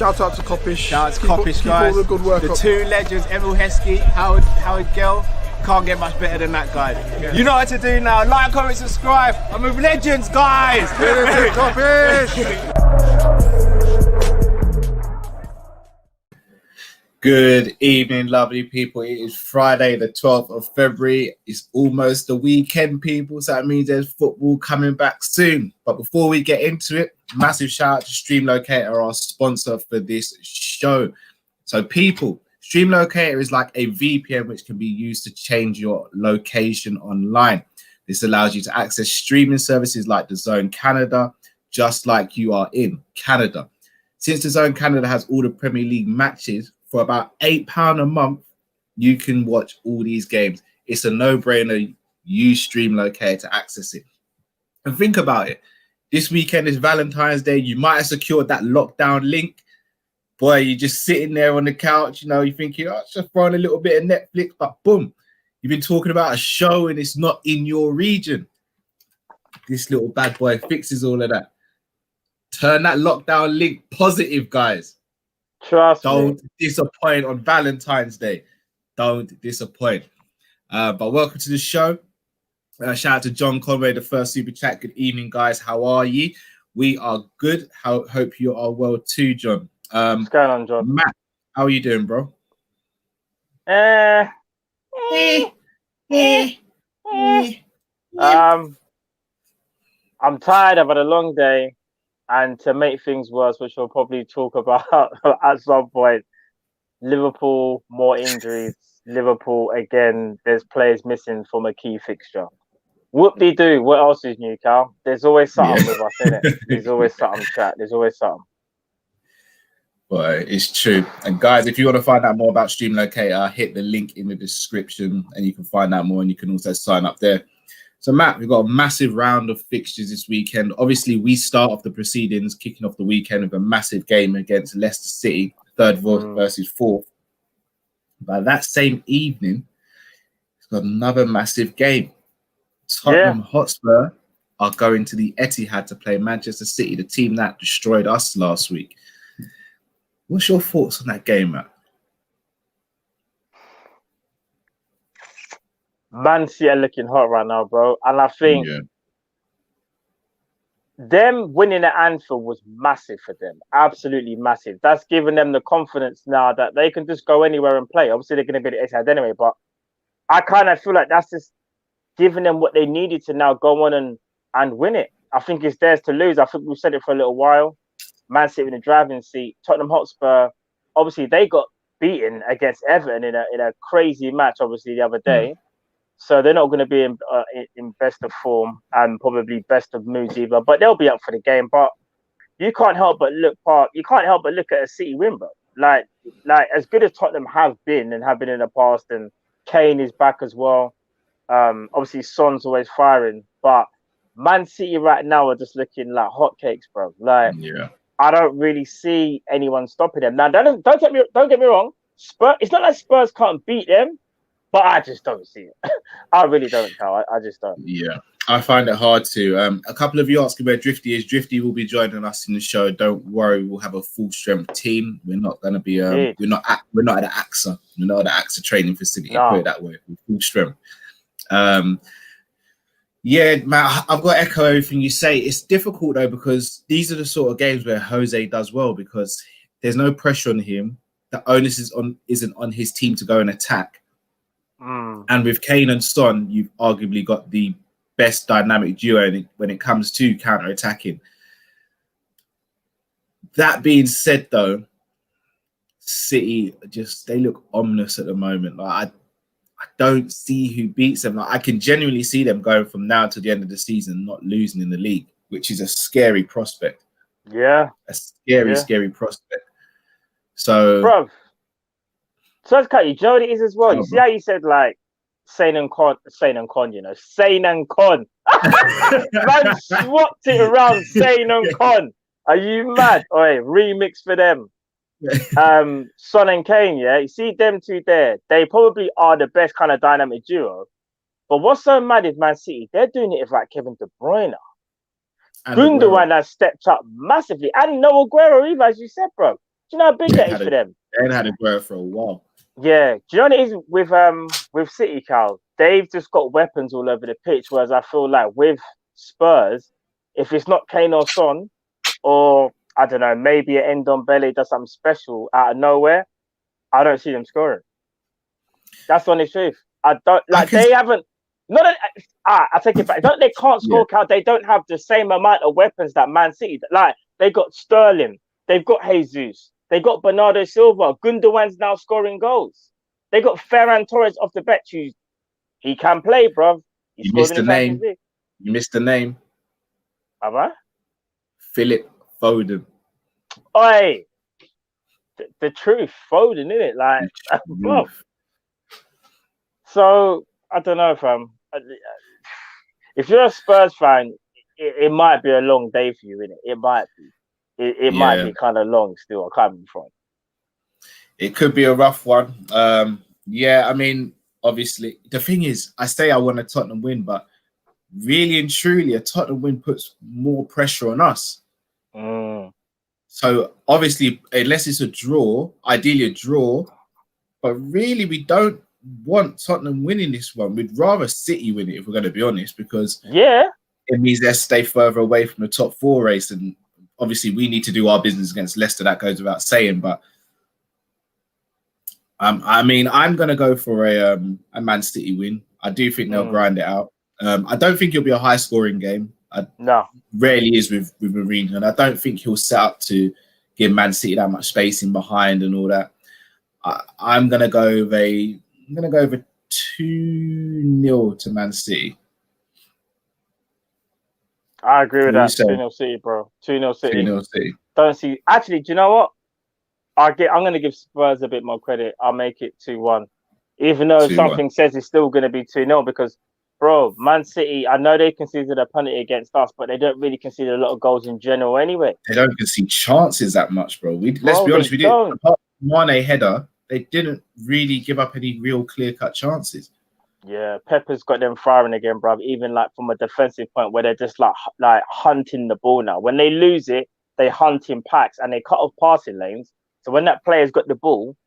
Shout out to Kopish. Shout out to Kopish, guys. All the good work the up. two legends, Emil Heskey, Howard Gill. Can't get much better than that guy. Yeah. You know what to do now. Like, comment, subscribe. I'm with legends, guys. Kopish. Good evening, lovely people. It is Friday, the 12th of February. It's almost the weekend, people. So that means there's football coming back soon. But before we get into it, massive shout out to StreamLocator, our sponsor for this show. So people, StreamLocator is like a VPN which can be used to change your location online. This allows you to access streaming services like DAZN Canada, just like you are in Canada. Since DAZN Canada has all the Premier League matches, for about £8 a month, you can watch all these games. It's a no-brainer. Use StreamLocator to access it. And think about it. This weekend is Valentine's Day. You might have secured that lockdown link. Boy, you're just sitting there on the couch. You know, you're thinking, oh, just throwing a little bit of Netflix. But boom, you've been talking about a show and it's not in your region. This little bad boy fixes all of that. Turn that lockdown link positive, guys. Trust Don't me. disappoint on Valentine's Day. Don't disappoint. But welcome to the show. Shout out to John Conway, the first super chat. Good evening, guys. How are you? We are good. Hope you are well too, John. What's going on, John? Matt, how are you doing, bro? I'm tired. I've had a long day. And to make things worse, which we'll probably talk about at some point, Liverpool, more injuries. Liverpool, again, there's players missing from a key fixture. Whoop-de-doo, what else is new, Cal? There's always something with us, innit? There's always something, chat. There's always something. Well, it's true. And guys, if you want to find out more about StreamLocator, hit the link in the description and you can find out more and you can also sign up there. So, Matt, we've got a massive round of fixtures this weekend. Obviously, we start off the proceedings, kicking off the weekend with a massive game against Leicester City, third versus fourth. But that same evening, it's got another massive game. Tottenham Hotspur are going to the Etihad to play Manchester City, the team that destroyed us last week. What's your thoughts on that game, Matt? Man City are looking hot right now, bro. And I think them winning at Anfield was massive for them. Absolutely massive. That's given them the confidence now that they can just go anywhere and play. Obviously, they're going to be at Etihad anyway, but I kind of feel like that's just giving them what they needed to now go on and win it. I think it's theirs to lose. I think we've said it for a little while. Man City in the driving seat. Tottenham Hotspur, obviously, they got beaten against Everton in a crazy match, obviously, the other day. So they're not going to be in best of form and probably best of moods either. But they'll be up for the game. But you can't help but look at a City win, bro. Like as good as Tottenham have been in the past, and Kane is back as well. Obviously Son's always firing, but Man City right now are just looking like hotcakes, bro. Like I don't really see anyone stopping them. Now don't get me wrong. Spurs. It's not like Spurs can't beat them. But I just don't see it. I really don't, Cal. I just don't. Yeah, I find it hard to. A couple of you asking where Drifty is. Drifty will be joining us in the show. Don't worry, we'll have a full strength team. We're not going to be. We're not at the AXA. We're not at the AXA training facility. No. Put it that way. We're full strength. Yeah, Matt, I've got to echo everything you say. It's difficult though because these are the sort of games where Jose does well because there's no pressure on him. The onus isn't on his team to go and attack. And with Kane and Son, you've arguably got the best dynamic duo when it comes to counter-attacking. That being said, though, City they look ominous at the moment. Like I don't see who beats them. Like I can genuinely see them going from now to the end of the season not losing in the league, which is a scary prospect. Yeah, a scary prospect. So, bro. So let's cut you. Do you know what it is as well? You see how you said like Sane and Con, you know, Sane and Con. Man swapped it around, Sane and Con. Are you mad? Oi, remix for them. Son and Kane, yeah. You see them two there. They probably are the best kind of dynamic duo. But what's so mad is Man City, they're doing it with like Kevin De Bruyne. Gundogan has stepped up massively. And no Aguero either, as you said, bro. you know how big that is for them? They ain't had a growth for a while. Yeah. Do you know what it is with City, Cal? They've just got weapons all over the pitch, whereas I feel like with Spurs, if it's not Kane or Son, or I don't know, maybe an Ndombele does something special out of nowhere, I don't see them scoring. That's the honest truth. I don't they haven't. Not that, I take it back. They can't score, Cal. They don't have the same amount of weapons that Man City. Like they got Sterling, they've got Jesus, they got Bernardo Silva. Gundogan's now scoring goals. They got Ferran Torres off the bench. He can play, bro. You missed the name. You missed the name. Have I? Philip Foden. Oi, the truth, Foden, isn't it? Like, bro. So I don't know, fam. If you're a Spurs fan, it might be a long day for you, innit? It might be. It might be kind of long still. I can't be from. It could be a rough one. Yeah, I mean, obviously, the thing is, I say I want a Tottenham win, but really and truly, a Tottenham win puts more pressure on us. So obviously, unless it's a draw, ideally a draw, but really we don't want Tottenham winning this one. We'd rather City win it, if we're going to be honest, because it means they stay further away from the top 4 race, and obviously we need to do our business against Leicester. That goes without saying, but I mean, I'm going to go for a Man City win. I do think they'll grind it out. I don't think it'll be a high-scoring game. No. Rarely is with Mourinho, and I don't think he'll set up to give Man City that much space in behind and all that. I'm going to go with a 2-0 to Man City. I agree with that. 2-0 City, bro. 2-0 City. 2-0 City. Don't see. Actually, do you know what? I'm going to give Spurs a bit more credit. I'll make it 2-1. Even though 2-1. Something says it's still going to be 2-0 because, bro, Man City, I know they conceded a penalty against us, but they don't really concede a lot of goals in general anyway. They don't concede chances that much, bro. Let's be honest, we didn't. Apart from Mane header, they didn't really give up any real clear-cut chances. Yeah, Pepper's got them firing again, bro. Even like from a defensive point where they're just like hunting the ball now. When they lose it, they hunt in packs and they cut off passing lanes. So when that player's got the ball,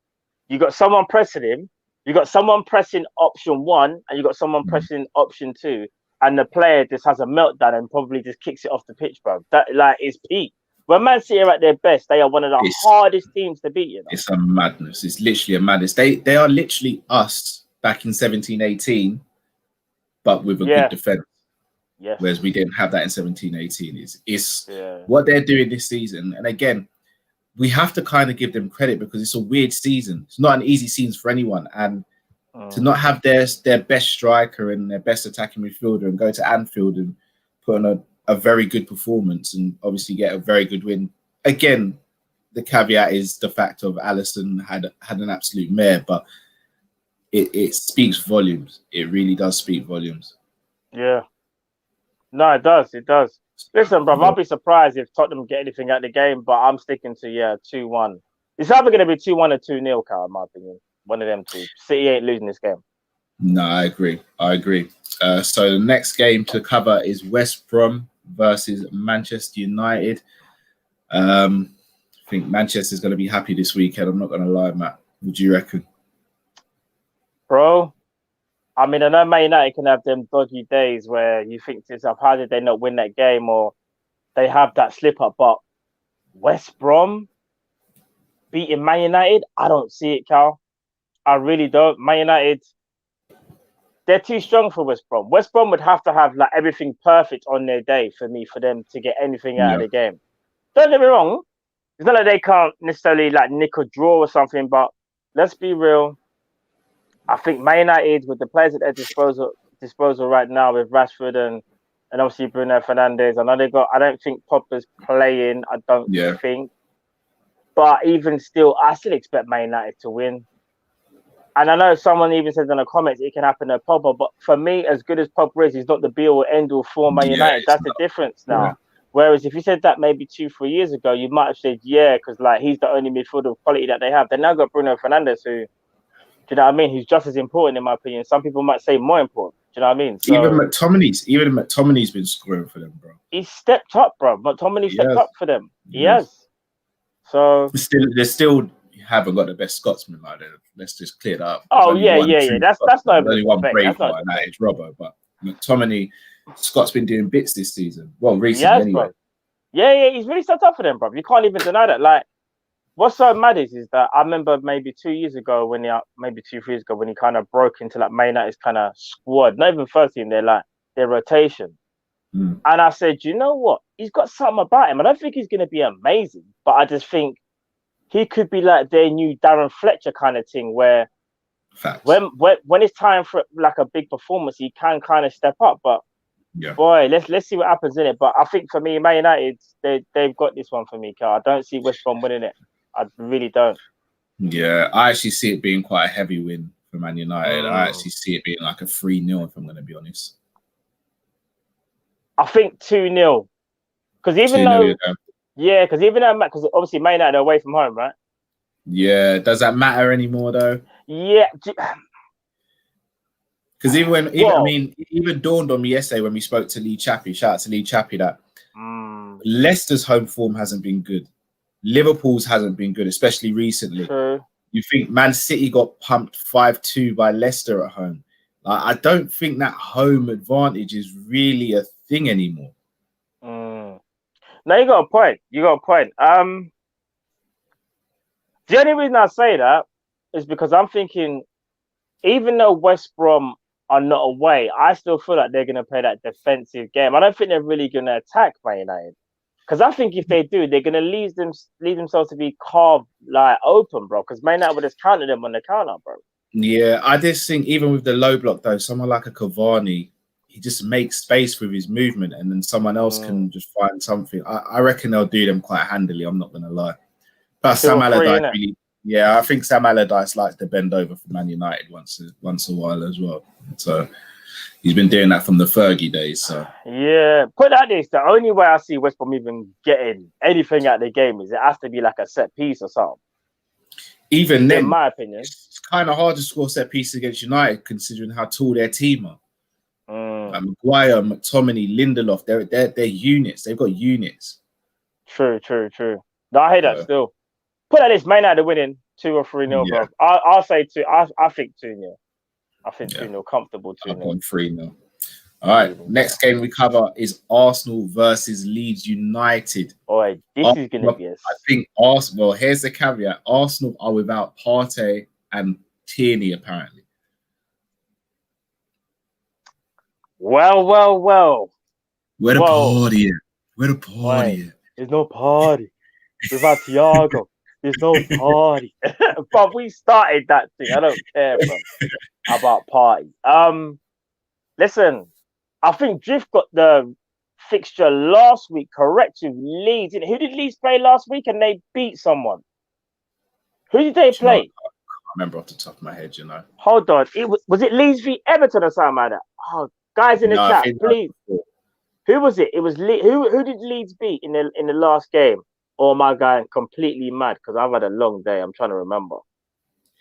you got someone pressing him, you got someone pressing option 1, and you got someone pressing option 2, and the player just has a meltdown and probably just kicks it off the pitch, bro. That is peak. When Man City are at their best, they are one of the hardest teams to beat. You know? It's a madness. It's literally a madness. They are literally us back in 17-18, but with a good defense. Yes. Whereas we didn't have that in 17-18. It's what they're doing this season. And again, we have to kind of give them credit because it's a weird season. It's not an easy season for anyone. And to not have their best striker and their best attacking midfielder and go to Anfield and put on a very good performance and obviously get a very good win. Again, the caveat is the fact of Alisson had an absolute mare, but it speaks volumes. It really does speak volumes. Yeah. No, it does. It does. Listen, bro, I'll be surprised if Tottenham get anything out of the game, but I'm sticking to 2-1. It's either going to be 2-1 or 2-0, Cal, in my opinion. One of them two. City ain't losing this game. No, I agree. So the next game to cover is West Brom versus Manchester United. I think Manchester's going to be happy this weekend. I'm not going to lie, Matt. What do you reckon? Bro, I mean, I know Man United can have them dodgy days where you think to yourself, how did they not win that game? Or they have that slip-up. But West Brom beating Man United, I don't see it, Cal. I really don't. Man United, they're too strong for West Brom. West Brom would have to have like everything perfect on their day for them to get anything out of the game. Don't get me wrong. It's not like they can't necessarily like nick a draw or something, but let's be real. I think Man United, with the players at their disposal right now with Rashford and obviously Bruno Fernandes, I don't think Popper's playing. I don't think. But even still, I still expect Man United to win. And I know someone even said in the comments it can happen to Pogba, but for me, as good as Pogba is, he's not the be-all end-all for Man United. That's the difference now. Yeah. Whereas if you said that maybe 2-3 years ago, you might have said, because like he's the only midfielder of quality that they have. They now got Bruno Fernandes, who, do you know what I mean? He's just as important in my opinion. Some people might say more important. Do you know what I mean? So, even McTominay's been scoring for them, bro. He's stepped up, bro. McTominay stepped up for them. He has. So they still haven't got the best Scotsman like that. Let's just clear that up. Oh yeah. That's not even only one debate. brave That's not one, and that is Robbo. But McTominay, Scott's been doing bits this season. Well, recently yes, anyway. bro. Yeah, he's really stepped up for them, bro. You can't even deny that. Like, what's so mad is that I remember maybe 2 years ago maybe 2-3 years ago when he kind of broke into like Man United's kind of squad, not even first team, their rotation. And I said, you know what? He's got something about him. I don't think he's going to be amazing, but I just think he could be like their new Darren Fletcher kind of thing, where when it's time for like a big performance, he can kind of step up. But boy, let's see what happens in it. But I think for me, Man United, they've got this one for me, Carl. I don't see West Brom winning it. I really don't. Yeah, I actually see it being quite a heavy win for Man United. I actually see it being like a 3-0, if I'm going to be honest. I think 2-0. Because even though because obviously Man United are away from home, right? Yeah, does that matter anymore though? Yeah. Because even dawned on me yesterday when we spoke to Lee Chappie, shout out to Lee Chappie, that Leicester's home form hasn't been good. Liverpool's hasn't been good, especially recently. True. You think Man City got pumped 5-2 by Leicester at home. I don't think that home advantage is really a thing anymore. No, you got a point. The only reason I say that is because I'm thinking, even though West Brom are not away, I still feel like they're going to play that defensive game. I don't think they're really going to attack Man United. Because I think if they do, they're going to leave themselves to be carved like open, bro. Because Man United would just counter them on the counter, bro. Yeah, I just think even with the low block though, someone like a Cavani, he just makes space with his movement, and then someone else can just find something. I reckon they'll do them quite handily. I'm not going to lie. But Sam Allardyce really, I think Sam Allardyce likes to bend over for Man United once a while as well. So he's been doing that from the Fergie days. So yeah, put that this: the only way I see West Brom even getting anything out of the game is it has to be like a set piece or something. Even then, in my opinion, it's kind of hard to score set pieces against United considering how tall their team are. Maguire, McTominay, Lindelof, they're units. They've got units. True. No, I hear that still. Put that this: Man United winning 2 or 3-0, bro. I'll say 2. I think 2-0. I think 2-0, comfortable 2-0. I've gone 3-0. All right, next game we cover is Arsenal versus Leeds United. This is going to be I think Arsenal, well, here's the caveat. Arsenal are without Partey and Tierney, apparently. Well. Where the party at? Where the party at? There's no party. Without Thiago, there's no party. But we started that thing. I don't care, bro, about party. Listen, I think Drift got the fixture last week correct with Leeds. Who did Leeds play last week and they beat someone? Who did they play? I can't remember off the top of my head, you know. Hold on. Was it Leeds v Everton or something like that? Oh, guys in the chat, please. Who was it? It was who did Leeds beat in the last game? Or am I going completely mad? Because I've had a long day. I'm trying to remember.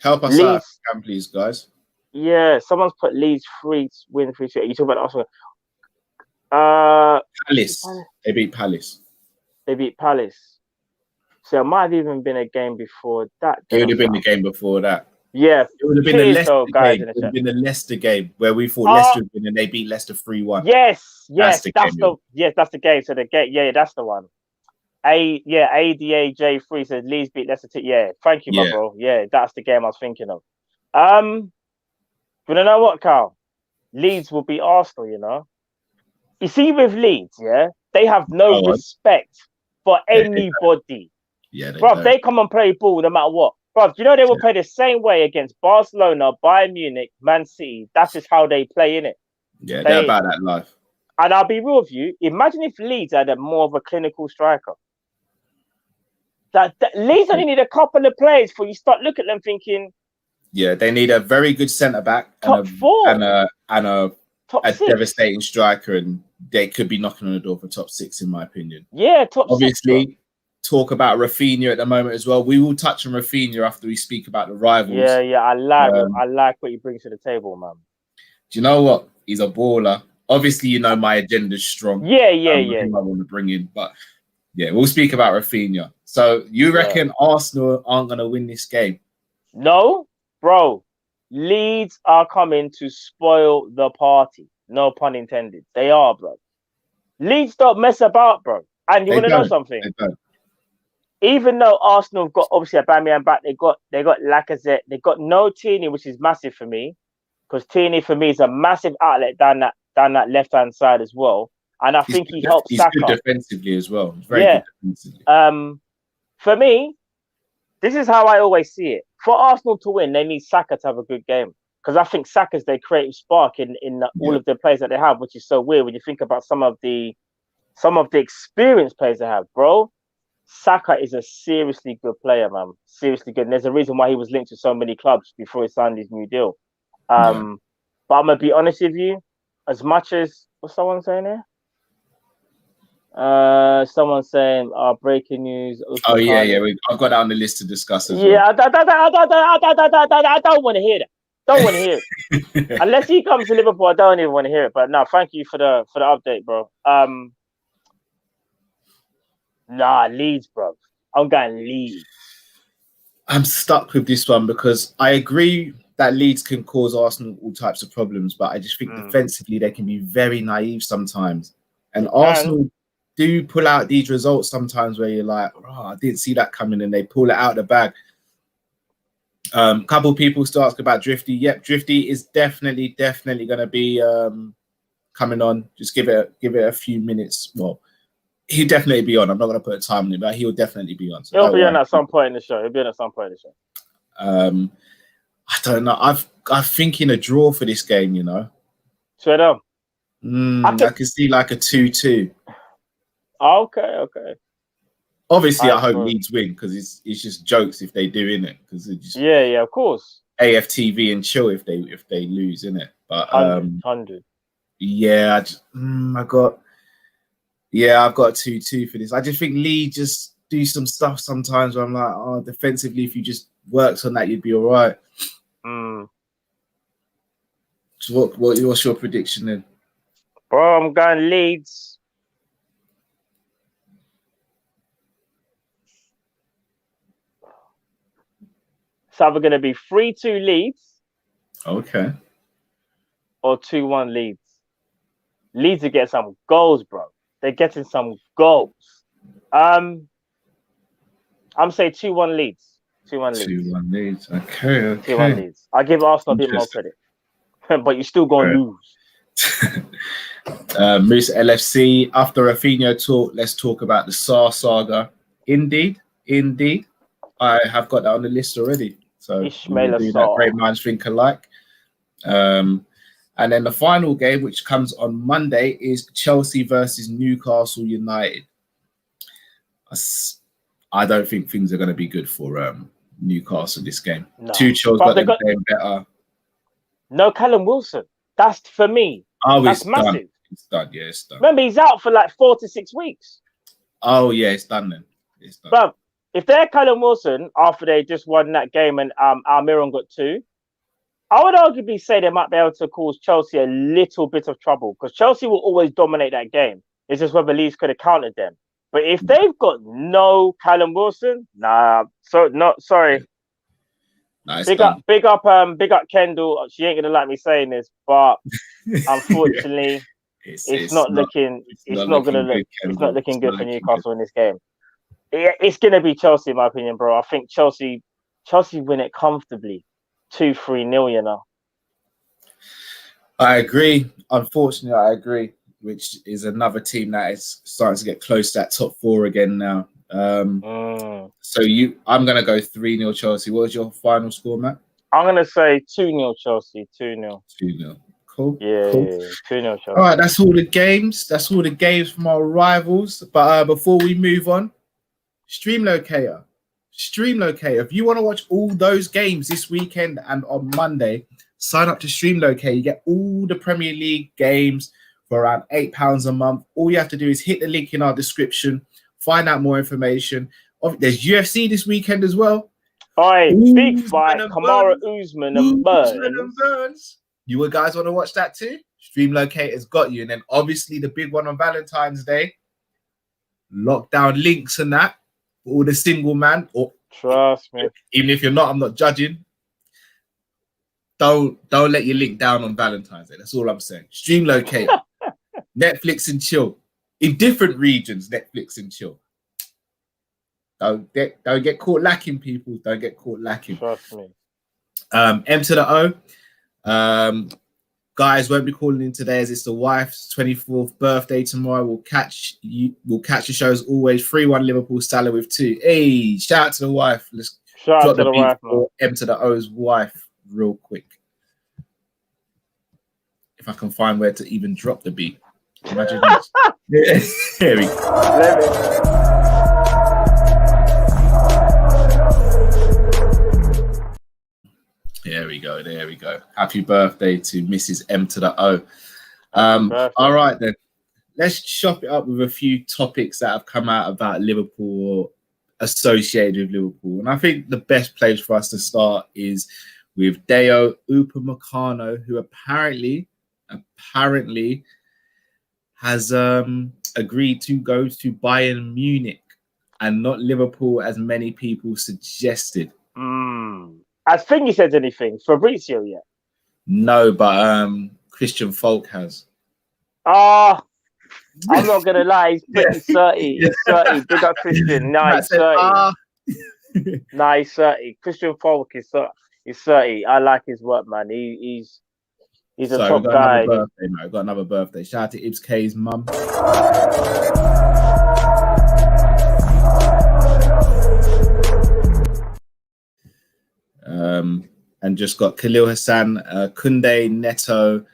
Help us out, please, guys. Yeah, someone's put Leeds win 3-2. You talk about Arsenal. Palace. They beat Palace. So it might have even been a game before that. It would have been the game before that. Yeah. It would have been the Leicester game. It would have been the Leicester game where we thought Leicester would win and they beat Leicester 3-1. Yes, that's the game. So the game, that's the one. ADAJ3 says Leeds beat Leicester. Thank you, my bro. Yeah, that's the game I was thinking of. But you know what, Carl? Leeds will beat Arsenal, you know. You see, with Leeds, they have no respect for anybody. They come and play ball no matter what. Bro, you know they will play the same way against Barcelona, Bayern Munich, Man City. That's just how they play, innit? Yeah, they're about that life. And I'll be real with you. Imagine if Leeds had more of a clinical striker. That Leeds only need a couple of players before you start looking at them thinking. Yeah, they need a very good centre back top 4 and a top 6. Devastating striker, and they could be knocking on the door for top 6, in my opinion. Yeah, top 6. Obviously, talk about Rafinha at the moment as well. We will touch on Rafinha after we speak about the rivals. Yeah, I like what he brings to the table, man. Do you know what? He's a baller. Obviously, you know my agenda's strong. Yeah. I want to bring in, but Yeah, we'll speak about Rafinha. So you reckon Arsenal aren't going to win this game? No, bro. Leeds are coming to spoil the party. No pun intended. They are, bro. Leeds don't mess about, bro. And you want to know something? They don't. Even though Arsenal have got obviously Aubameyang back, they got Lacazette, they got no Tierney, which is massive for me, because Tierney for me is a massive outlet down that left hand side as well, and I think he helps Saka. He's good defensively as well. Very good defensively. For me, this is how I always see it. For Arsenal to win, they need Saka to have a good game, because I think Saka's their creative spark in all of the players that they have, which is so weird when you think about some of the experienced players they have, bro. Saka is a seriously good player, man. Seriously good. And there's a reason why he was linked to so many clubs before he signed his new deal. But I'm going to be honest with you, as much as... What's someone saying here? Someone saying, breaking news. Oh, yeah. I've got that on the list to discuss as well. Yeah, I don't want to hear that. Don't want to hear it. Unless he comes to Liverpool, I don't even want to hear it. But no, thank you for the update, bro. Nah, Leeds, bro. I'm going Leeds. I'm stuck with this one because I agree that Leeds can cause Arsenal all types of problems, but I just think defensively they can be very naive sometimes. And Arsenal do pull out these results sometimes where you're like, oh, I didn't see that coming, and they pull it out of the bag. Couple people still ask about Drifty. Yep, Drifty is definitely going to be coming on. Just give it a few minutes. Well, he'll definitely be on. I'm not going to put a time on it, but he'll definitely be on. So he'll be on at some point in the show. I don't know. I'm thinking a draw for this game, you know. Straight up. I can see like a 2-2. Okay. Obviously, I hope Leeds win because it's just jokes if they do, innit? Because it just of course. AFTV and chill if they lose, innit? But 100. Yeah, I've got a 2-2 for this. I just think Leeds just do some stuff sometimes where I'm like, oh, defensively, if you just worked on that, you'd be all right. So what's your prediction then? Bro, I'm going Leeds. It's either going to be 3-2 Leeds. Okay. Or 2-1 Leeds. Leeds are getting some goals, bro. They're getting some goals. I'm saying 2-1 Leeds. 2-1 Leeds. 2-1 Leeds. Okay. 2-1 Leeds. I give Arsenal a bit more credit. But you're still going to lose. Moose LFC, after Rafinha talk, let's talk about the Sarr saga. Indeed. I have got that on the list already. So Ishmael do that. Great minds think alike. And then the final game, which comes on Monday, is Chelsea versus Newcastle United. I don't think things are going to be good for Newcastle this game. No. Tuchel's got them playing better. No Callum Wilson. That's for me. Oh, that's it's massive. Done. It's done. Yeah, it's done. Remember, he's out for like 4 to 6 weeks. Oh, yeah, it's done then. It's done. But if they're Callum Wilson after they just won that game and Almiron got 2, I would arguably say they might be able to cause Chelsea a little bit of trouble because Chelsea will always dominate that game. It's just whether Leeds could have countered them. But if they've got no Callum Wilson, sorry. Nice. Big up Kendall. She ain't gonna like me saying this, but unfortunately, it's not looking good for Newcastle in this game. It's gonna be Chelsea, in my opinion, bro. I think Chelsea win it comfortably, 2-3-0. You know. I agree. Unfortunately, I agree. Which is another team that is starting to get close to that top 4 again now. So I'm gonna go 3-0 Chelsea. What was your final score, Matt? I'm gonna say 2-0 Chelsea. 2-0. 2-0. Cool. Yeah, cool. 2-0 Chelsea. All right, that's all the games. That's all the games from our rivals. But before we move on, StreamLocator. If you want to watch all those games this weekend and on Monday, sign up to StreamLocator. You get all the Premier League games for around £8 a month. All you have to do is hit the link in our description, find out more information. There's UFC this weekend as well. Big fight, Kamara Usman and Burns. You guys want to watch that too? StreamLocator's got you. And then obviously the big one on Valentine's Day, lockdown links and that, all the single man, or Trust me. even if you're not, I'm not judging. Don't let your link down on Valentine's Day. That's all I'm saying. StreamLocator, Netflix and chill. In different regions, Netflix and chill. Don't get caught lacking, people. Don't get caught lacking. Trust me. M to the O. Guys won't be calling in today as it's the wife's 24th birthday tomorrow. We'll catch the show as always. 3-1 Liverpool, Salah with 2. Hey, shout out to the wife. Let's Shout drop out to the wife, man. M to the O's wife real quick. If I can find where to even drop the beat. Imagine this. Here we go. There we go. Happy birthday to Mrs. M to the O. All right, then. Let's chop it up with a few topics that have come out about Liverpool or associated with Liverpool. And I think the best place for us to start is with Deo Upamecano, who apparently has agreed to go to Bayern Munich and not Liverpool, as many people suggested. I think he said anything. Fabrizio yet? No, but Christian Falk has. I'm not gonna lie, he's pretty 30. He's 30. Big up Christian. Nah, he's 30. Nah, he's 30. Christian Falk is 30. I like his work, man. He's a top guy. I've got another birthday. Shout out to Ibs K's mum. And just got Khalil Hassan, Kunde, Neto,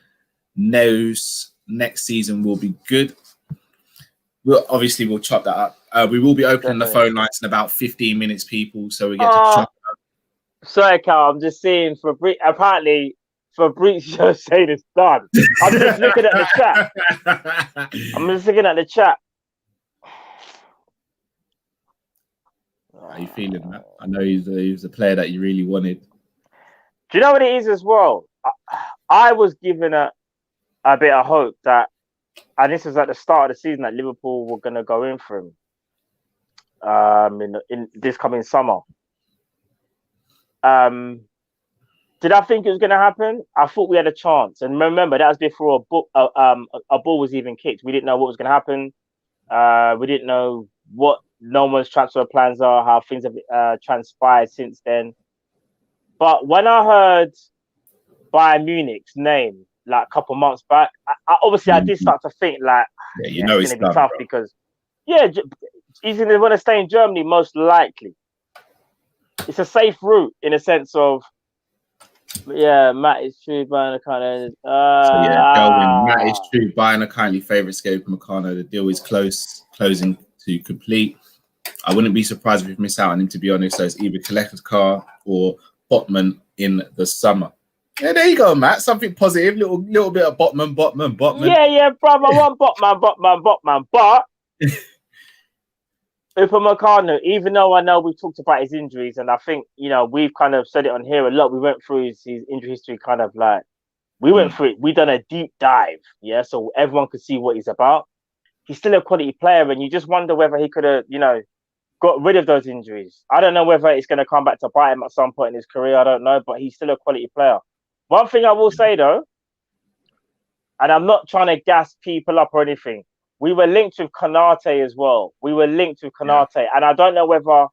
Neus. Next season will be good. We'll chop that up. We will be opening the phone lines in about 15 minutes, people. So we get to chop it up. Sorry, Carl. I'm just seeing apparently Fabrizio saying it's done. I'm just looking at the chat. How are you feeling, man? I know he's a player that you really wanted. Do you know what it is as well? I was given a bit of hope that, and this was at the start of the season, that Liverpool were going to go in for him in this coming summer. Did I think it was going to happen? I thought we had a chance. And remember, that was before a ball was even kicked. We didn't know what was going to happen. We didn't know what no one's transfer plans are, how things have transpired since then. But when I heard Bayern Munich's name like a couple months back, I did start to think like, it's going to be tough, bro. Because he's going to want to stay in Germany most likely. It's a safe route in a sense of, Matt is true, Bayern kind of. Matt is true. Bayern are currently favourites to go Meccano. The deal is closing to complete. I wouldn't be surprised if we miss out on him, to be honest. So it's either collector's car or Botman in the summer. Yeah, there you go, Matt. Something positive. Little bit of Botman. Yeah, bro. I want Botman. But Upamecano, even though I know we've talked about his injuries, and I think, we've kind of said it on here a lot. We went through his injury history, kind of like, we went through it. We done a deep dive, so everyone could see what he's about. He's still a quality player, and you just wonder whether he could have, got rid of those injuries. I don't know whether it's going to come back to bite him at some point in his career. I don't know, but he's still a quality player. One thing I will say, though, and I'm not trying to gas people up or anything, we were linked with Konate as well. And I don't know whether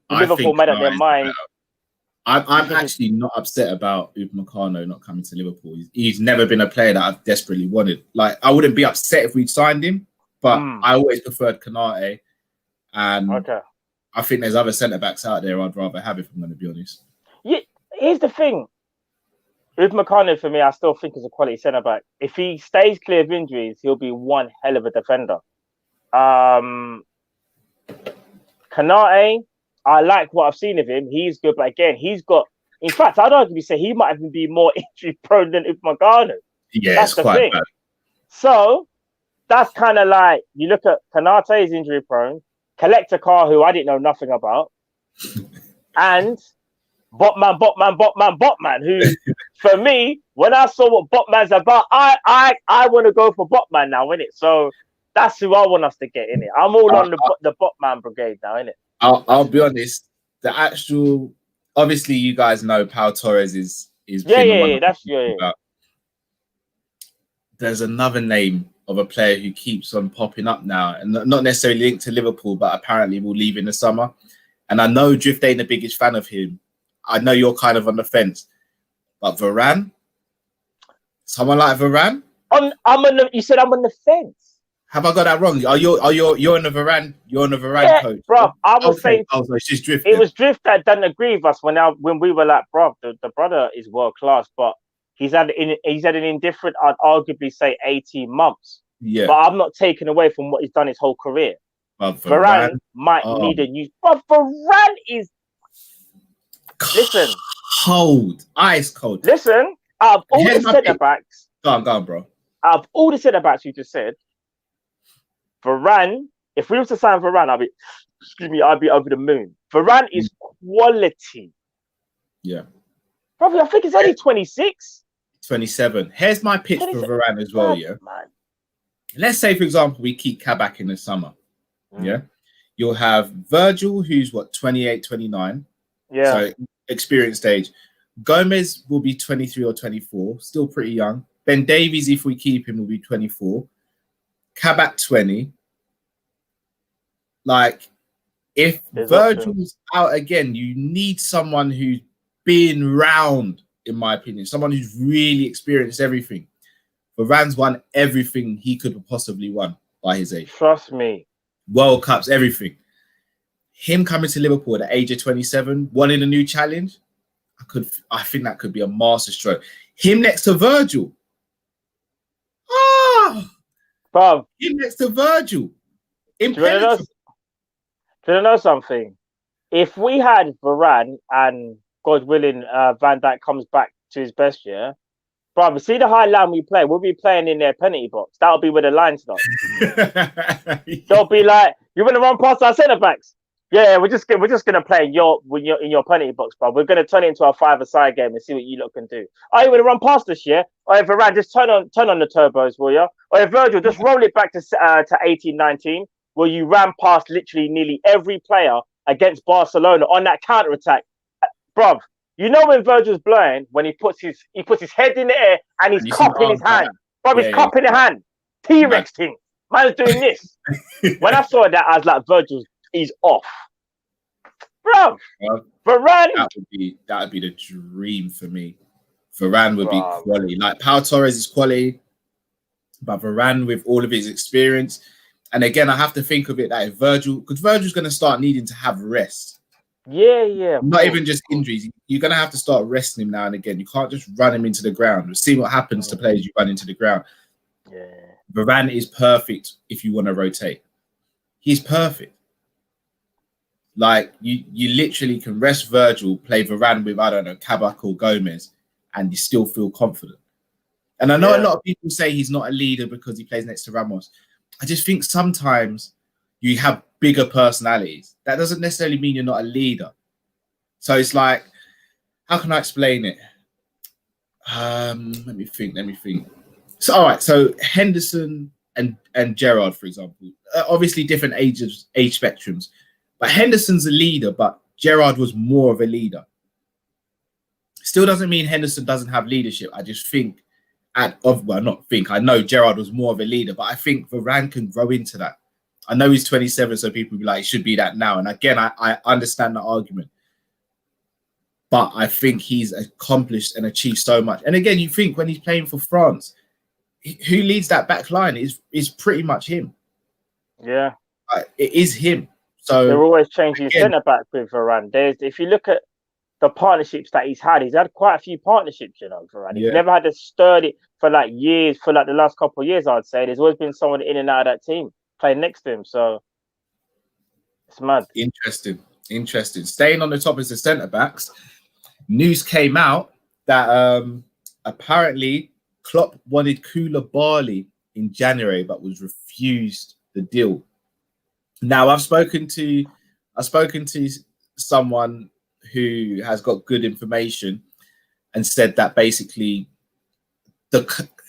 Liverpool made up their mind. I'm actually not upset about Upamecano not coming to Liverpool. He's never been a player that I've desperately wanted. Like, I wouldn't be upset if we'd signed him, but I always preferred Konate. And I think there's other centre-backs out there I'd rather have, if I'm going to be honest. Yeah, here's the thing. Upamecano, for me, I still think is a quality centre-back. If he stays clear of injuries, he'll be one hell of a defender. Konate, I like what I've seen of him. He's good, but again, he's got... In fact, I'd arguably say he might even be more injury-prone than Upamecano. Yeah, that's it's quite bad. So, that's kind of like... You look at Konate, is injury-prone. Collector Car, who I didn't know nothing about. And... Botman, who, for me, when I saw what Botman's about, I want to go for Botman now, innit? So That's who I want us to get in it. I'm all on the Botman brigade now, innit? I'll be honest. The actual, obviously, you guys know Pau Torres is That's. There's another name of a player who keeps on popping up now, and not necessarily linked to Liverpool, but apparently will leave in the summer. And I know Drift ain't the biggest fan of him. I know you're kind of on the fence, but Varane, someone like Varane. You said I'm on the fence. Have I got that wrong? You're on the Varane? You're on the Varane coach, bro. I was saying. Oh, so it's just Drift. It was Drift that didn't agree with us when we were like, bro, the brother is world class, but he's had an indifferent, I'd arguably say 18 months. Yeah. But I'm not taking away from what he's done his whole career. But Varane might need a new. But Varane is. Listen. Cold. Ice cold. Listen. Out of all the centre backs. Go on, bro. Out of all the centre backs you just said, Varane, if we were to sign Varane, I'd be over the moon. Varane is quality. Yeah. Probably, I think he's only 26. 27. Here's my pitch for Varane as well, yeah? Man. Let's say, for example, we keep Kabak in the summer, yeah? You'll have Virgil, who's, 28, 29. Yeah. So, experienced age. Gomez will be 23 or 24, still pretty young. Ben Davies, if we keep him, will be 24. Kabak 20. Like, if Virgil's out again, you need someone who's been round, in my opinion, someone who's really experienced everything. Varane's won everything he could have possibly won by his age. Trust me. World Cups, everything. Him coming to Liverpool at the age of 27, wanting a new challenge, I think that could be a masterstroke. Him next to Virgil. Bob. Him next to Virgil. Do you know something? If we had Varane and, God willing, Van Dijk comes back to his best year, brother, see the high line we play. We'll be playing in their penalty box. That'll be where the line starts. They'll be like, "You want to run past our centre backs? Yeah, we're just gonna play in your penalty box, bro. We're gonna turn it into a 5-a-side game and see what you lot can do. Oh, you want to run past us, yeah? Oh, if Varane, just turn on the turbos, will you? Or if Virgil, just roll it back to 18, 19, where you ran past literally nearly every player against Barcelona on that counter attack, bruv. You know when Virgil's blowing, when he puts his head in the air and he's cupping his hand, bruv, he's cupping the hand, T-Rex thing. Man's doing this. When I saw that, I was like, Virgil's. He's off, bro. Varane. That would be the dream for me. Varane would be quality. Like Pau Torres is quality, but Varane with all of his experience. And again, I have to think of it that if because Virgil's going to start needing to have rest. Yeah. Not even just injuries. You're going to have to start resting him now and again. You can't just run him into the ground. We've seen what happens to players you run into the ground. Yeah. Varane is perfect if you want to rotate. He's perfect. Like, you literally can rest Virgil, play Varane with, I don't know, Kabak or Gomez, and you still feel confident. And I know a lot of people say he's not a leader because he plays next to Ramos. I just think sometimes you have bigger personalities. That doesn't necessarily mean you're not a leader. So it's like, how can I explain it? Let me think. So, all right, so Henderson and Gerrard, for example, obviously different age spectrums. But Henderson's a leader, but Gerrard was more of a leader. Still doesn't mean Henderson doesn't have leadership. I just think I know Gerrard was more of a leader, but I think Varane can grow into that. I know he's 27, so people will be like, he should be that now. And again, I understand the argument. But I think he's accomplished and achieved so much. And again, you think when he's playing for France, who leads that back line is pretty much him. Yeah. It is him. So they're always changing centre back with Varane. If you look at the partnerships that he's had quite a few partnerships, Varane. He's never had a sturdy for like years, for like the last couple of years, I'd say. There's always been someone in and out of that team playing next to him. So it's mad. Interesting. Staying on the topic of the centre backs, news came out that apparently Klopp wanted Koulibaly in January, but was refused the deal. Now, I've spoken to someone who has got good information and said that basically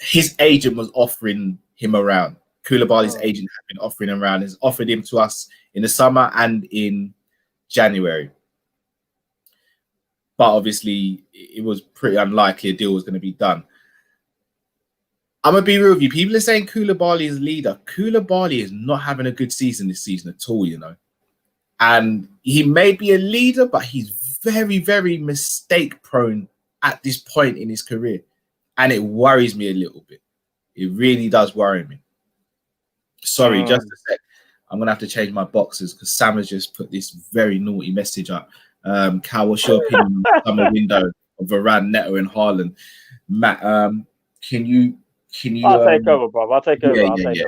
his agent was offering him around. Koulibaly's agent has been offering him around. Has offered him to us in the summer and in January. But obviously, it was pretty unlikely a deal was going to be done. I'm going to be real with you. People are saying Koulibaly is leader. Koulibaly is not having a good season this season at all, you know. And he may be a leader, but he's very, very mistake prone at this point in his career. And it worries me a little bit. It really does worry me. Sorry, just a sec. I'm going to have to change my boxes because Sam has just put this very naughty message up. Cal, what's your opinion on the summer window of Varane, Neto, and Haaland? Matt, can you? I'll take over, bro. I'll take over. Yeah, I'll take over. yeah.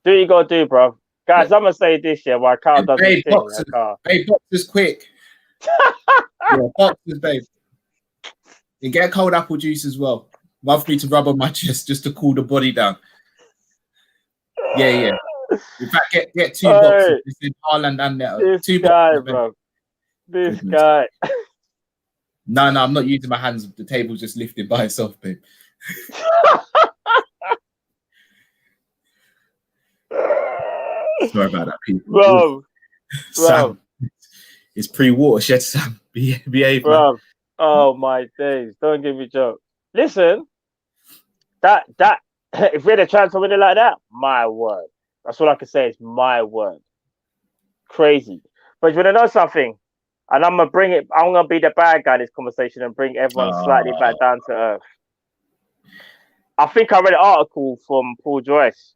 Do what you got to do, bro. Guys, I'm going to say this year while Carl does his thing. Babe, boxes quick. Yeah, boxes, babe. And get cold apple juice as well. One for me to rub on my chest just to cool the body down. Yeah. In fact, get two boxes. This is Haaland and Neto. This two guy, boxes, bro. This guy. No, I'm not using my hands. The table's just lifted by itself, babe. Sorry about that, people. Bro. Sam, it's pre-watershed, Sam. Behave, bro. Man. Oh, my days. Don't give me a joke. Listen, that if we had a transfer window like that, my word. That's all I can say is my word. Crazy. But you want to know something? And I'm gonna be the bad guy in this conversation and bring everyone slightly back down to earth. I think I read an article from Paul Joyce,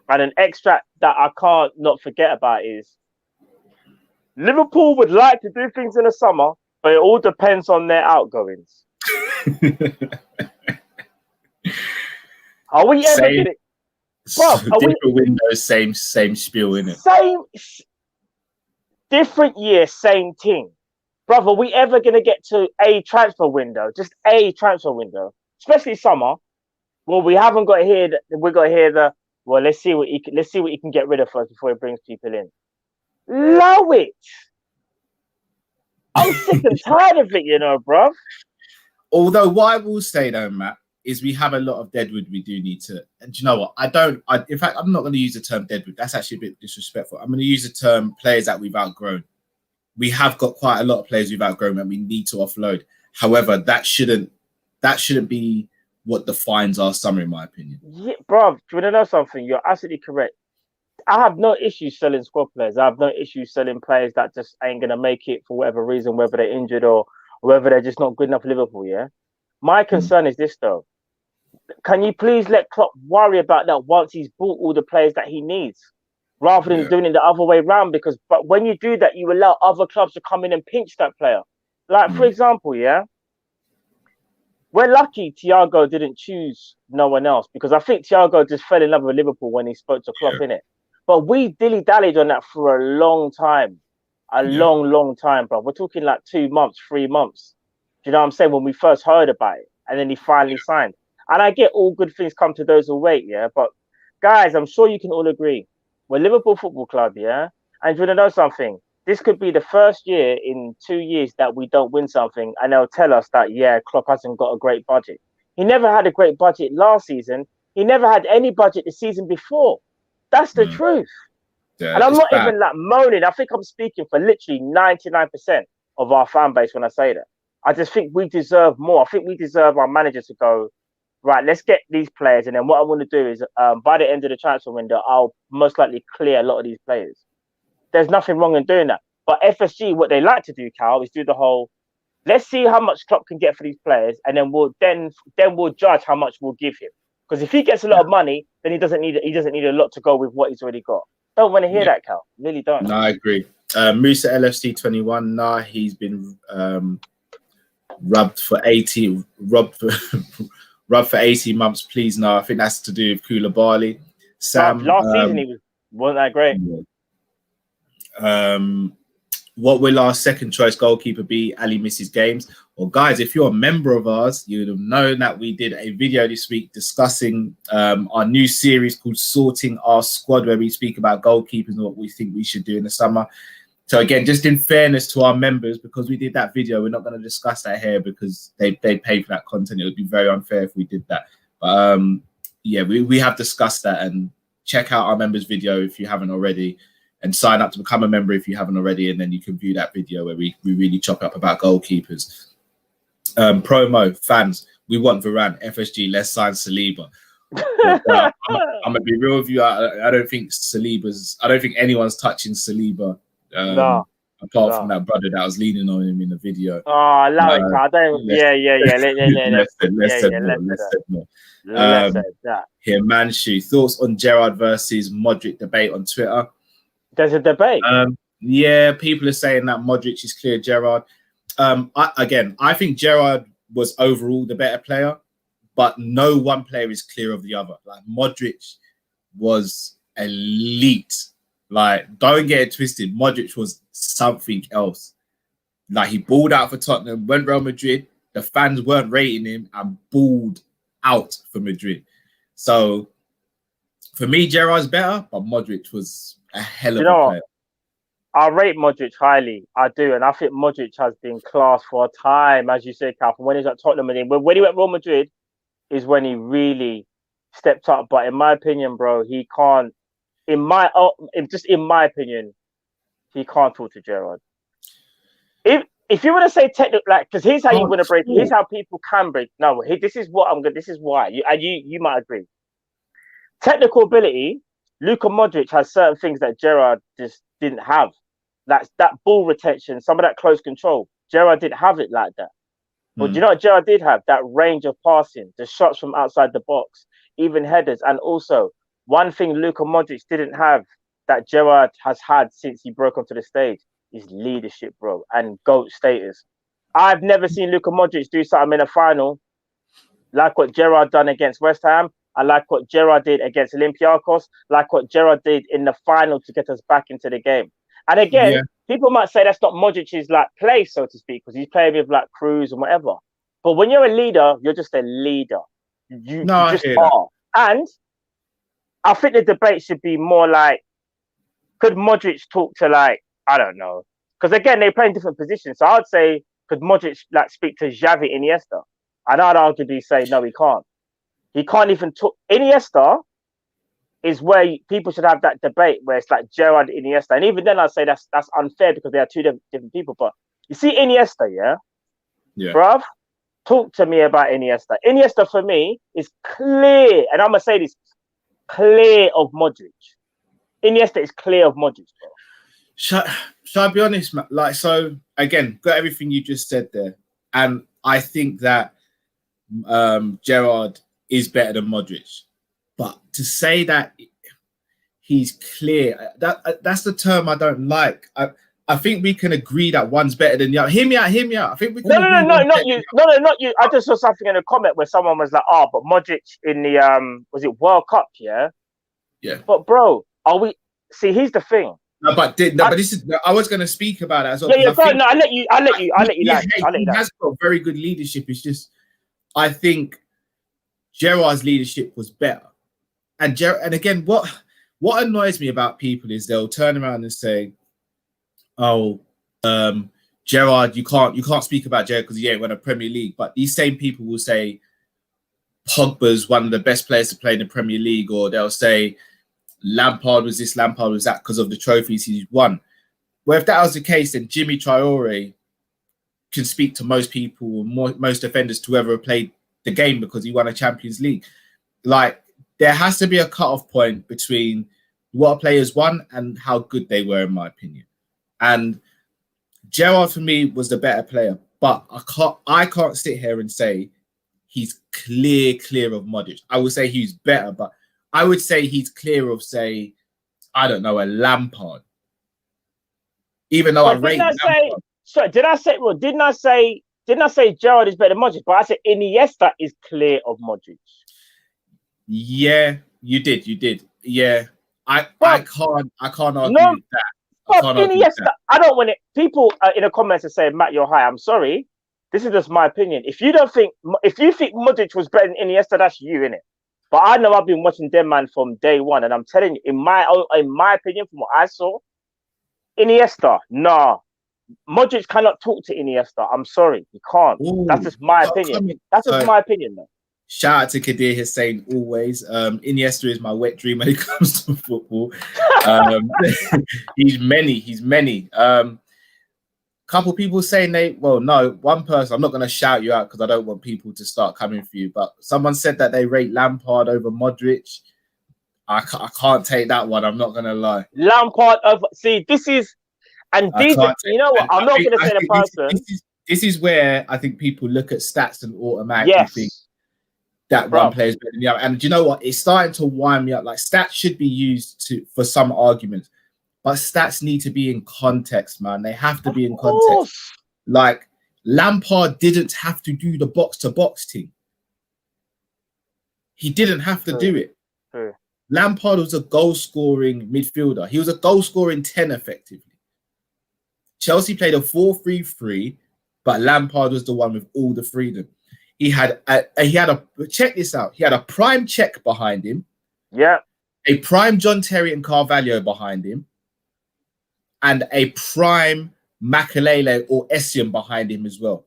and an extract that I can't not forget about is Liverpool would like to do things in the summer, but it all depends on their outgoings. Are we ever getting different windows, same spiel, innit? Same different year, same thing. Brother, we ever gonna get to a transfer window? Just a transfer window, especially summer. Well, we haven't got here. We got here the. Well, let's see what he can get rid of first before he brings people in. Love it. I'm sick and tired of it, you know, bruv. Although what I will say though, Matt, is we have a lot of deadwood we do need to. And do you know what? In fact, I'm not going to use the term deadwood. That's actually a bit disrespectful. I'm going to use the term players that we've outgrown. We have got quite a lot of players we've outgrown and we need to offload. However, that shouldn't be what defines our summer, in my opinion. Yeah, bro, do you want to know something? You're absolutely correct. I have no issue selling squad players. I have no issue selling players that just ain't going to make it for whatever reason, whether they're injured or whether they're just not good enough for Liverpool, yeah? My concern is this, though. Can you please let Klopp worry about that once he's bought all the players that he needs, rather than doing it the other way around? But when you do that, you allow other clubs to come in and pinch that player. Like, for example, yeah, we're lucky Thiago didn't choose no one else, because I think Thiago just fell in love with Liverpool when he spoke to Klopp, innit? But we dilly-dallied on that for a long time. Long time, bro. We're talking like 2 months, 3 months. Do you know what I'm saying? When we first heard about it, and then he finally signed. And I get all good things come to those who wait, yeah? But guys, I'm sure you can all agree. We're Liverpool Football Club, yeah? And you want to know something? This could be the first year in 2 years that we don't win something, and they'll tell us that, yeah, Klopp hasn't got a great budget. He never had a great budget last season. He never had any budget the season before. That's the truth. Yeah, and I'm not even like moaning. I think I'm speaking for literally 99% of our fan base when I say that. I just think we deserve more. I think we deserve our manager to go, right, let's get these players. And then what I want to do is by the end of the transfer window, I'll most likely clear a lot of these players. There's nothing wrong in doing that. But FSG, what they like to do, Cal, is do the whole, let's see how much Klopp can get for these players. And then we'll judge how much we'll give him. Because if he gets a lot of money, then he doesn't need a lot to go with what he's already got. Don't want to hear that, Cal. Really don't. No, I agree. Musa LFC 21. Nah, he's been rubbed for 18 months. Please, no. I think that's to do with Koulibaly. Sam, last season wasn't that great. What will our second choice goalkeeper be? Ali misses games. Well, guys, if you're a member of ours, you would have known that we did a video this week discussing our new series called Sorting Our Squad, where we speak about goalkeepers and what we think we should do in the summer. So again, just in fairness to our members, because we did that video, we're not going to discuss that here because they paid for that content. It would be very unfair if we did that. yeah, we have discussed that, and check out our members video if you haven't already, and sign up to become a member if you haven't already, and then you can view that video where we really chop up about goalkeepers. Promo fans, we want Varane. FSG, let's sign Saliba. But, I'm gonna be real with you. I don't think anyone's touching Saliba. Apart from that brother that was leaning on him in the video. Oh, allow it. I don't. Let's Here, Manshu, thoughts on Gerrard versus Modric debate on Twitter? There's a debate. Yeah, people are saying that Modric is clear Gerrard. I think Gerrard was overall the better player, but no one player is clear of the other. Like Modric was elite. Like, don't get it twisted. Modric was something else. Like, he balled out for Tottenham, went Real Madrid. The fans weren't rating him and balled out for Madrid. So, for me, Gerrard's better, but Modric was a hell of a player. I rate Modric highly. I do. And I think Modric has been class for a time, as you say, Cal. From when he was at Tottenham, and when he went Real Madrid is when he really stepped up. But in my opinion, bro, he can't. In my opinion, he can't talk to Gerrard. If you want to say technical, like, because here's how you want to break. Here's how people can break. No, this is what I'm going. This is why you might agree. Technical ability. Luka Modric has certain things that Gerrard just didn't have. That's that ball retention, some of that close control. Gerrard didn't have it like that. But do you know what Gerrard did have? That range of passing, the shots from outside the box, even headers, and also. One thing Luka Modric didn't have that Gerrard has had since he broke onto the stage is leadership, bro, and GOAT status. I've never seen Luka Modric do something in a final like what Gerrard done against West Ham, and like what Gerrard did against Olympiacos, like what Gerrard did in the final to get us back into the game. And again, people might say that's not Modric's like play, so to speak, because he's playing with like Cruz and whatever. But when you're a leader, you're just a leader. You just are. And I think the debate should be more like, could Modric talk to, like, I don't know. Because again, they play in different positions. So I'd say, could Modric like speak to Xavi, Iniesta? And I'd arguably say, no, he can't. He can't even talk. Iniesta is where people should have that debate where it's like Gerrard, Iniesta. And even then I'd say that's unfair because they are two different people. But you see Iniesta, yeah? Bruv, talk to me about Iniesta. Iniesta for me is clear. And I'm going to say this. Clear of Modric. Iniesta is clear of Modric, bro. Shall I be honest, man? Like, so again, got everything you just said there, and I think that Gerrard is better than Modric, but to say that he's clear, that's the term I don't like. I think we can agree that one's better than the other. Hear me out. I think we can. No, not you. No, not you. I just saw something in a comment where someone was like, "Oh, but Modric in the was it World Cup? Yeah." But bro, are we? See, here's the thing. But this is. I was going to speak about that as well. Yeah. No, I'll let you. He has got very good leadership. It's just, I think Gerrard's leadership was better. And again, what annoys me about people is they'll turn around and say, "Oh, Gerrard, you can't speak about Gerrard because he ain't won a Premier League." But these same people will say Pogba's one of the best players to play in the Premier League, or they'll say Lampard was this, Lampard was that because of the trophies he's won. Well, if that was the case, then Jimmy Traore can speak to most people, most defenders to ever played the game because he won a Champions League. Like, there has to be a cut-off point between what a player's won and how good they were, in my opinion. And Gerrard for me was the better player, but I can't sit here and say he's clear of Modric. I would say he's better, but I would say he's clear of, say, I don't know, a Lampard. Even though I rate Lampard. Sorry, didn't I say Gerrard is better than Modric? But I said Iniesta is clear of Modric. Yeah, you did. Yeah, I can't argue with that. Iniesta, I don't want it. People in the comments are saying, Matt, you're high. I'm sorry. This is just my opinion. If you think Modric was better than Iniesta, that's you, innit? But I know I've been watching them man from day one, and I'm telling you, in my opinion, from what I saw, Iniesta, nah. Modric cannot talk to Iniesta. I'm sorry, he can't. Ooh, that's just my opinion. That's just my opinion, though. Shout out to Kadir Hussein always. Iniesta is my wet dream when it comes to football. He's many. Couple people saying one person, I'm not going to shout you out because I don't want people to start coming for you, but someone said that they rate Lampard over Modric. I can't take that one. I'm not going to lie. Lampard over, this is, and these, you know what, I'm not going to say the person. This is where I think people look at stats and automatically think that one player is better than the other. And do you know what? It's starting to wind me up. Like, stats should be used for some arguments. But stats need to be in context, man. They have to be in context. Like, Lampard didn't have to do the box-to-box thing. He didn't have to do it. Lampard was a goal-scoring midfielder. He was a goal-scoring 10, effectively. Chelsea played a 4-3-3, but Lampard was the one with all the freedom. He had check this out. He had a prime Czech behind him. Yeah. A prime John Terry and Carvalho behind him. And a prime Makelele or Essien behind him as well.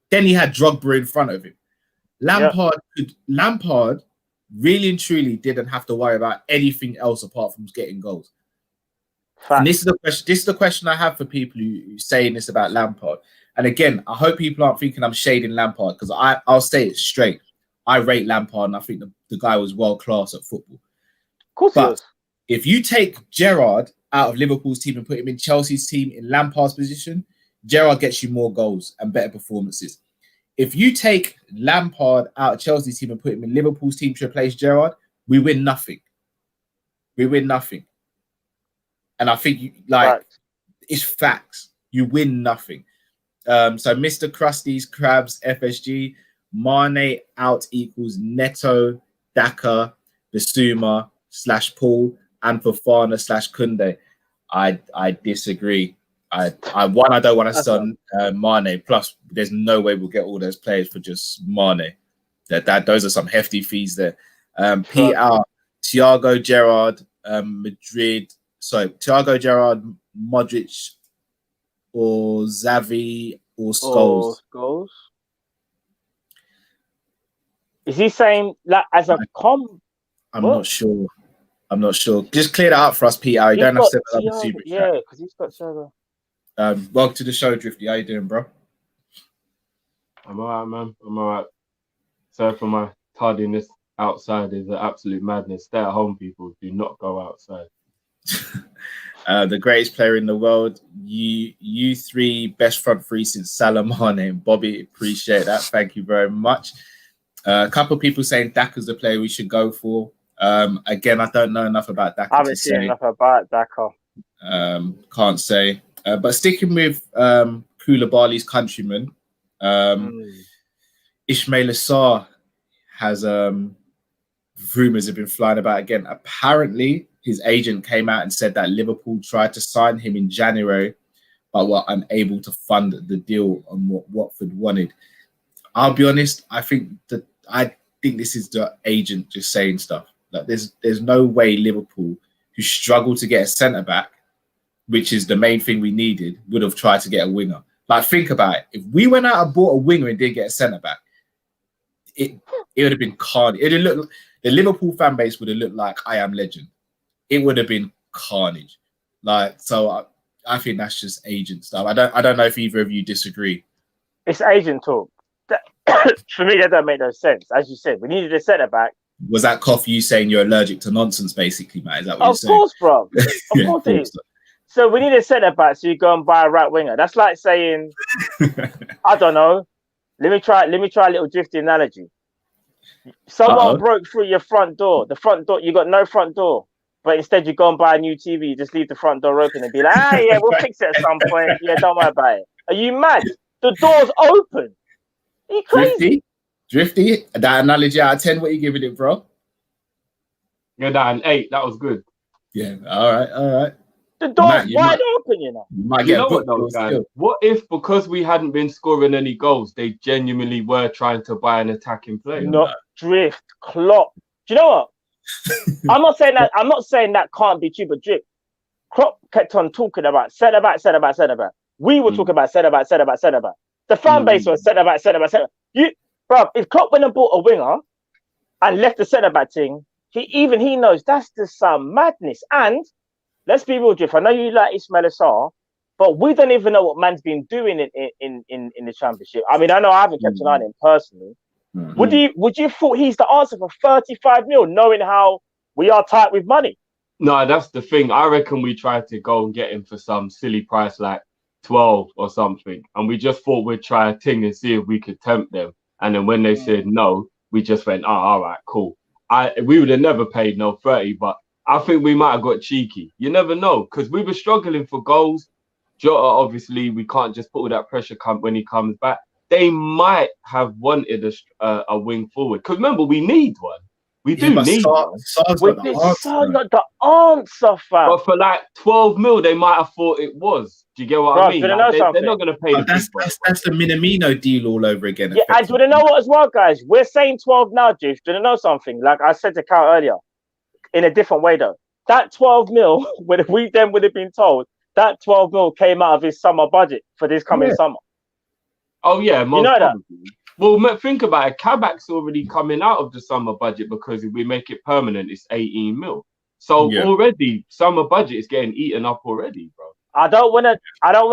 Then he had Drogba in front of him. Lampard really and truly didn't have to worry about anything else apart from getting goals. And this is the question I have for people who saying this about Lampard. And again, I hope people aren't thinking I'm shading Lampard, because I'll say it straight. I rate Lampard, and I think the guy was world class at football. Of course he was. If you take Gerrard out of Liverpool's team and put him in Chelsea's team in Lampard's position, Gerrard gets you more goals and better performances. If you take Lampard out of Chelsea's team and put him in Liverpool's team to replace Gerrard, we win nothing. And I think it's facts. You win nothing. So Mr. Krusty's Krabs FSG, Mane out equals Neto, Daka, Bissouma / Paul, and Fofana / Kunde. I disagree. I don't want to sell Mane. Plus, there's no way we'll get all those players for just Mane. Those are some hefty fees there. PR, Thiago Gerrard, Thiago Gerrard, Modric, or Xavi, or Scholes. Is he saying that as a com? I'm not sure. Just clear that up for us, Peter. You don't have to set that up super chat. Yeah, because he's got Thiago. Welcome to the show, Drifty. How you doing, bro? I'm alright, man. I'm alright. Sorry for my tardiness. Outside is an absolute madness. Stay at home, people. Do not go outside. The greatest player in the world. You three, best front three since Salah, Mane and Bobby. Appreciate that. Thank you very much. A couple of people saying Daka's the player we should go for. Again, I don't know enough about Daka. I haven't seen enough about Daka. Can't say. But sticking with Koulibaly's countryman, Ismail Assar has rumours have been flying about again. Apparently, his agent came out and said that Liverpool tried to sign him in January, but were unable to fund the deal on what Watford wanted. I'll be honest, I think this is the agent just saying stuff. Like there's no way Liverpool, who struggled to get a centre-back, which is the main thing we needed, would have tried to get a winger. Like, think about it. If we went out and bought a winger and didn't get a centre-back, it would have been carnage. The Liverpool fan base would have looked like I Am Legend. It would have been carnage. Like, so I think that's just agent stuff. I don't know if either of you disagree. It's agent talk. For me, that don't make no sense. As you said, we needed a centre-back. Was that Koff you saying you're allergic to nonsense, basically, Matt? Is that what you're saying? Of course, bro. Of course it is. So we need a centre-back, so you go and buy a right winger. That's like saying, I don't know. Let me try a little drifty analogy. Someone broke through your front door. The front door, you got no front door. But instead you go and buy a new TV, you just leave the front door open and be like, yeah, we'll fix it at some point. Yeah, don't worry about it. Are you mad? The door's open. Are you crazy? Drifty, that analogy out of 10, what are you giving it, bro? Yeah, that an 8. That was good. Yeah, all right. The door's wide open, you know. You know what, though, guys? What if, because we hadn't been scoring any goals, they genuinely were trying to buy an attacking player? Not Drift, Klopp. Do you know what? I'm not saying that can't be true, but Drift. Klopp kept on talking about centre-back. We were talking about centre-back. The fan base was centre-back. Bro, if Klopp went and bought a winger, and left the centre back thing, he knows that's just some madness. And let's be real, Drift. I know you like Ismail Assar, but we don't even know what man's been doing in the championship. I mean, I know I haven't kept an eye on him personally. Would you thought he's the answer for 35 mil, knowing how we are tight with money? No, that's the thing. I reckon we tried to go and get him for some silly price like 12 or something. And we just thought we'd try a thing and see if we could tempt them. And then when they said no, we just went, all right, cool. We would have never paid no 30, but I think we might have got cheeky. You never know, because we were struggling for goals. Jota, obviously, we can't just put all that pressure when he comes back. They might have wanted a wing forward. Because remember, we need one. We do need one. Not the answer, fam. But for like 12 mil, they might have thought it was. Do you get what I mean? Like, they're not going to pay that's the Minamino deal all over again. Yeah, and do you know what as well, guys? We're saying 12 now, Juice. Do you know something? Like I said to Cal earlier, in a different way though. That 12 mil, when we then would have been told, that 12 mil came out of his summer budget for this coming summer. Oh, yeah. Most probably. Well, think about it. Kabak's already coming out of the summer budget because if we make it permanent, it's 18 mil. So already, summer budget is getting eaten up already, bro. I don't want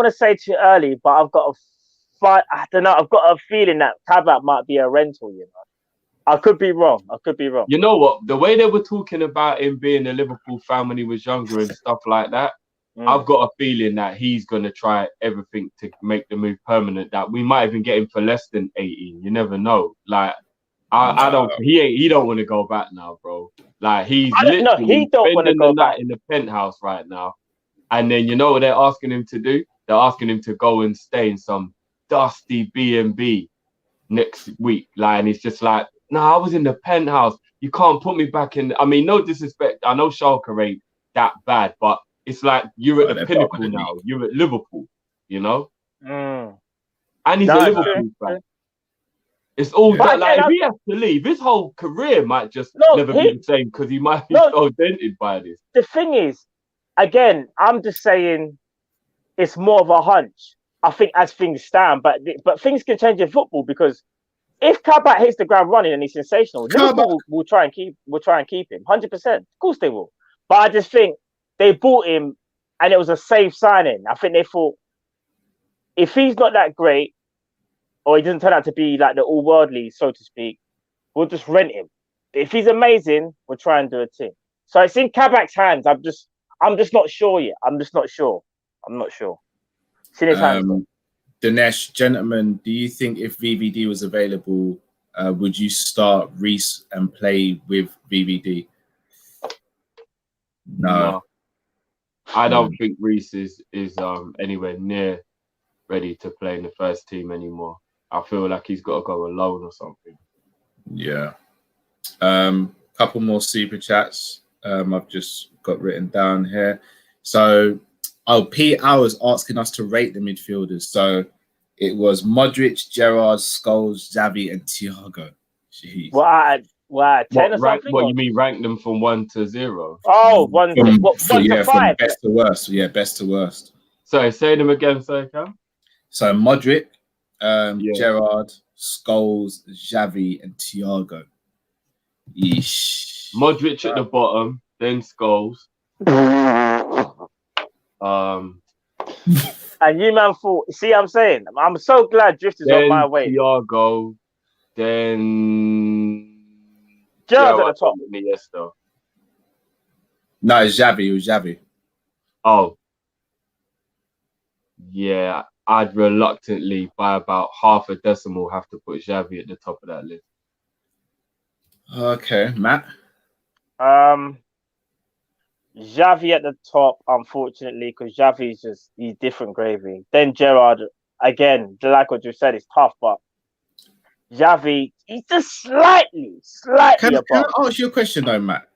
to say too early, but I've got a feeling that Kabak might be a rental, you know. I could be wrong. You know what? The way they were talking about him being a Liverpool fan when he was younger and stuff like that, I've got a feeling that he's going to try everything to make the move permanent. That we might even get him for less than 18. You never know. Like, he don't want to go back now, bro. Like, he's literally he don't want to go back in the penthouse right now. And then you know what they're asking him to do? They're asking him to go and stay in some dusty B&B next week. Like, and he's just like, no, I was in the penthouse. You can't put me back in. I mean, no disrespect. I know Schalke ain't that bad, but it's like you're at the pinnacle now. You're at Liverpool, you know? And he's a Liverpool fan. It's all that. Like, if he has to leave, his whole career might just never be the same because he might be so dented by this. The thing is, again, I'm just saying it's more of a hunch. I think as things stand, but things can change in football because if Kabak hits the ground running and he's sensational, Liverpool will try and keep him 100%. Of course they will. But I just think they bought him and it was a safe signing. I think they thought if he's not that great or he doesn't turn out to be like the all-worldly, so to speak, we'll just rent him. If he's amazing, we'll try and do a thing. So it's in Kabak's hands. I'm just not sure yet. I'm not sure. It's in his hands. Dinesh, gentlemen, do you think if VVD was available, would you start Reece and play with VVD? No. I don't think Reece is anywhere near ready to play in the first team anymore. I feel like he's got to go alone or something. Yeah. Couple more super chats. I've just got written down here. So, Pete Hours asking us to rate the midfielders. So it was Modric, Gerrard, Scholes, Xavi, and Thiago. Jeez. What, 10 or something? What you mean rank them from 1 to 0? Oh, 1 to 5. From best to worst. Yeah, best to worst. Sorry, say them again, Cam. So Modric, Gerrard, Scholes, Xavi, and Thiago. Yeesh. Modric at the bottom, then Scholes. And you man thought, see what I'm saying? I'm so glad Drift is on my way. Thiago, then Gerrard's at the top. No, it's Xavi. It was Xavi. Oh. Yeah, I'd reluctantly, by about half a decimal, have to put Xavi at the top of that list. Okay, Matt? Xavi at the top, unfortunately, because Xavi's he's different gravy. Then Gerrard, again, like what you said, it's tough, but Xavi, he's just slightly Can above. I ask you a question though, Matt?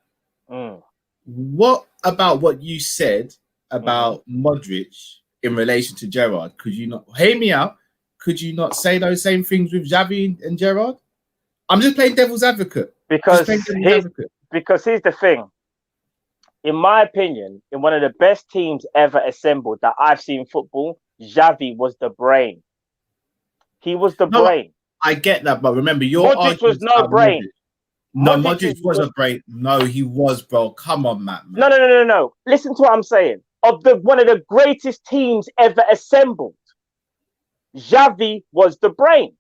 What about what you said about Modric in relation to Gerrard? Could you not hear me out? Could you not say those same things with Xavi and Gerrard? I'm just playing devil's advocate. Because here's the thing. In my opinion, in one of the best teams ever assembled that I've seen football, Xavi was the brain. He was the brain. I get that, but remember, your Modric was no brain. No, Modric Modric was a great. No, he was, bro. Come on, man. No. Listen to what I'm saying. Of the one of the greatest teams ever assembled, Xavi was the brain.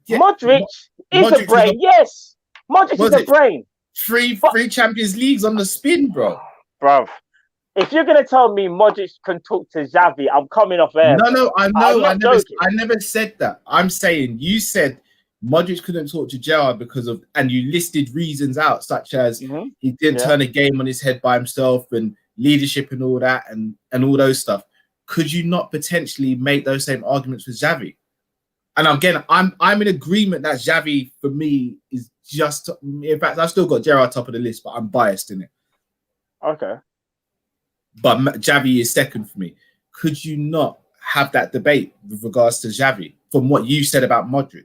Yeah, Modric is Modric a brain. Yes, Modric is a brain. Three Champions Leagues on the spin, bro. Bro, if you're gonna tell me Modric can talk to Xavi, I'm coming off air. No, I know. I'm not joking. I never said that. I'm saying you said Modric couldn't talk to Gerrard because of, and you listed reasons out, such as he didn't turn a game on his head by himself and leadership and all that and all those stuff. Could you not potentially make those same arguments with Xavi? And again, I'm in agreement that Xavi for me is just. In fact, I've still got Gerrard top of the list, but I'm biased in it. Okay. But Xavi is second for me. Could you not have that debate with regards to Xavi from what you said about Modric?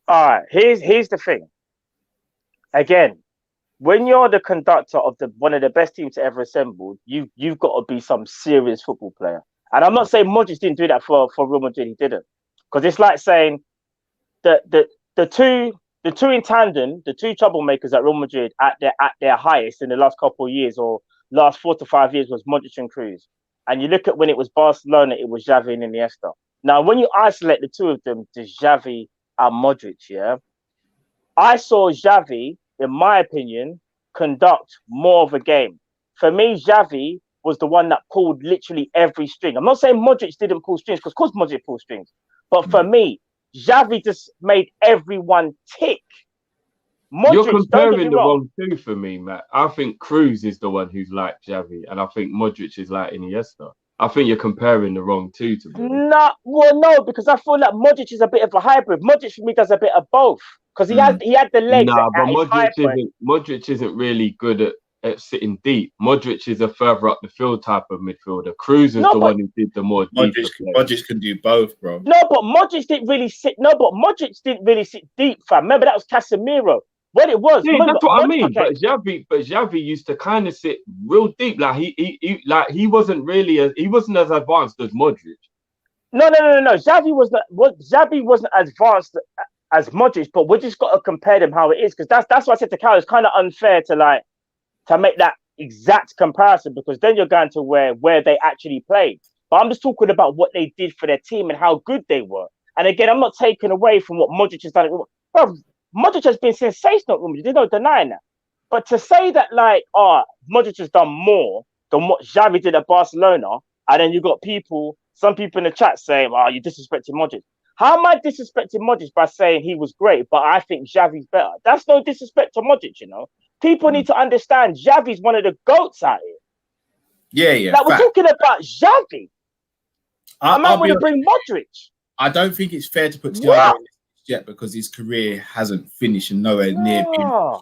All right. Here's the thing. Again, when you're the conductor of one of the best teams to ever assembled, you've got to be some serious football player. And I'm not saying Modric didn't do that for Real Madrid. He didn't, because it's like saying that the two in tandem, the two troublemakers at Real Madrid at their highest in the last couple of years or last 4 to 5 years was Modric and Cruz. And you look at when it was Barcelona, it was Xavi and Iniesta. Now, when you isolate the two of them, there's Xavi and Modric, yeah? I saw Xavi, in my opinion, conduct more of a game. For me, Xavi was the one that pulled literally every string. I'm not saying Modric didn't pull strings, because of course Modric pulled strings. But for me, Xavi just made everyone tick. Modric, you're comparing the wrong two for me, Matt. I think Cruz is the one who's like Xavi, and I think Modric is like Iniesta. I think you're comparing the wrong two to me. No, because I feel like Modric is a bit of a hybrid. Modric for me does a bit of both, because he had the legs. Nah, but Modric isn't really good at sitting deep. Modric is a further up the field type of midfielder. Cruz is the one who did the more deeper play. Modric can do both, bro. No, but Modric didn't really sit. No, but Modric didn't really sit deep, fam. Remember that was Casemiro. What it was. Yeah, that's what I mean. Okay. But Xavi used to kind of sit real deep. Like he wasn't as advanced as Modric. No. Xavi wasn't as advanced as Modric, but we just got to compare them how it is, because that's why I said to Cal, it's kind of unfair to make that exact comparison, because then you're going to where they actually played. But I'm just talking about what they did for their team and how good they were. And again, I'm not taking away from what Modric has done. Bro, Modric has been sensational. There's no denying that. But to say that, like, Modric has done more than what Xavi did at Barcelona, and then you got some people in the chat saying, you're disrespecting Modric. How am I disrespecting Modric by saying he was great, but I think Xavi's better? That's no disrespect to Modric, you know. People need to understand Xavi's one of the GOATs out here. Yeah. Like, we're talking about Xavi. I want to bring Modric. I don't think it's fair to put Thiago in this yet, because his career hasn't finished and nowhere near being. Like,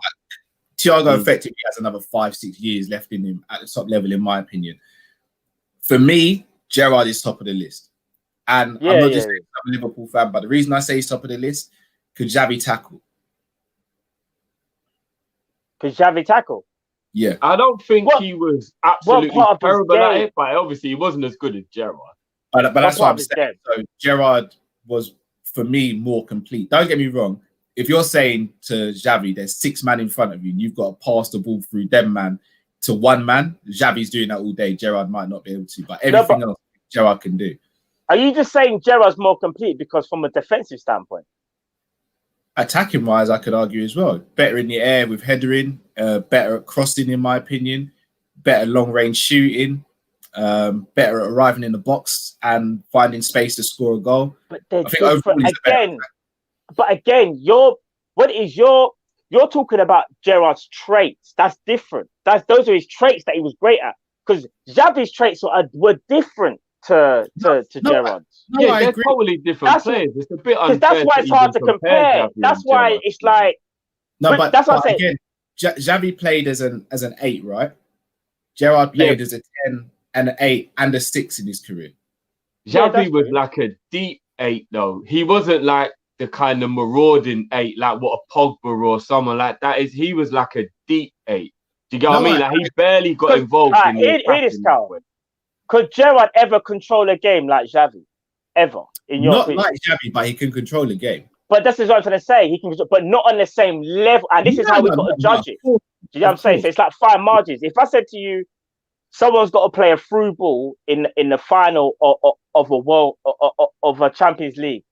Thiago effectively has another 5-6 years left in him at the top level, in my opinion. For me, Gerrard is top of the list. And I'm not just saying I'm a Liverpool fan, but the reason I say he's top of the list, could Xavi tackle? Could Xavi tackle? Yeah. I don't think he was absolutely terrible at it, but obviously he wasn't as good as Gerrard. But that's what I'm saying. So Gerrard was, for me, more complete. Don't get me wrong. If you're saying to Xavi, there's 6 men in front of you and you've got to pass the ball through them man to one man, Xavi's doing that all day. Gerrard might not be able to, but everything else Gerrard can do. Are you just saying Gerrard's more complete because from a defensive standpoint? Attacking wise, I could argue as well. Better in the air with headering, better at crossing, in my opinion, better long range shooting, better at arriving in the box and finding space to score a goal. But they're different again. But again, you're talking about Gerrard's traits. That's different. Those are his traits that he was great at. Because Xavi's traits were different to Gerrard's. Yeah, they're totally different players. It's a bit unfair. That's why it's hard to compare. That's why it's like. No, but that's what I'm saying. Again, Xavi played as an 8, right? Gerrard played as a 10 and an 8 and a 6 in his career. Xavi was like a deep 8, though. He wasn't like the kind of marauding 8, like what a Pogba or someone like that is. He was like a deep 8. Do you get what I mean? Like he barely got involved in the attacking. Could Gerrard ever control a game like Xavi? Ever? In your opinion? Not like Xavi, but he can control a game. But this is what I'm trying to say. He can, but not on the same level. And this is how we got to judge it. Do you know what I'm saying? So it's like fine margins. If I said to you, someone's got to play a through ball in the final of a world of a Champions League,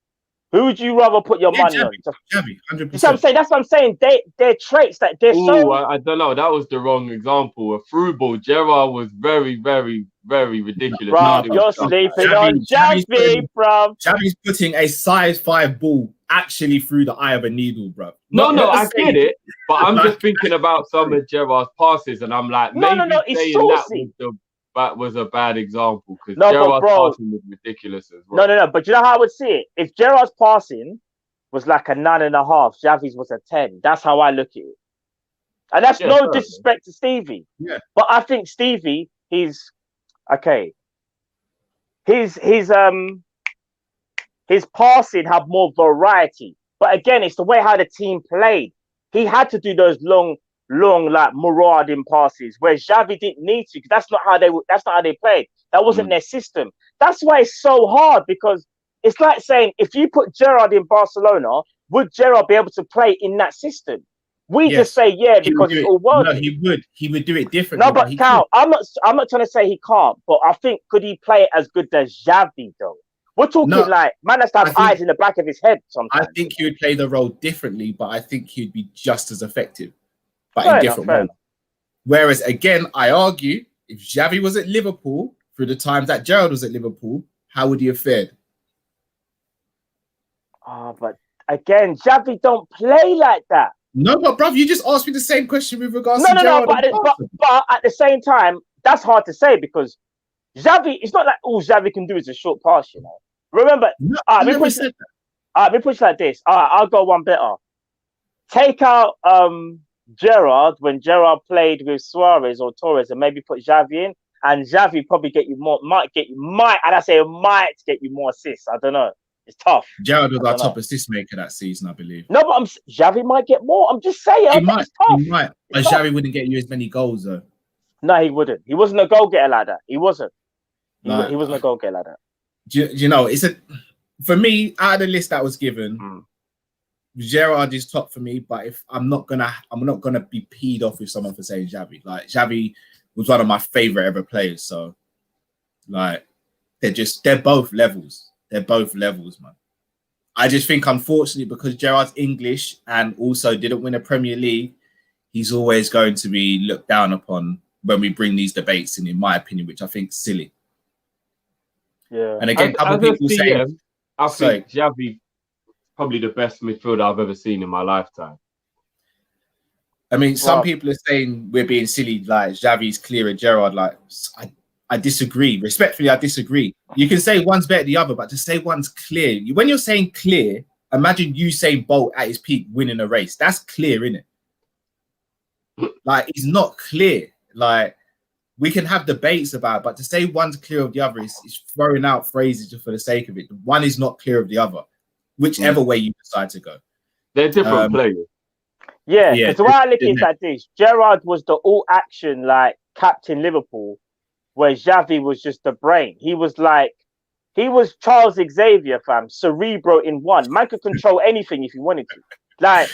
who would you rather put your money on? Xavi, 100%. You know what I'm saying? That's what I'm saying. They're traits that they're so. I don't know. That was the wrong example. A through ball. Gerrard was very, very, very ridiculous. Bro, you're sleeping on Xavi, bro. Xavi's putting a size 5 ball actually through the eye of a needle, bro. No, I get it, but I'm just thinking about some of Gerrard's passes, and I'm like, maybe saying that was a bad example because Gerrard's passing was ridiculous as well. No. But you know how I would see it? If Gerrard's passing was like a 9.5, Xavi's was a 10. That's how I look at it. And that's no disrespect to Stevie. Yeah. But I think Stevie, he's okay. His passing had more variety. But again, it's the way how the team played. He had to do those long like marauding passes where Xavi didn't need to, because that's not how they played. That wasn't their system. That's why it's so hard, because it's like saying, if you put Gerrard in Barcelona, would Gerrard be able to play in that system? We just say because it's all world. No, he would do it differently. No, but Cal, I'm not trying to say he can't, but I think could he play it as good as Xavi though? We're talking like man has to have eyes in the back of his head sometimes. I think he would play the role differently, but I think he'd be just as effective, but in different ways. Whereas again, I argue if Xavi was at Liverpool through the times that Gerrard was at Liverpool, how would he have fared? But again, Xavi don't play like that. No, but bruv, you just asked me the same question with regards to Gerrard. No, but at the same time, that's hard to say because Xavi, it's not like all Xavi can do is a short pass, you know. Remember, let me push it like this. I'll go one better. Take out Gerrard when Gerrard played with Suarez or Torres, and maybe put Xavi in, and Xavi probably might get you more assists. I don't know. It's tough. Gerrard was our top assist maker that season, I believe. No, but Xavi might get more. I'm just saying. He might. But Xavi wouldn't get you as many goals though. No, he wouldn't. He wasn't a goal getter like that. He wasn't. He wasn't a goal getter like that. Do you know? For me, out of the list that was given, Gerrard is top for me. But if I'm not gonna be peed off with someone for saying Xavi. Like Xavi was one of my favorite ever players. So, like, they're both levels. They're both levels, man. I just think, unfortunately, because Gerrard's English and also didn't win a Premier League, he's always going to be looked down upon when we bring these debates in my opinion, which I think is silly. Yeah. And again, other people say, I think Xavi probably the best midfielder I've ever seen in my lifetime. I mean, some people are saying we're being silly, like Xavi's clear of Gerrard. Like, I disagree. Respectfully, I disagree. You can say one's better than the other, but to say one's clear, when you're saying clear, imagine Usain Bolt at his peak winning a race. That's clear, innit? Like, it's not clear. Like, we can have debates about it, but to say one's clear of the other is throwing out phrases just for the sake of it. One is not clear of the other, whichever way you decide to go. They're different players. Yeah, because the way I look at it is like this. Gerrard was the all-action, like, captain Liverpool, where Xavi was just the brain. He was Charles Xavier, fam, cerebro in one. Man could control anything if he wanted to. Like,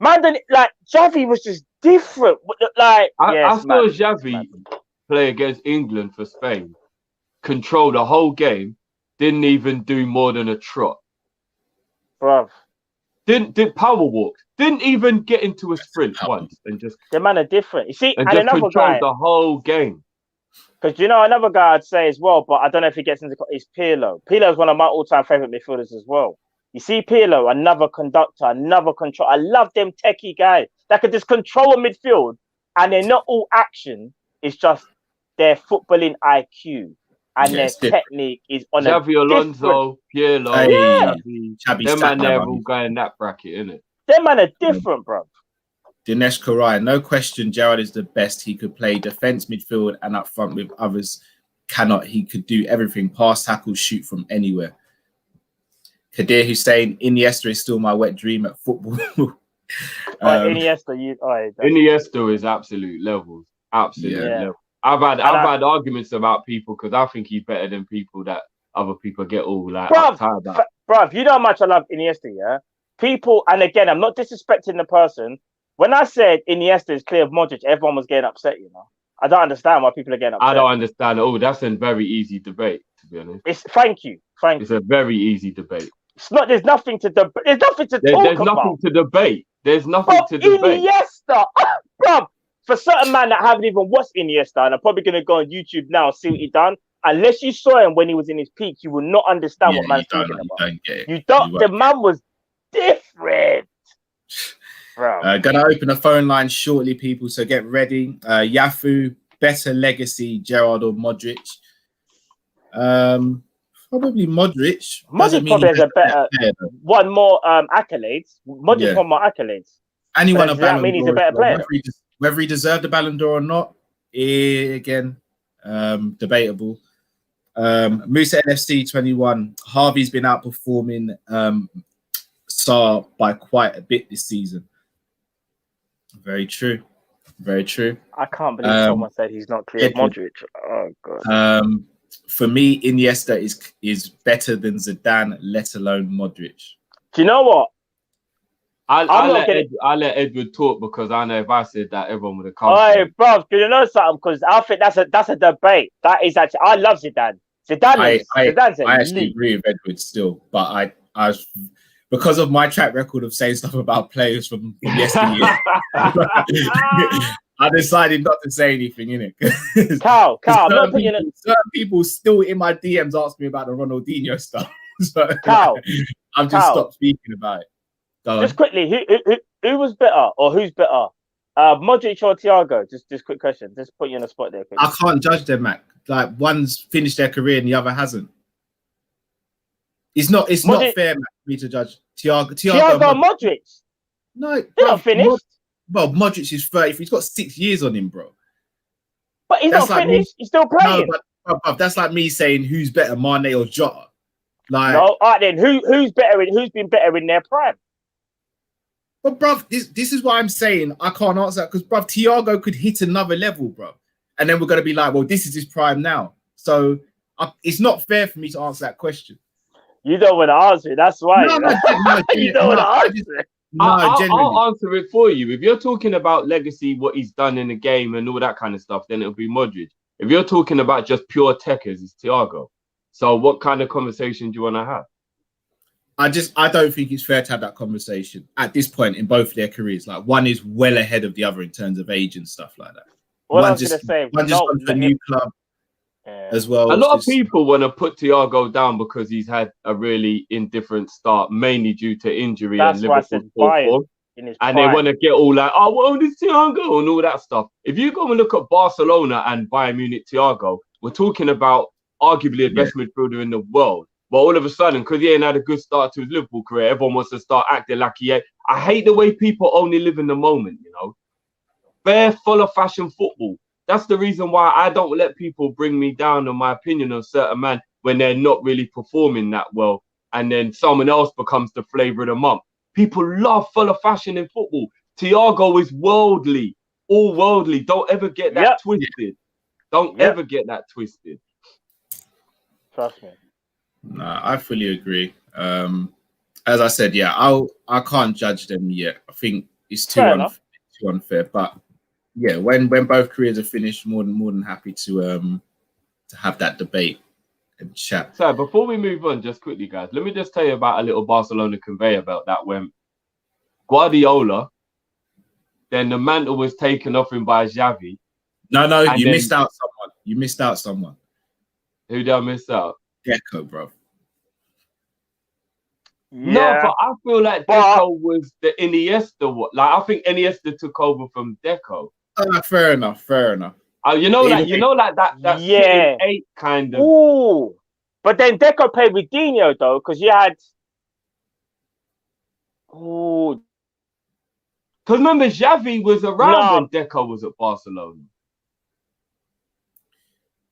Xavi was just different. Like, I saw Xavi play against England for Spain, control the whole game, didn't even do more than a trot. Bruv. Did power walk, didn't even get into a sprint once, and just the man are different. You see, and just another guy the whole game. Because another guy I'd say as well, but I don't know if he gets into is Pirlo. Pirlo is one of my all-time favorite midfielders as well. You see, Pirlo, another conductor, another control. I love them techie guys that could just control a midfield, and they're not all action. It's just their footballing IQ and their technique is on Xavi Alonso, Pirlo, Xavi. Them man, they're all going that bracket, innit? Them man are different, bro. Dinesh Karai, no question, Gerrard is the best. He could play defense, midfield, and up front with others cannot. He could do everything: pass, tackle, shoot from anywhere. Kadir Hussein, Iniesta is still my wet dream at football. Iniesta is absolute levels. Absolute level. I've had arguments about people because I think he's better than people that other people get all like uptight about. Bruv, you know how much I love Iniesta, yeah? people, and again, I'm not disrespecting the person. When I said Iniesta is clear of Modric, everyone was getting upset. You know, I don't understand why people are getting upset. I don't understand. Oh, that's a very easy debate, to be honest. Thank you. It's a very easy debate. It's not. There's nothing to debate. There's nothing to talk about. There's nothing to debate. There's nothing to debate. Iniesta, bro. For certain man that haven't even watched Iniesta, and are probably gonna go on YouTube now and see what he done. Unless you saw him when he was in his peak, you will not understand what man's talking about. You don't get it. You don't. The man was different. Bro. Gonna open the phone line shortly, people. So get ready. Yafu, better legacy, Gerrard or Modric? Probably Modric. Modric probably has a better one more accolades. Modric one more accolades. And he won a Ballon d'Or. That means he's a better player. Whether he deserved the Ballon d'Or or not, again, debatable. Musa NFC 21. Harvey's been outperforming Sarr by quite a bit this season. Very true. Very true. I can't believe someone said he's not clear of Modric. Oh god. For me, Iniesta is better than Zidane, let alone Modric. Do you know what? I'll let Edward talk, because I know if I said that, everyone would have come. Hey, bro, do you know something? Because I think that's a debate. That is actually, I love Zidane. I actually agree with Edward still, but I because of my track record of saying stuff about players from yesteryear, I decided not to say anything, innit? Carl, I'm not putting it. Certain people still in my DMs ask me about the Ronaldinho stuff. So Carl, I've just stopped speaking about it. Just quickly, who was better, or who's better? Modric or Thiago? Just quick question. Just put you on the spot there. Quickly. I can't judge them, Mac. Like, one's finished their career and the other hasn't. It's not fair, Mac, for me to judge Thiago Modric. No, they're not finished. Modric is 30. He's got 6 years on him, bro. But he's not finished. He's still playing. No, but that's like me saying who's better, Mane or Jota. Like, no, all right then. Who's better? Who's been better in their prime? But bruv, this is why I'm saying I can't answer that, because bruv, Thiago could hit another level, bro. And then we're gonna be like, well, this is his prime now. So it's not fair for me to answer that question. You don't want to answer it. That's why. You don't want to answer it. I'll answer it for you. If you're talking about legacy, what he's done in the game and all that kind of stuff, then it'll be Modric. If you're talking about just pure techers, it's Thiago. So what kind of conversation do you want to have? I don't think it's fair to have that conversation at this point in both their careers. Like, one is well ahead of the other in terms of age and stuff like that. One just gone to a new club as well. A lot of people want to put Thiago down because he's had a really indifferent start, mainly due to injury and Liverpool form. And they want to get all like, oh, well, this Thiago and all that stuff. If you go and look at Barcelona and Bayern Munich Thiago, we're talking about arguably the best midfielder in the world. But all of a sudden, because he ain't had a good start to his Liverpool career, everyone wants to start acting like he ain't. I hate the way people only live in the moment, you know. Bare full of fashion football. That's the reason why I don't let people bring me down on my opinion on certain man when they're not really performing that well. And then someone else becomes the flavour of the month. People love full of fashion in football. Thiago is worldly, all worldly. Don't ever get that twisted. Don't ever get that twisted. Trust me. Nah, I fully agree. As I said, I can't judge them yet. I think it's too unfair. But yeah, when both careers are finished, more than happy to have that debate and chat. So before we move on, just quickly, guys, let me just tell you about a little Barcelona conveyor belt that went Guardiola. Then the mantle was taken off him by Xavi. No, you missed out someone. You missed out someone. Who did I miss out? Deco, bro. Yeah. No, but I feel like Deco was the Iniesta. Like, I think Iniesta took over from Deco. Fair enough. You know that yeah, 8 kind of. Ooh, but then Deco played with Dino though, because you had. Ooh. Because remember, Xavi was around when Deco was at Barcelona.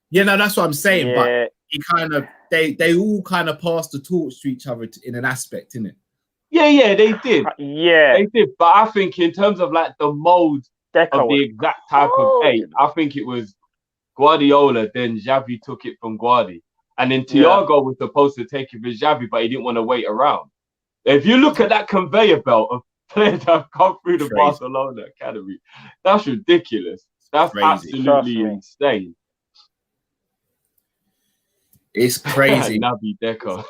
Yeah, no, that's what I'm saying. Yeah. But he kind of, they all kind of passed the torch to each other in an aspect, innit? Yeah, they did. Yeah, they did. But I think in terms of like the mold of the exact type of 8, I think it was Guardiola. Then Xavi took it from Guardi, and then Thiago was supposed to take it with Xavi, but he didn't want to wait around. If you look at that conveyor belt of players that have come through the Crazy. Barcelona academy, that's ridiculous. That's Crazy. absolutely insane. It's crazy. Naby Deco.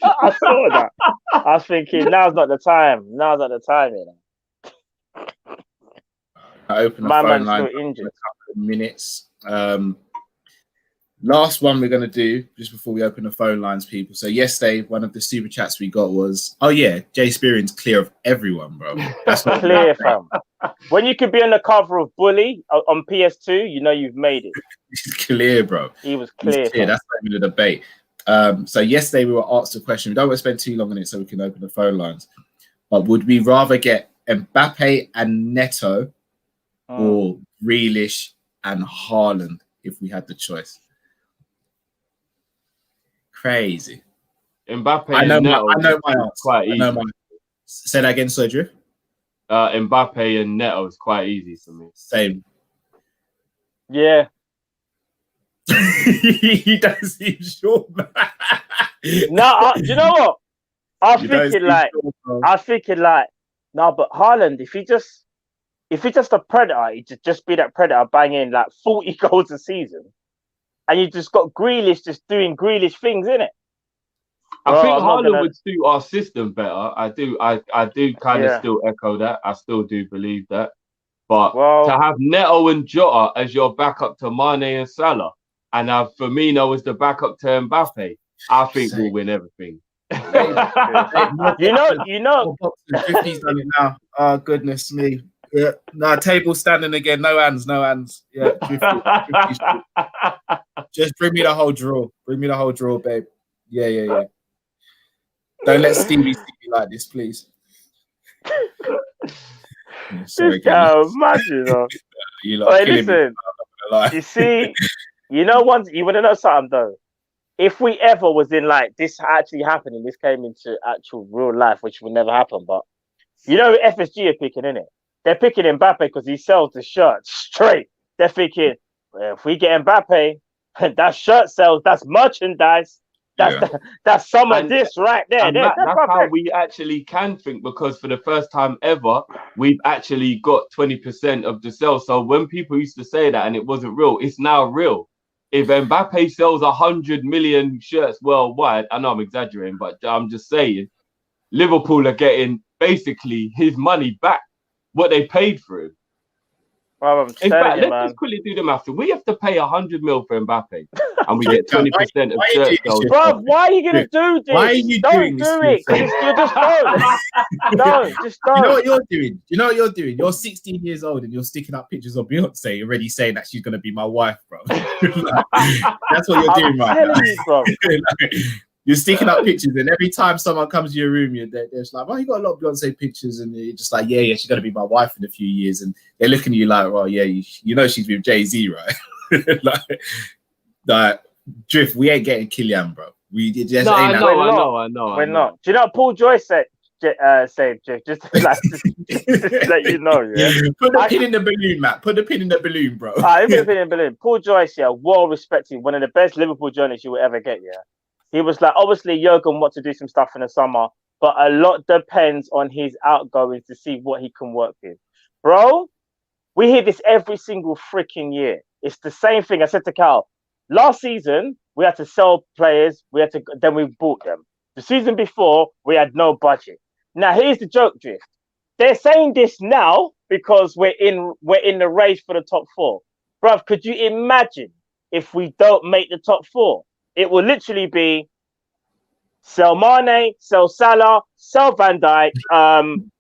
I saw that. I was thinking, now's not the time. Now's not the time, you know. I open the My phone man's line still in a injured. couple of minutes. Last one we're going to do just before we open the phone lines, people. So yesterday, one of the super chats we got was, oh yeah, Jay Spearing's clear of everyone, bro. That's what Clear, fam. When you could be on the cover of Bully on PS2, you know you've made it. He's clear, bro. He was clear. He's clear. That's not even a debate. So yesterday we were asked a question. We don't want to spend too long on it so we can open the phone lines. But would we rather get Mbappe and Neto or Grealish and Haaland if we had the choice? Crazy. Mbappe I know and my Neto answer. quite I easy. know my Say that again, Sodriff. Mbappe and Neto is quite easy for me. Same. Yeah. He doesn't seem sure, man. No, do you know what? I was You don't thinking seem like, sure, bro. no, but Haaland, if he just a predator, he just be that predator banging like 40 goals a season, and you just got Grealish just doing Grealish things, innit? I Bro, think I'm not Haaland gonna- would suit our system better. I do kind of Yeah. still echo that. I still do believe that. But Well- to have Neto and Jota as your backup to Mane and Salah, and have Firmino as the backup to Mbappe, I think we'll win everything. You know. 50's done it now. Oh, goodness me. Yeah. No, table standing again. No hands, no hands. Yeah. 50's. Just bring me the whole draw. Bring me the whole draw, babe. Yeah. Don't let Stevie see me like this, please. Yeah, sorry, This guy, imagine, though. you lot Hey, killing me. listen. I'm not gonna lie. You see, you want to know something though. If we ever was in like this actually happening, this came into actual real life, which will never happen. But you know, who FSG are picking, innit? They're picking Mbappe because he sells the shirt straight. They're thinking, well, if we get Mbappe, that shirt sells. That's merchandise. That's some of this right there. And that's how we actually can think, because for the first time ever, we've actually got 20% of the sales. So when people used to say that and it wasn't real, it's now real. If Mbappe sells 100 million shirts worldwide, I know I'm exaggerating, but I'm just saying, Liverpool are getting basically his money back, what they paid for him. Well, In fact, let's just quickly do the math. We have to pay 100 mil for Mbappe, and we get 20% of shirt sales. Bro, why are you gonna do this? Why are you don't doing do this? it. You just don't. Just don't. You know what you're doing? You know what you're doing? You're 16 years old and you're sticking up pictures of Beyonce, already saying that she's going to be my wife, bro. That's what you're doing right now. You, bro. You're sticking up pictures, and every time someone comes to your room, they're just like, "Oh, you got a lot of Beyonce pictures," and you're just like, "Yeah, she's going to be my wife in a few years." And they're looking at you like, "Well, yeah, you know she's with Jay-Z, right?" like, Drift, we ain't getting Kylian, bro. We just ain't. I know. We're not. Do you know what Paul Joyce said? Just to let you know, yeah. Put the pin in the balloon, Matt. Put the pin in the balloon, bro. Put the pin in the balloon. Paul Joyce, yeah, well respected, one of the best Liverpool journalists you will ever get, yeah. He was like, obviously, Jurgen wants to do some stuff in the summer, but a lot depends on his outgoings to see what he can work with. Bro, we hear this every single freaking year. It's the same thing. I said to Cal, last season, we had to sell players, then we bought them. The season before, we had no budget. Now, here's the joke, Drift. They're saying this now because we're in the race for the top four. Bruv, could you imagine if we don't make the top four? It will literally be sell Mane, sell Salah, sell Van Dijk.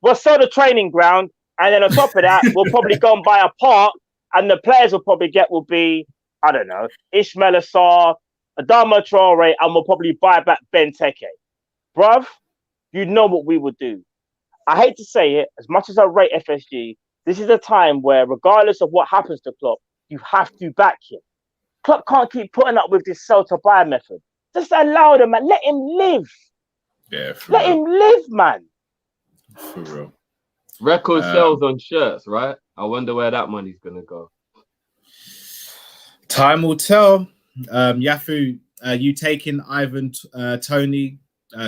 We'll sell the training ground, and then on top of that, we'll probably go and buy a park, and the players will probably will be, I don't know, Ismail Assar, Adama Traore, and we'll probably buy back Benteke. Bruv, you know what we would do. I hate to say it, as much as I rate FSG, this is a time where, regardless of what happens to Klopp, you have to back him. Klopp can't keep putting up with this sell to buy method. Just allow them, man. Let him live. Yeah, Let him live, man. For real. Record sales on shirts, right? I wonder where that money's gonna go. Time will tell. Yafu you taking Ivan Tony,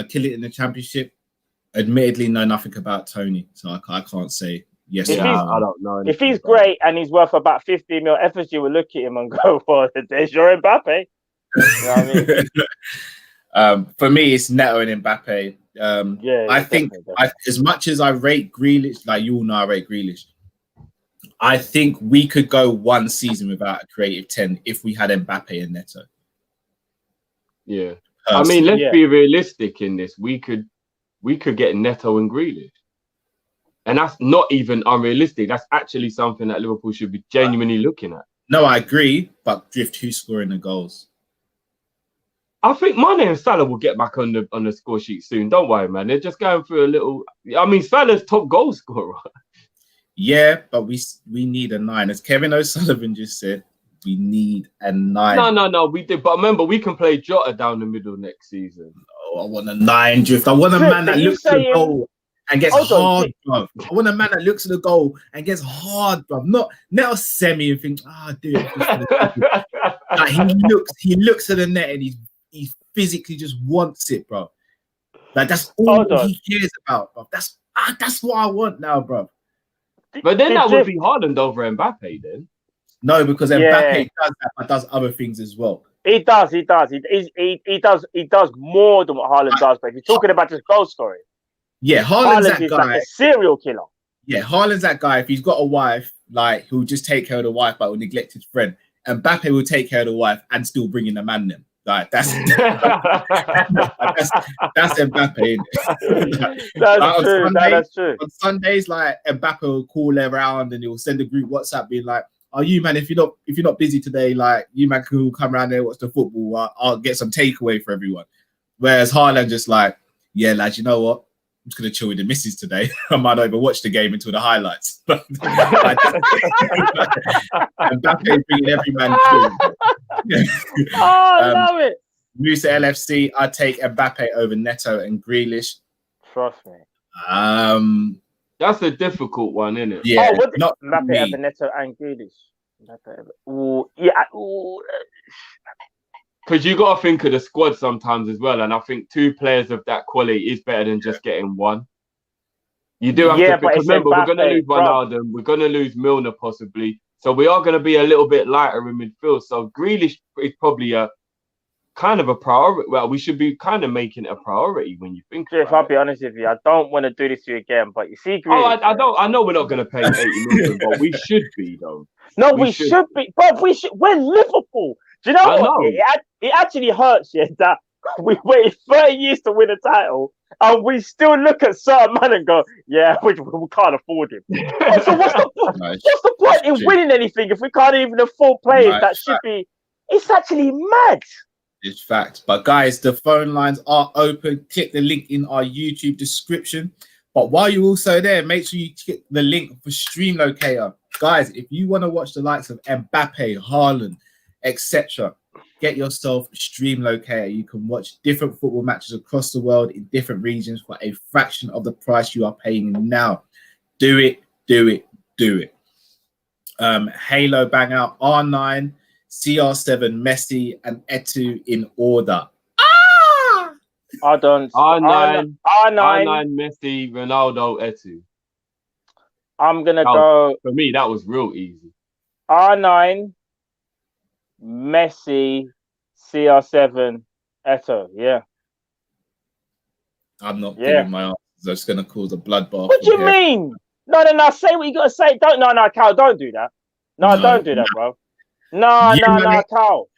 kill it in the championship? Admittedly, know nothing about Tony, so I can't say yes. If or he's- no. I don't know. If he's great and he's worth about 50 mil, FSG will look at him and go, "Well, there's your Mbappe." You know what I mean? For me, it's Neto and Mbappe. I think definitely. as much as I rate Grealish, like you all know, I rate Grealish. I think we could go one season without a creative 10 if we had Mbappe and Neto. Yeah. I mean, let's be realistic in this. We could get Neto and Grealish. And that's not even unrealistic. That's actually something that Liverpool should be genuinely looking at. No, I agree, but Drift, who's scoring the goals? I think Mane and Salah will get back on the score sheet soon. Don't worry, man. They're just going through a little. I mean, Salah's top goal scorer. Yeah, but we need a 9. As Kevin O'Sullivan just said, we need a 9. No, we did. But remember, we can play Jota down the middle next season. Oh, I want a 9, Drift. I want a man that looks at the goal and gets hard, bro. I want a man that looks at the goal and gets hard, bro. Not semi and thinks, do it. Like, he looks at the net and he physically just wants it, bro. Like that's all he cares about, bro. That's what I want now, bro. But then that would be Haaland over Mbappe, then. No, because Mbappe does that, but does other things as well. He does. He does more than what Haaland does. But if you're talking about just goal scoring, Haaland's that is guy. like a serial killer. Yeah, Haaland's that guy. If he's got a wife, like he'll just take care of the wife, but will neglect his friend. And Mbappe will take care of the wife and still bring in the man then. Like that's Mbappe. That's true. That's true. On Sundays, like Mbappe will call around and he'll send a group WhatsApp being like, "Oh, you man, if you're not busy today, like you man can come around there watch the football. I'll get some takeaway for everyone." Whereas Haaland just like, "Yeah, lads, you know what? I'm just gonna chill with the missus today. I might not even watch the game until the highlights." Mbappe bringing every man through. I love it. Musa LFC, I'd take Mbappe over Neto and Grealish. Trust me. That's a difficult one, isn't it? Yeah, not Mbappe over Neto and Grealish. Because you got to think of the squad sometimes as well, and I think 2 players of that quality is better than just getting 1. You do have to, because remember, we're going to lose Ronaldo, we're going to lose Milner possibly, so we are going to be a little bit lighter in midfield. So Grealish is probably a kind of a priority. Well, we should be kind of making it a priority when you think. If I'll be honest with you, I don't want to do this to you again, but you see, Grealish, I know we're not going to pay 80 million, but we should be though. No, we should be, but we should. We're Liverpool. Do you know what? It actually hurts, that we waited 30 years to win a title, and we still look at certain man and go, "Yeah, we can't afford him." So what's the point in winning anything if we can't even afford players that should be? It's actually mad. It's fact. But guys, the phone lines are open. Click the link in our YouTube description. But while you're also there, make sure you click the link for StreamLocator. Guys, if you want to watch the likes of Mbappe, Haaland, etc., get yourself StreamLocator. You can watch different football matches across the world in different regions for a fraction of the price you are paying now. Do it. Halo bang out R9, CR7, Messi, and Etu in order. R9, Messi, Ronaldo, Etu. I'm gonna go. For me, that was real easy. R9, Messi, CR7, Eto. Yeah. I'm not giving my answers. That's going to cause a bloodbath. What do you mean? No. Say what you got to say. No, Cal, don't do that. No, don't do that, bro. No, Cal.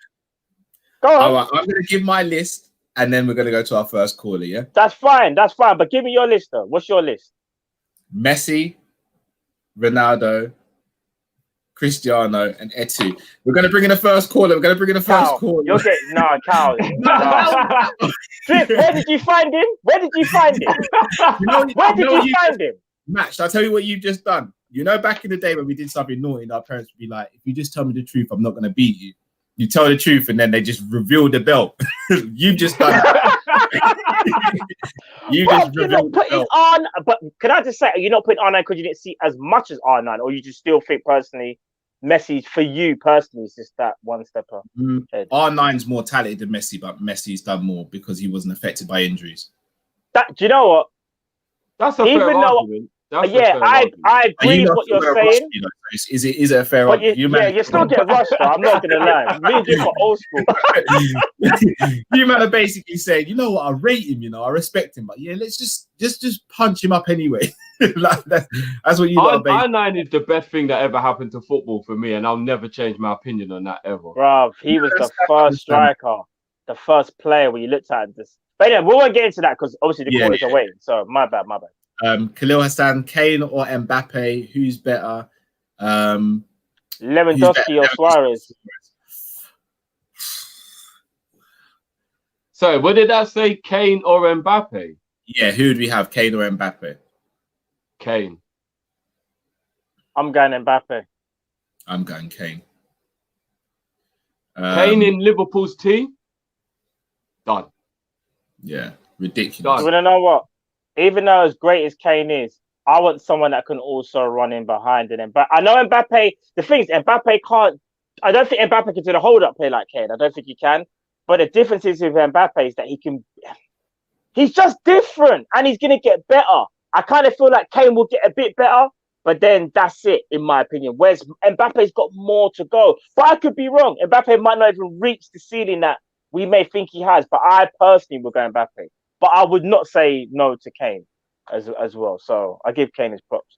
Go on. All right, I'm going to give my list, and then we're going to go to our first caller, yeah? That's fine. But give me your list, though. What's your list? Messi, Ronaldo, Cristiano, and Etu. We're going to bring in the first caller. Cal, you're getting... No, Cal. No. Where did you find him? Where did you find him? Match, I'll tell you what you've just done. You know, back in the day when we did something naughty, our parents would be like, if you just tell me the truth, I'm not going to beat you. You tell the truth, and then they just reveal the belt. You've just done that. You just revealed the belt. On, but can I just say, you're not putting R9 because you didn't see as much as R9, or you just still think personally Messi for you personally is just that one step up. R9's more talented than Messi, but Messi's done more because he wasn't affected by injuries. Do you know what? That's a fair argument. I agree with what you're saying. Is it a fair argument? You're still getting rushed, though. I'm not going to lie. Me and you are old school. You man are basically saying, you know what, I rate him, I respect him, but yeah, let's just punch him up anyway. Like that's what you got. R9 is the best thing that ever happened to football for me, and I'll never change my opinion on that ever. Bruv, he was the first striker, the first player when you looked at this. But anyway, we won't get into that because obviously the callers are waiting. So my bad. Khalil Hassan, Kane or Mbappe, who's better? Lewandowski or Suarez? Sorry, what did that say? Kane or Mbappe? Yeah, who would we have, Kane or Mbappe? Kane. I'm going Mbappe. I'm going Kane. Kane in Liverpool's team? Done. Yeah, ridiculous. You want to know what? Even though as great as Kane is, I want someone that can also run in behind him. But I know Mbappe, the thing is, Mbappe can't, I don't think Mbappe can do the hold-up play like Kane. I don't think he can. But the difference is with Mbappe is that he's just different and he's going to get better. I kind of feel like Kane will get a bit better, but then that's it, in my opinion. Whereas Mbappe's got more to go. But I could be wrong. Mbappe might not even reach the ceiling that we may think he has. But I personally would go Mbappe. But I would not say no to Kane as well. So I give Kane his props.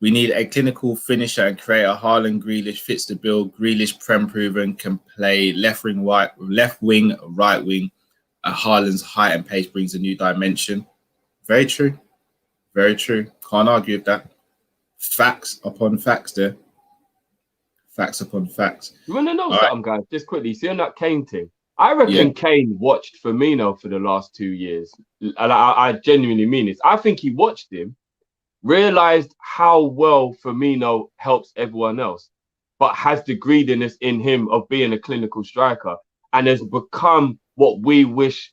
We need a clinical finisher and creator. Haaland, Grealish fits the bill. Grealish, prem proven, can play left wing, right wing. Haaland's height and pace brings a new dimension. Very true. Very true. Can't argue with that. Facts upon facts there. Facts upon facts. You want to know something, guys? Just quickly, see on that Kane thing. I reckon Kane watched Firmino for the last 2 years. And I genuinely mean this. I think he watched him, realized how well Firmino helps everyone else, but has the greediness in him of being a clinical striker and has become what we wish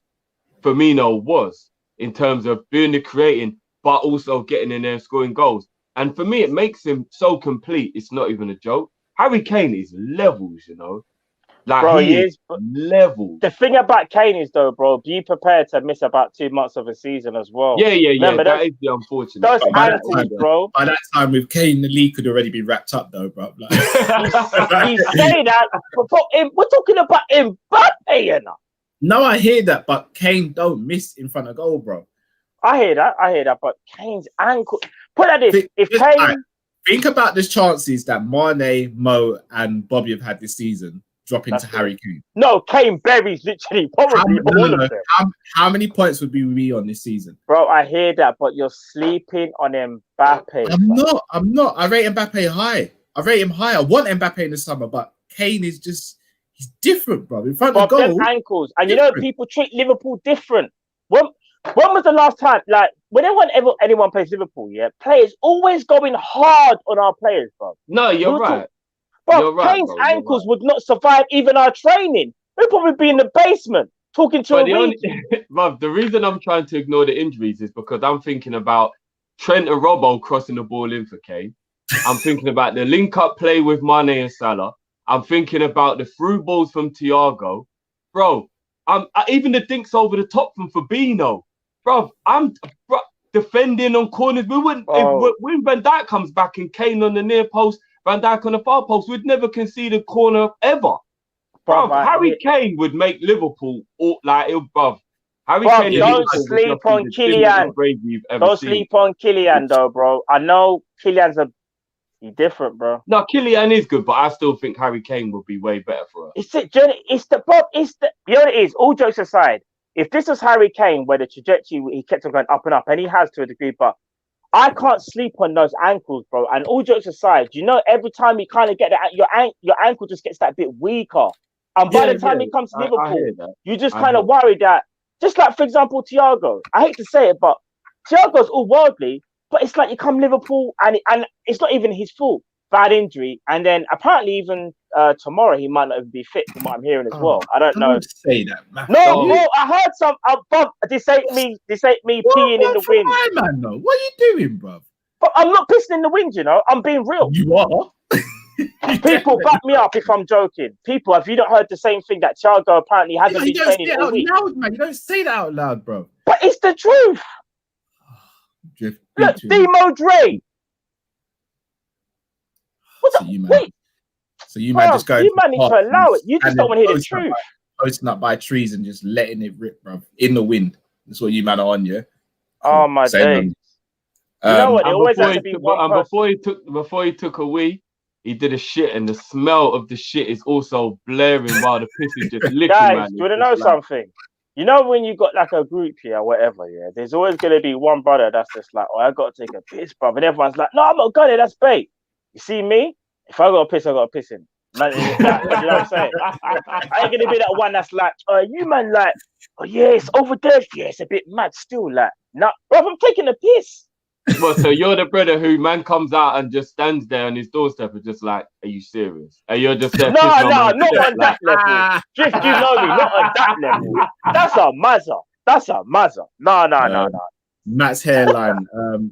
Firmino was in terms of doing the creating, but also getting in there and scoring goals. And for me, it makes him so complete. It's not even a joke. Harry Kane is levels, Like, bro, he is level. The thing about Kane is, though, bro, be prepared to miss about 2 months of a season as well. Yeah. Remember, that is the unfortunate. Those ankles, bro. By that time, with Kane, the league could already be wrapped up, though, bro. Like, he's saying that. We're talking about Mbappe, you know. No, I hear that, but Kane don't miss in front of goal, bro. I hear that, but Kane's ankle. Put it like this: think about the chances that Mane, Mo, and Bobby have had this season. Drop into Harry Kane. No, Kane buries literally probably all of them. How many points would we on this season? Bro, I hear that, but you're sleeping on Mbappe. I'm not. I rate Mbappe high. I rate him high. I want Mbappe in the summer, but Kane is just, he's different, bro. In front of goal. Them ankles. And different. People treat Liverpool different. When was the last time, like, whenever anyone plays Liverpool, players always going hard on our players, bro. No, you're right. Bro, Kane's ankles would not survive even our training. We'd probably be in the basement talking to the reason I'm trying to ignore the injuries is because I'm thinking about Trent and Robbo crossing the ball in for Kane. I'm thinking about the link-up play with Mane and Salah. I'm thinking about the through balls from Thiago. Bro, even the dinks over the top from Fabinho. Bro, I'm defending on corners. We wouldn't, when Van Dijk comes back and Kane on the near post, Van Dijk on the far post, we'd never concede a corner ever. Bro, Harry Kane would make Liverpool Harry Kane. Don't sleep on Kylian. Don't sleep on Kylian, though, bro. I know Kylian's he's different, bro. No, Kylian is good, but I still think Harry Kane would be way better for us. You know what it is? All jokes aside, if this was Harry Kane, where the trajectory he kept on going up and up, and he has to a degree, but I can't sleep on those ankles, bro. And all jokes aside, every time you kind of get that, your ankle just gets that bit weaker. And by the time he comes to Liverpool, you just kind of worry that, just like, for example, Thiago. I hate to say it, but Thiago's all worldly, but it's like you come Liverpool and it's not even his fault. Bad injury. And then apparently even tomorrow he might not even be fit from what I'm hearing as well. I don't know. Don't say that, man. No, I heard some. This ain't me peeing in the wind. Man, no. What are you doing, bro? But I'm not pissing in the wind, you know. I'm being real. You are. People back me up if I'm joking. People, have you not heard the same thing that Thiago apparently hasn't been You don't training say it all out week? loud, man. You don't say that out loud, bro. But it's the truth. Drift, Look, beat you. Demo Dre. What So the you man, wait? so you man just going. You man need to allow it. You just don't want to hear the truth. Posting up by trees and just letting it rip, bro, in the wind. That's what you man are on, yeah. Oh my days. You know what? It always has to be one person. Before he took a wee, he did a shit, and the smell of the shit is also blaring while the piss is just licking. Guys, do you want to know something? You know when you got like a group here or whatever, yeah, there's always gonna be one brother that's just like, oh, I gotta take a piss, bro. And everyone's like, no, I'm not gonna, that's bait. You see me? If I got to piss, I got to piss him. Man, you know what I'm saying? I ain't gonna be that one that's like, you man, like, oh yeah, it's over there. Yeah, it's a bit mad still. Like, nah, bro, I'm taking a piss. Well, so you're the brother who man comes out and just stands there on his doorstep and just like, are you serious? And you're just there. No, not on that level. Drift, you know me, not on that level. That's a mazza. That's a mazza. No. Matt's hairline.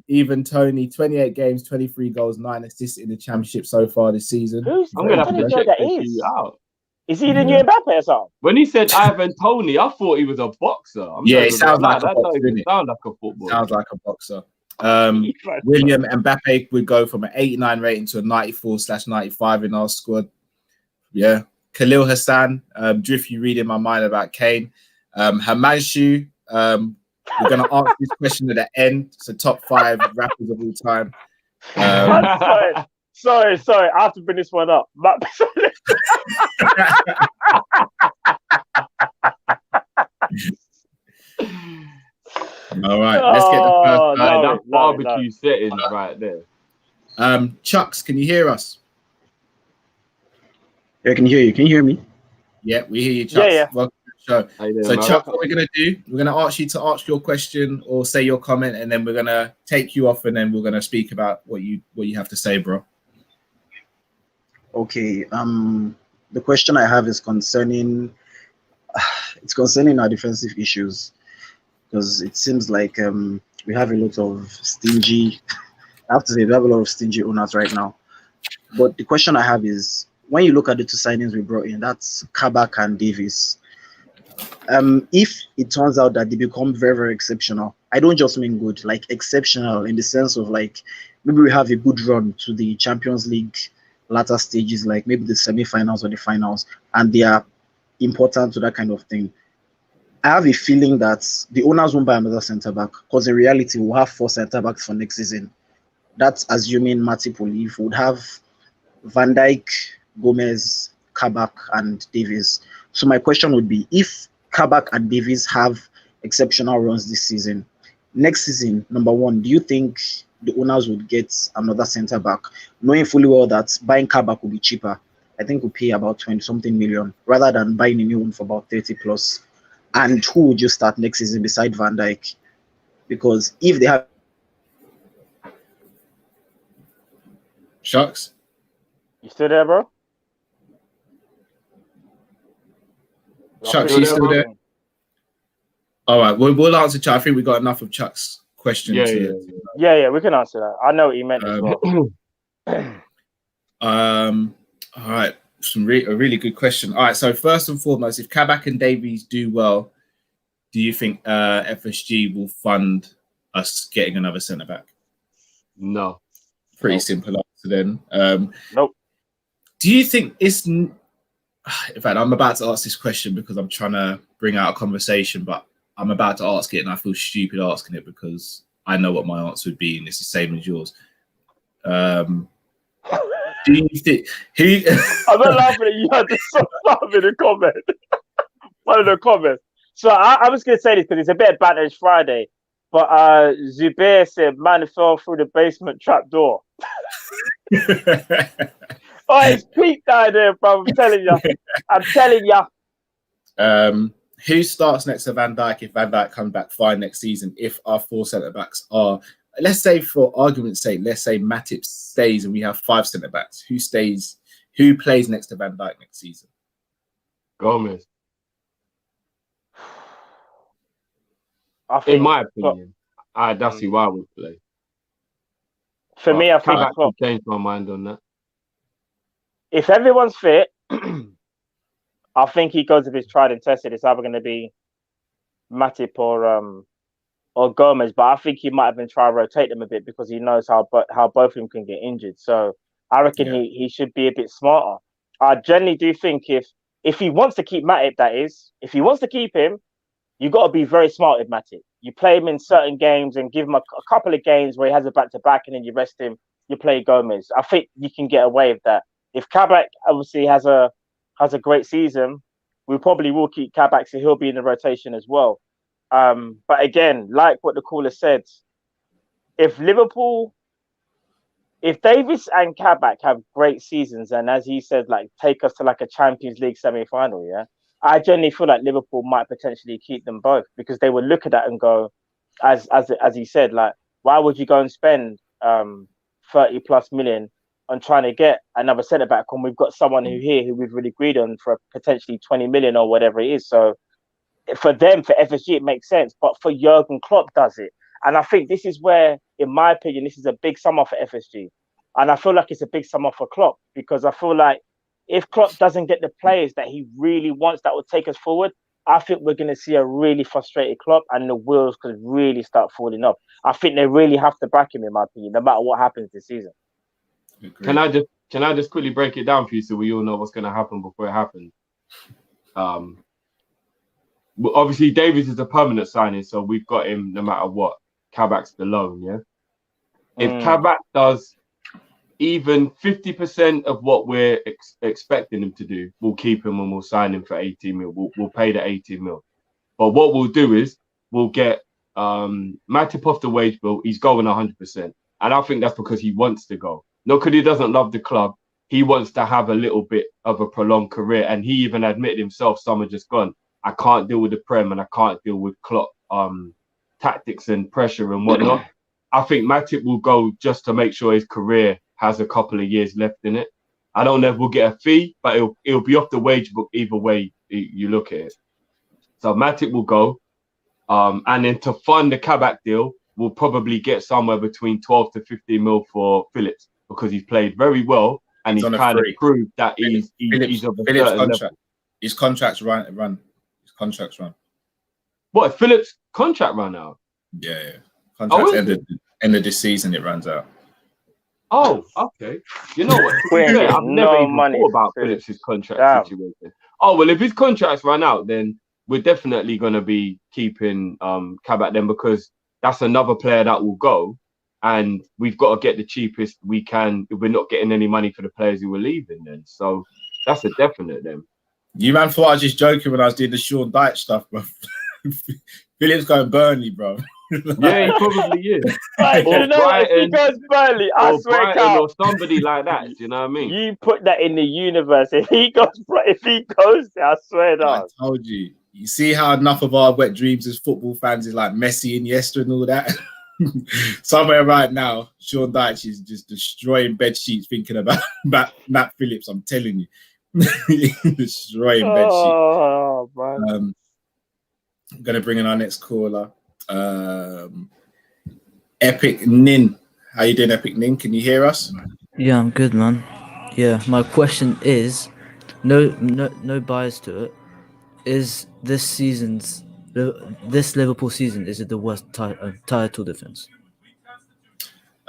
Even Tony, 28 games, 23 goals, 9 assists in the championship so far this season. I'm gonna have to check this out. Is he the new Mbappe or something? When he said Ivan Tony, I thought he was a boxer. It sounds like a boxer. Doesn't sound like a footballer. Sounds like a boxer. William Mbappe would go from an 89 rating to a 94/95 in our squad. Yeah. Khalil Hassan, Drift, you read in my mind about Kane. Himanshu, we're going to answer this question at the end. So top 5 rappers of all time. Sorry. I have to bring this one up. All right, let's get the first. That barbecue settings right there. Chucks, can you hear us? Yeah, I can hear you. Can you hear me? Yeah, we hear you, Chucks. Yeah. Welcome to the show. Doing, so, Chuck, what we're going to do, we're going to ask you to ask your question or say your comment, and then we're going to take you off, and then we're going to speak about what you have to say, bro. Okay. The question I have is concerning our defensive issues, because it seems like we have a lot of stingy. I have to say we have a lot of stingy owners right now. But the question I have is, when you look at the 2 signings we brought in, that's Kabak and Davis. If it turns out that they become very, very exceptional, I don't just mean good, like exceptional in the sense of like maybe we have a good run to the Champions League latter stages, like maybe the semi-finals or the finals, and they are important to that kind of thing. I have a feeling that the owners won't buy another centre back, because in reality we'll have 4 centre backs for next season. That's assuming Matip will leave. We'd have Van Dijk, Gomez, Kabak, and Davies. So my question would be, if Kabak and Davies have exceptional runs this season, next season, number one, do you think the owners would get another centre back, knowing fully well that buying Kabak will be cheaper? I think we'll pay about 20-something million rather than buying a new one for about 30 plus. And who would you start next season beside Van Dijk? Because if they have Shucks, you still there, bro? Chucks, you still there? All right, we'll answer Chuck. I think we got enough of Chuck's questions. Yeah, we can answer that. I know what he meant as well. All right, a really good question. All right, so first and foremost, if Kabak and Davies do well, do you think FSG will fund us getting another centre back? No. Pretty simple answer then. Nope. Do you think it's... In fact, I'm about to ask this question because I'm trying to bring out a conversation, but I'm about to ask it and I feel stupid asking it because I know what my answer would be and it's the same as yours. Do you think... I'm not laughing at you. I just saw laughing in the comment. One of the comments. So I was going to say this because it's a bit of banter. It's Friday. But Zubair said, man fell through the basement trap door. Oh, it's Pete down there, bro. I'm telling you. Who starts next to Van Dijk if Van Dijk comes back fine next season? If our 4 centre backs are, let's say for argument's sake, let's say Matip stays and we have 5 centre backs. Who stays? Who plays next to Van Dijk next season? Gomez. In my opinion, that's who I would play. For me, I think I've actually changed my mind on that. If everyone's fit, I think he goes with his tried and tested. It's either going to be Matip or Gomez, but I think he might have been trying to rotate them a bit because he knows how both of them can get injured. So I reckon he should be a bit smarter. I generally do think if he wants to keep Matip, that is, if he wants to keep him, you got to be very smart with Matip. You play him in certain games and give him a couple of games where he has a back-to-back and then you rest him, you play Gomez. I think you can get away with that. If Kabak obviously has a great season, we probably will keep Kabak, so he'll be in the rotation as well. But again, like what the caller said, if Davis and Kabak have great seasons, and as he said, like take us to like a Champions League semi-final, I generally feel like Liverpool might potentially keep them both because they would look at that and go, as he said, like why would you go and spend 30+ million on trying to get another centre back when we've got someone who we've really agreed on for potentially 20 million or whatever it is. So for them, for FSG, it makes sense, but for Jurgen Klopp does it. And I think this is where, in my opinion, this is a big summer for FSG. And I feel like it's a big summer for Klopp because I feel like if Klopp doesn't get the players that he really wants that will take us forward, I think we're going to see a really frustrated Klopp and the wheels could really start falling off. I think they really have to back him, in my opinion, no matter what happens this season. Can I just quickly break it down for you so we all know what's going to happen before it happens? Well, obviously, Davies is a permanent signing, so we've got him no matter what. Kabak's the loan, yeah? If Kabak does even 50% of what we're expecting him to do, we'll keep him and we'll sign him for 18 mil. We'll pay the 18 mil. But what we'll do is we'll get Matip off the wage bill. He's going 100%. And I think that's because he wants to go. Not because he doesn't love the club. He wants to have a little bit of a prolonged career. And he even admitted himself, summer just gone, I can't deal with the Prem and I can't deal with Klopp tactics and pressure and whatnot. I think Matip will go just to make sure his career has a couple of years left in it. I don't know if we'll get a fee, but it'll be off the wage book either way you look at it. So Matip will go. And then to fund the Kabak deal, we'll probably get somewhere between 12 to 15 mil for Phillips because he's played very well and he's kind of proved that he's of a certain level. His contract's run. His contract's run. What, Phillips' contract run out? Yeah. Contract's end of this season, it runs out. Oh, okay. You know what? I've never even thought about Phillips' contract situation. Oh, well, if his contract's run out, then we're definitely going to be keeping Kabak then because that's another player that will go. And we've got to get the cheapest we can if we're not getting any money for the players who are leaving then. So that's a definite then. You man thought I was just joking when I was doing the Sean Dyche stuff, bro. Phillips going Burnley, bro. Yeah, he probably is. Right, or you know Brighton, if he goes Burnley, I swear Brighton or somebody like that. Do you know what I mean? You put that in the universe. If he goes there, I swear I told you. You see how enough of our wet dreams as football fans is like Messi, Iniesta and all that? Somewhere right now, Sean Dyche is just destroying bed sheets thinking about Nat Phillips. I'm telling you. Destroying bed sheets. Oh, man. I'm going to bring in our next caller. Epic Nin. How you doing, Epic Nin? Can you hear us? Yeah, I'm good, man. Yeah, my question is, no bias to it. Is this Liverpool season, is it the worst title defense?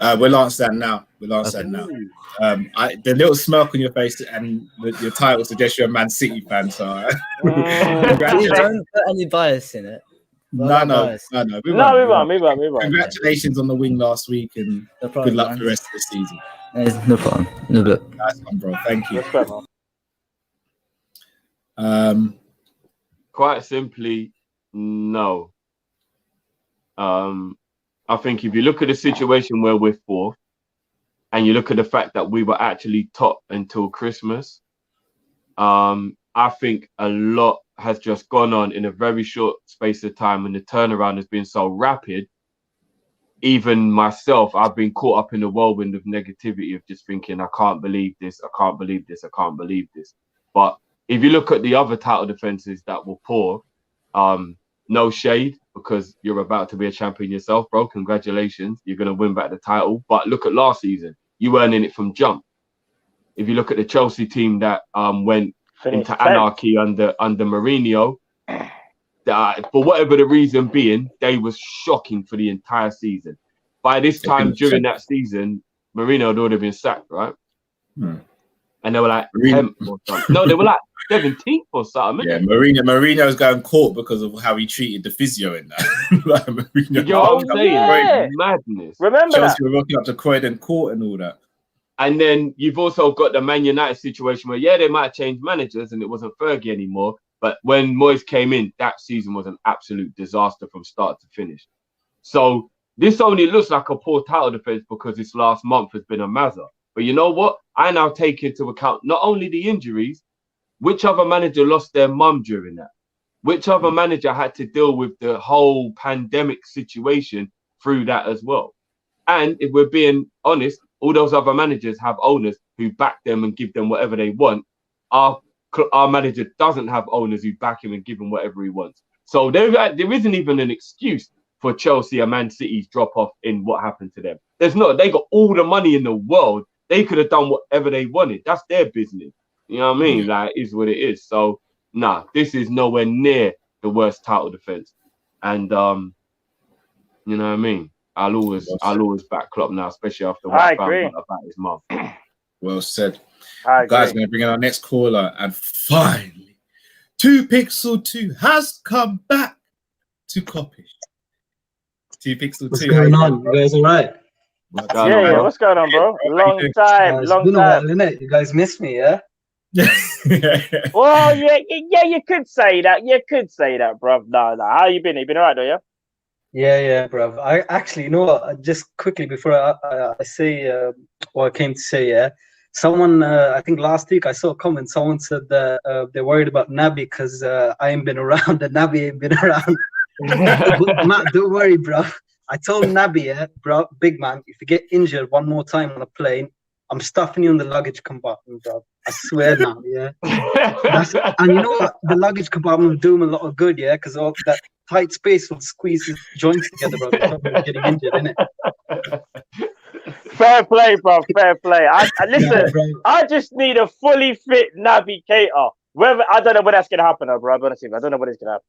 We'll answer that now. The little smirk on your face and your title suggests you're a Man City fan, so don't put any bias in it. No. We won. Congratulations on the win last week and good luck for the rest of the season. No problem. No good. Nice one, bro. Thank you. Quite simply, no. I think if you look at the situation where we're fourth and you look at the fact that we were actually top until Christmas, I think a lot has just gone on in a very short space of time and the turnaround has been so rapid. Even myself, I've been caught up in the whirlwind of negativity of just thinking, I can't believe this. But if you look at the other title defenses that were poor, no shade, because you're about to be a champion yourself, bro. Congratulations. You're going to win back the title. But look at last season. You weren't in it from jump. If you look at the Chelsea team that went into anarchy under Mourinho, for whatever the reason being, they was shocking for the entire season. By this time during that season, Mourinho had already been sacked, right? And they were like 10th or something. No, they were like 17th or something. Yeah, Mourinho's going court because of how he treated the physio in that. Like, Mourinho, you know what I'm saying? Madness. Remember Chelsea were rocking up to Croydon Court and all that. And then you've also got the Man United situation where, they might have changed managers and it wasn't Fergie anymore. But when Moyes came in, that season was an absolute disaster from start to finish. So this only looks like a poor title defense because this last month has been a mazza. But you know what? I now take into account not only the injuries, which other manager lost their mum during that? Which other manager had to deal with the whole pandemic situation through that as well? And if we're being honest, all those other managers have owners who back them and give them whatever they want. Our manager doesn't have owners who back him and give him whatever he wants. So there isn't even an excuse for Chelsea and Man City's drop off in what happened to them. There's not. They got all the money in the world. They could have done whatever they wanted. That's their business. You know what I mean? Like, it is what it is. So, this is nowhere near the worst title defense. And, you know what I mean? I'll always back Klopp now, especially after what I found out about his mum. Well said. Guys, going to bring in our next caller. And finally, 2Pixel 2 has come back to Kopish. 2Pixel 2. What's going on? You guys all right? Yeah, what's going on, bro? Long time. Innit? You guys miss me, yeah? Well, yeah, you could say that. You could say that, bro. No. How you been? You been all right, though, yeah? Yeah, bro. I actually, you know what? Just quickly before I say what I came to say, yeah. Someone, I think last week I saw a comment. Someone said that they're worried about Naby because I ain't been around and Naby ain't been around. Matt, don't worry, bro. I told Naby, yeah, bro, big man, if you get injured one more time on a plane, I'm stuffing you in the luggage compartment, bro. I swear now, yeah. And you know what? The luggage compartment will do him a lot of good, yeah, because all that tight space will squeeze his joints together, bro. He's getting injured, innit? Fair play, bro. Fair play. Listen, I just need a fully fit Naby Keita. I don't know when that's gonna happen, bro. I don't know when it's gonna happen.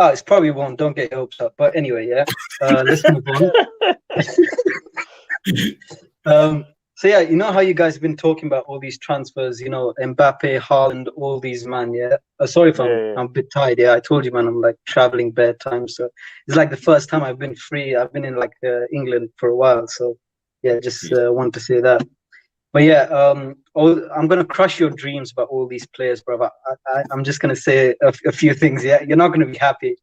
Oh, it's probably won't. Don't get your hopes up. But anyway, yeah. Let's move on. So yeah, you know how you guys have been talking about all these transfers, you know, Mbappe, Haaland, all these, man, yeah? Sorry if I'm a bit tired, yeah. I told you, man, I'm like traveling bedtime. So it's like the first time I've been free. I've been in like England for a while. So yeah, just want to say that. But yeah, I'm going to crush your dreams about all these players, bro. I'm just going to say a few things, yeah? You're not going to be happy.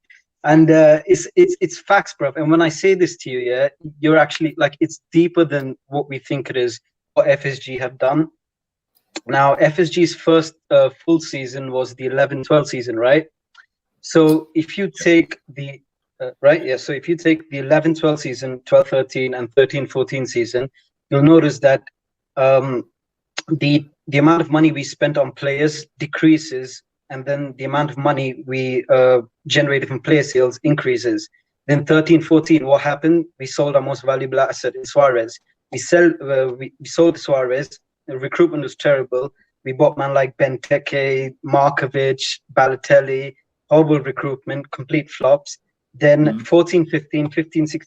And it's facts, bro. And when I say this to you, yeah, you're actually like, it's deeper than what we think it is, what FSG have done. Now, FSG's first full season was the 11-12 season, right? So if you take the, so if you take the 11-12 season, 12-13 and 13-14 season, you'll notice that the amount of money we spent on players decreases, and then the amount of money we generated from player sales increases. Then 13-14, what happened? We sold our most valuable asset in Suarez. We sold Suarez. The recruitment was terrible. We bought man like Benteke, Markovic, Balotelli, horrible recruitment, complete flops. Then 14-15, 15-16,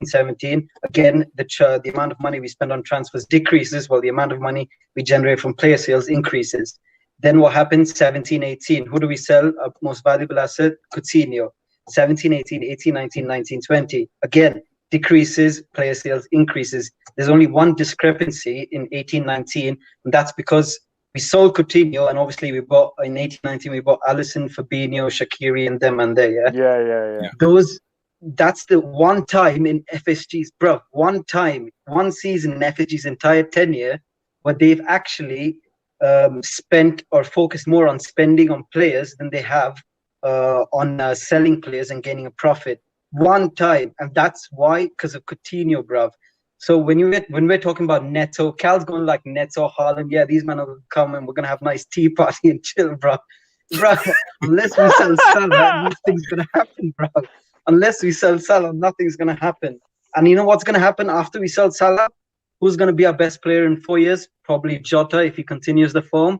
16-17, again, the amount of money we spend on transfers decreases while the amount of money we generate from player sales increases. Then what happens? 17-18, who do we sell? Our most valuable asset, Coutinho. 17-18, 18-19, 19-20, again, decreases, player sales increases. There's only one discrepancy in 18-19, and that's because we sold Coutinho, and obviously we bought in 18-19 we bought Alisson, Fabinho, Shaqiri, and them and there. Yeah. That's the one time in FSG's, bro. One season in FSG's entire tenure where they've actually spent or focused more on spending on players than they have on selling players and gaining a profit. One time, and that's why, because of Coutinho, bruv. So when we're talking about Neto, Cal's going like Neto, Haaland, yeah, these men will come and we're gonna have a nice tea party and chill, bro. Unless we sell Salah, these things gonna happen, bro. unless we sell Salah, nothing's going to happen. And you know what's going to happen after we sell Salah? Who's going to be our best player in 4 years? Probably Jota, if he continues the form.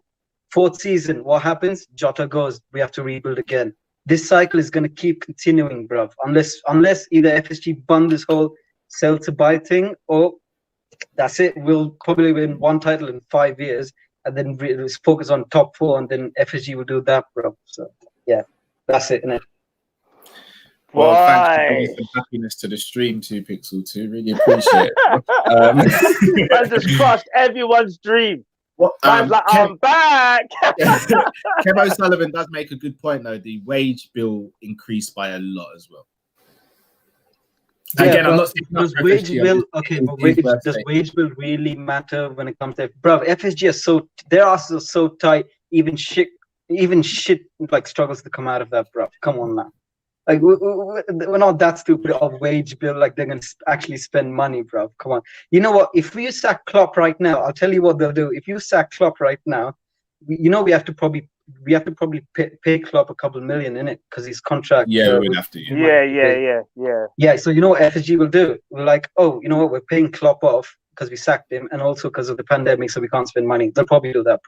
4th season, what happens? Jota goes. We have to rebuild again. This cycle is going to keep continuing, bruv. Unless either FSG bun this whole sell to buy thing, or that's it. We'll probably win 1 title in 5 years, and then we'll focus on top 4, and then FSG will do that, bro. So yeah, that's it, innit? Well, thanks for bringing some happiness to the stream too, Pixel 2. Really appreciate it. I just crushed everyone's dream. I'm back. Kev O'Sullivan does make a good point, though. The wage bill increased by a lot as well. Yeah, again, I'm not saying does wage bill does wage bill really matter when it comes to bro? FSG are so tight. Even shit like struggles to come out of that, bro. Come on now. Like we're not that stupid of wage bill. Like they're gonna actually spend money, bro. Come on. You know what? If we sack Klopp right now, I'll tell you what they'll do. If you sack Klopp right now, we have to probably pay Klopp a couple million in it because his contract. Yeah, we would have to. Yeah. So you know what FSG will do? We're like, oh, you know what? We're paying Klopp off because we sacked him, and also because of the pandemic, so we can't spend money. They'll probably do that,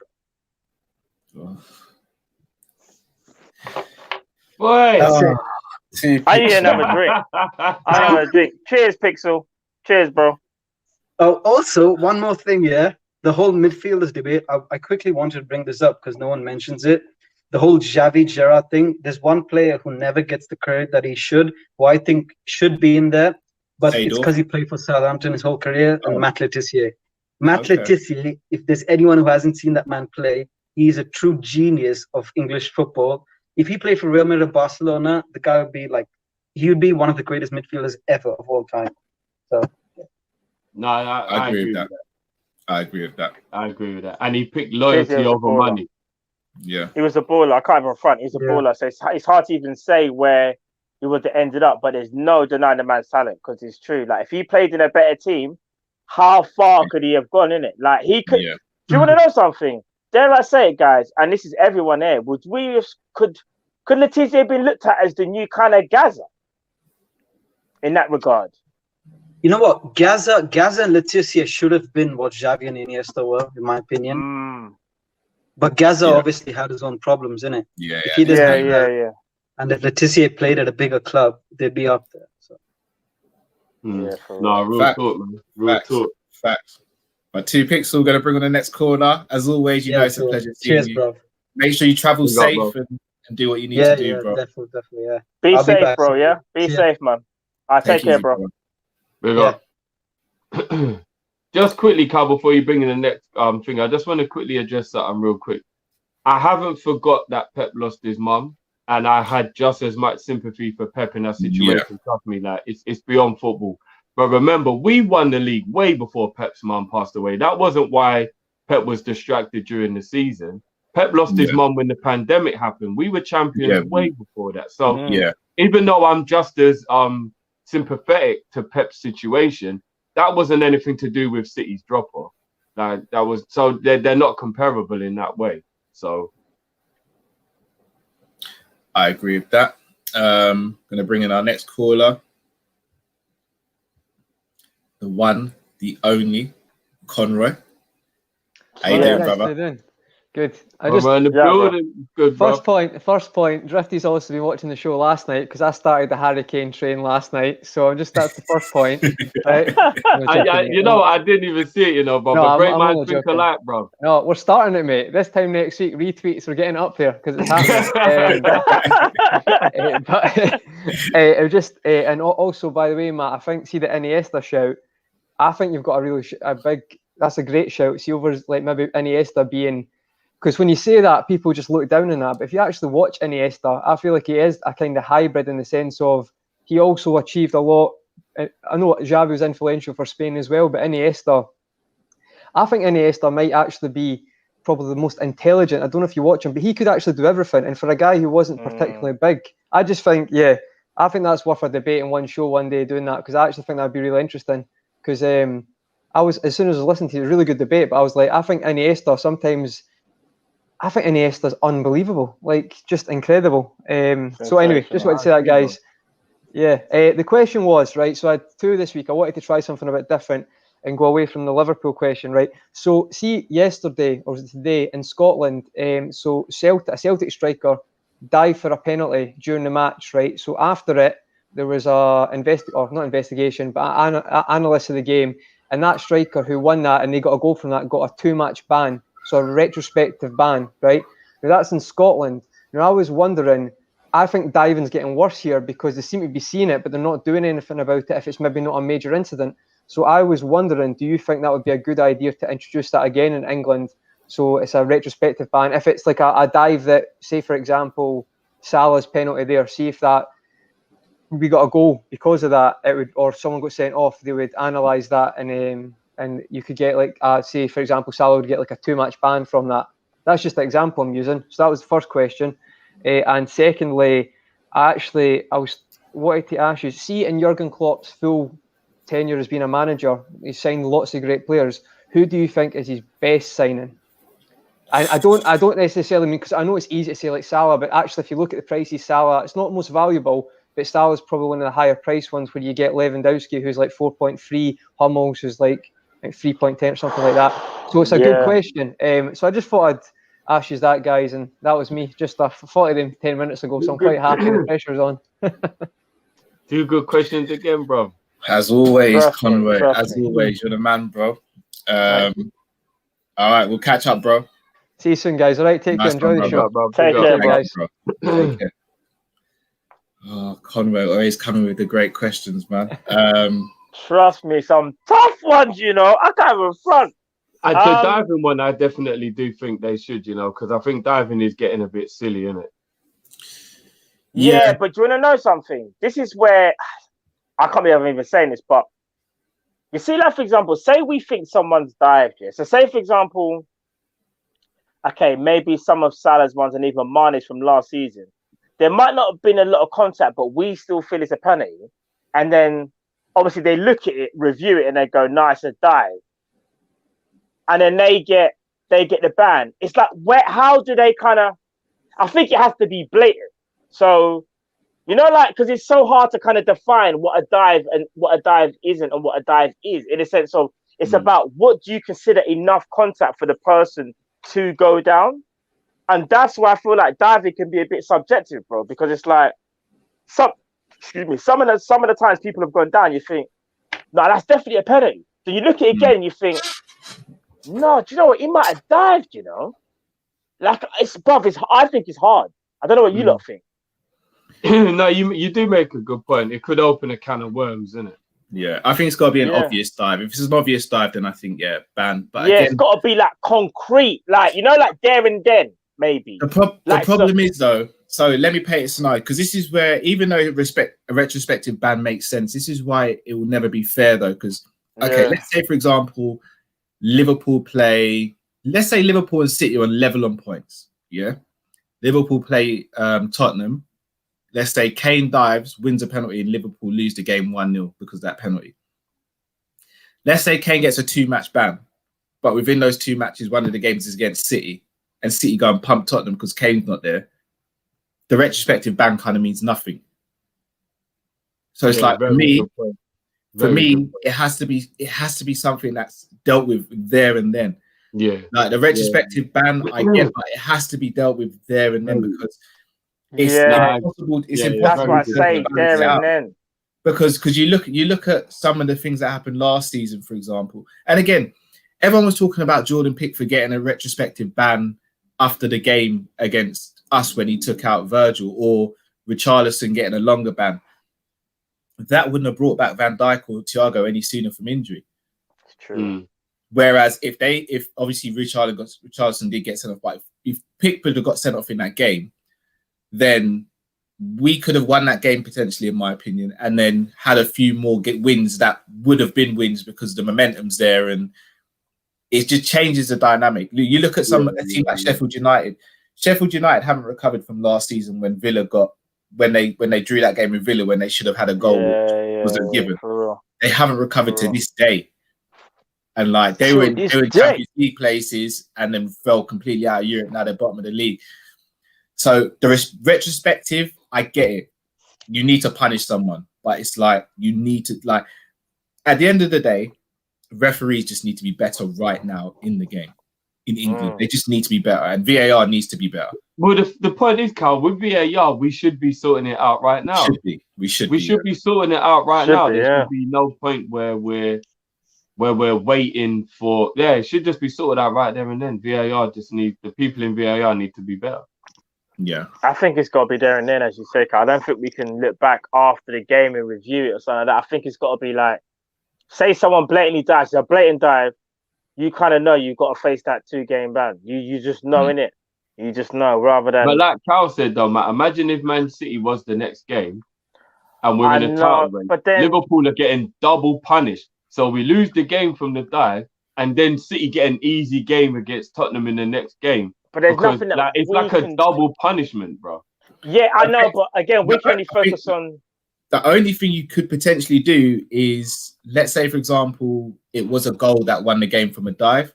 bro. Boy. I need another drink. Cheers, Pixel. Cheers, bro. Oh, also, one more thing, yeah. The whole midfielders debate, I quickly wanted to bring this up because no one mentions it. The whole Xavi Gerrard thing. There's one player who never gets the credit that he should, who I think should be in there, but it's because he played for Southampton his whole career, and Matt Letizia. Letizia, if there's anyone who hasn't seen that man play, he's a true genius of English football. If he played for Real Madrid or Barcelona, the guy would be he would be one of the greatest midfielders ever of all time. So, no, I agree with that. I agree with that. I agree with that. And he picked loyalty over money. Yeah. He was a baller. I can't even front. He's a baller. So it's hard to even say where he would have ended up, but there's no denying the man's talent because it's true. Like, if he played in a better team, how far could he have gone in it? Like, he could. Yeah. Do you want to know something? Dare I say it, guys? And this is everyone here. Could Letizia have been looked at as the new kind of Gaza in that regard? You know what? Gaza and Letizia should have been what Xavi and Iniesta were, in my opinion. But Gaza obviously had his own problems, innit? Yeah. And if Letizia played at a bigger club, they'd be up there. So. No, real talk, man. Real talk. Facts. But 2 Pixel going to bring on the next corner. As always, you know it's a pleasure seeing you. Bro. Make sure you travel safe and do what you need to do, bro. Definitely, yeah. Be safe, bro, yeah? Be safe, man. Take care, bro. Big up. Just quickly, Cal, before you bring in the next thing, I just want to quickly address something real quick. I haven't forgot that Pep lost his mum, and I had just as much sympathy for Pep in that situation. Trust me, like it's beyond football. But remember, we won the league way before Pep's mum passed away. That wasn't why Pep was distracted during the season. Pep lost his mum when the pandemic happened. We were champions way before that. So even though I'm just as sympathetic to Pep's situation, that wasn't anything to do with City's drop-off. Like that was so they're not comparable in that way. So I agree with that. Gonna bring in our next caller. The one, the only, Conroy. How you doing, brother? Good. Good. First point. Drifty's also been watching the show last night because I started the Harry Kane train last night. So that's the first point. Right? I didn't even see it, but great man think alike, bro. No, we're starting it, mate. This time next week, retweets are getting up there because it's happening. It was just and also, by the way, Matt, I think see the Iniesta shout. I think you've got a big. That's a great shout. See over like maybe Iniesta being. Because when you say that, people just look down on that. But if you actually watch Iniesta, I feel like he is a kind of hybrid in the sense of he also achieved a lot. I know Xavi was influential for Spain as well, but Iniesta, I think Iniesta might actually be probably the most intelligent. I don't know if you watch him, but he could actually do everything. And for a guy who wasn't particularly big, I just think, I think that's worth a debate in one show one day doing that because I actually think that'd be really interesting. Because as soon as I was listening to it, it was a really good debate, but I was like, I think Iniesta's unbelievable, like just incredible. So anyway, just wanted to say that, guys. Yeah, the question was, right, so I had two this week. I wanted to try something a bit different and go away from the Liverpool question, right? So, see, yesterday, or was it today, in Scotland, so a Celtic striker dived for a penalty during the match, right? So after it, there was not investigation, but an analyst of the game, and that striker who won that, and they got a goal from that, got a 2-match ban, so a retrospective ban, right? Now, that's in Scotland. Now, I was wondering, I think diving's getting worse here because they seem to be seeing it, but they're not doing anything about it if it's maybe not a major incident. So I was wondering, do you think that would be a good idea to introduce that again in England? So it's a retrospective ban. If it's like a dive that, say, for example, Salah's penalty there, see if that we got a goal because of that, it would, or someone got sent off, they would analyse that and you could get like, say, for example, Salah would get like a 2-match ban from that. That's just the example I'm using. So that was the first question. And secondly, I wanted to ask you, see, in Jurgen Klopp's full tenure as being a manager, he's signed lots of great players. Who do you think is his best signing? I don't necessarily mean, because I know it's easy to say like Salah, but actually if you look at the prices, Salah, it's not most valuable, but Salah's probably one of the higher price ones where you get Lewandowski, who's like 4.3, Hummels, who's like 3.10 or something like that. So it's a good question. So I just thought I'd ask you that, guys, and that was me. Just I thought of them 10 minutes ago, so I'm quite happy the pressure's on. Two good questions again, bro. As always, Conway. As always, you're the man, bro. All right, we'll catch up, bro. See you soon, guys. All right, take care. Enjoy the show. Bro. Take care, guys. Take care. Oh, Conway always coming with the great questions, man. Trust me, some tough ones, you know. I can't even front. The diving one, I definitely do think they should, you know, because I think diving is getting a bit silly, isn't it? Yeah, but do you want to know something? This is where I can't believe I'm even saying this, but you see, like, for example, say we think someone's dived here. So say, for example, okay, maybe some of Salah's ones and even Mane's from last season. There might not have been a lot of contact, but we still feel it's a penalty. And then obviously they look at it, review it, and they go, nice, a dive. And then they get the ban. It's like, how do they kind of, I think it has to be blatant. So, you know, like, because it's so hard to kind of define what a dive and what a dive isn't and what a dive is, in a sense of it's about what do you consider enough contact for the person to go down. And that's why I feel like diving can be a bit subjective, bro, because it's like some of the times people have gone down, you think, no, that's definitely a penalty. So you look at it again and you think, no, do you know what? He might have dived, you know? Like, I think it's hard. I don't know what you lot think. No, you do make a good point. It could open a can of worms, isn't it? Yeah, I think it's got to be an obvious dive. If it's an obvious dive, then I think, ban. But yeah, it's got to be like concrete, like, you know, like there and then, maybe. The problem is, though, so let me paint a scenario, because this is where, even though a retrospective ban makes sense, this is why it will never be fair, though, because, let's say, for example, Liverpool and City are level on points, yeah? Liverpool play Tottenham. Let's say Kane dives, wins a penalty, and Liverpool lose the game 1-0 because of that penalty. Let's say Kane gets a 2-match ban, but within those 2 matches, one of the games is against City, and City go and pump Tottenham because Kane's not there. The retrospective ban kind of means nothing. So it's like, for me, it has to be something that's dealt with there and then. Yeah. Like the retrospective ban, I get, but it has to be dealt with there and then because it's impossible. It's impossible. That's what I say, there and then. Because you look at some of the things that happened last season, for example. And again, everyone was talking about Jordan Pickford getting a retrospective ban after the game against us when he took out Virgil, or Richarlison getting a longer ban. That wouldn't have brought back Van Dijk or Thiago any sooner from injury. It's true. Whereas if obviously Richarlison did get sent off, but if Pickford had got sent off in that game, then we could have won that game potentially, in my opinion, and then had a few more wins that would have been wins because the momentum's there, and it just changes the dynamic. You look at a team like Sheffield United. Sheffield United haven't recovered from last season when Villa when they drew that game with Villa when they should have had a goal, which wasn't given. They haven't recovered to this day. And like they were in Champions League places and then fell completely out of Europe. Now they're bottom of the league. So the retrospective, I get it. you need to punish someone, but it's like you need to like at the end of the day, referees just need to be better right now in the game. In England, they just need to be better, and VAR needs to be better. Well, the point is, Carl, with VAR, we should be sorting it out right now. We should be sorting it out right now. There should be no point where we're waiting for. Yeah, it should just be sorted out right there and then. VAR just need the people in VAR need to be better. Yeah, I think it's got to be there and then, as you say, Carl. I don't think we can look back after the game and review it or something like that. I think it's got to be like, say someone blatantly dives, a blatant dive. You kind of know you've got to face that 2-game ban. You just know in it. You just know rather than. But like Carl said though, Matt, imagine if Man City was the next game, and we're in a title race. But then Liverpool are getting double punished, so we lose the game from the dive, and then City get an easy game against Tottenham in the next game. But there's nothing that like, it's like a double punishment, bro. Yeah, I know, but again, we can only focus on. The only thing you could potentially do is, let's say, for example, it was a goal that won the game from a dive.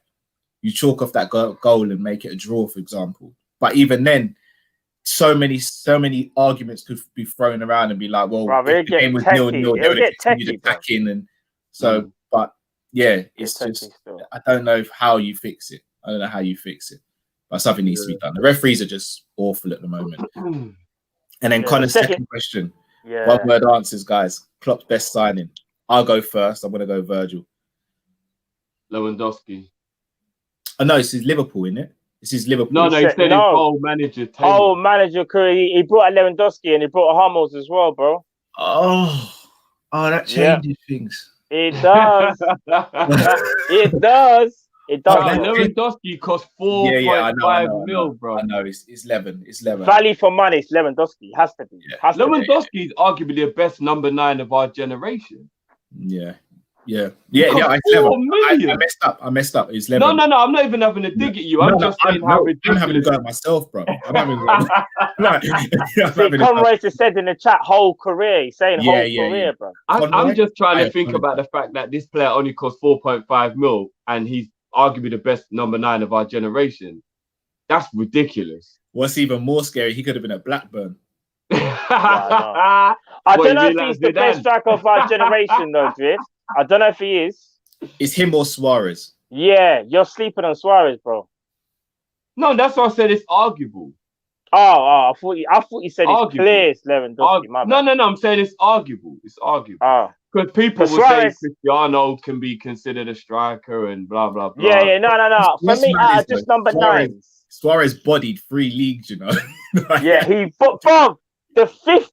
You chalk off that goal and make it a draw, for example. But even then, so many arguments could be thrown around and be like, well, if the game was 0-0, they would have continued attacking. And so, but yeah, it's just, I don't know how you fix it. But something needs to be done. The referees are just awful at the moment. And then Connor's second question. Yeah. One word answers, guys. Klopp's best signing. I'll go first. I'm going to go Virgil. Lewandowski. Oh, no, this is Liverpool, isn't it? This is Liverpool. No, he said his whole manager. Whole manager career. He brought a Lewandowski and he brought a Hummels as well, bro. Oh, that changes things. It does. It does. It does. Lewandowski cost 4.5 mil, bro. I know. It's 11. It's 11. Value for money. It's Lewandowski. It has to be. Yeah. Lewandowski is arguably the best number 9 of our generation. Yeah. I messed up. It's 11. No. I'm not even having a dig at you. I'm just saying how ridiculous. I'm having a go at myself, bro. I'm having a go. Conway just said in the chat, whole career. He's saying whole career, bro. I'm just trying to think about the fact that this player only cost 4.5 mil and he's arguably the best number 9 of our generation. That's ridiculous. What's even more scary, he could have been at Blackburn. I don't know if he's the best striker of our generation, though, Drift. I don't know if he is. It's him or Suarez. Yeah, you're sleeping on Suarez, bro. No, that's why I said it's arguable. I thought you said it's clear it's Lewandowski. No, I'm saying it's arguable. It's arguable. Because people will say Cristiano can be considered a striker and blah, blah, blah. Yeah, no. For me, just number 9. Suarez bodied 3 leagues, you know. Bob, the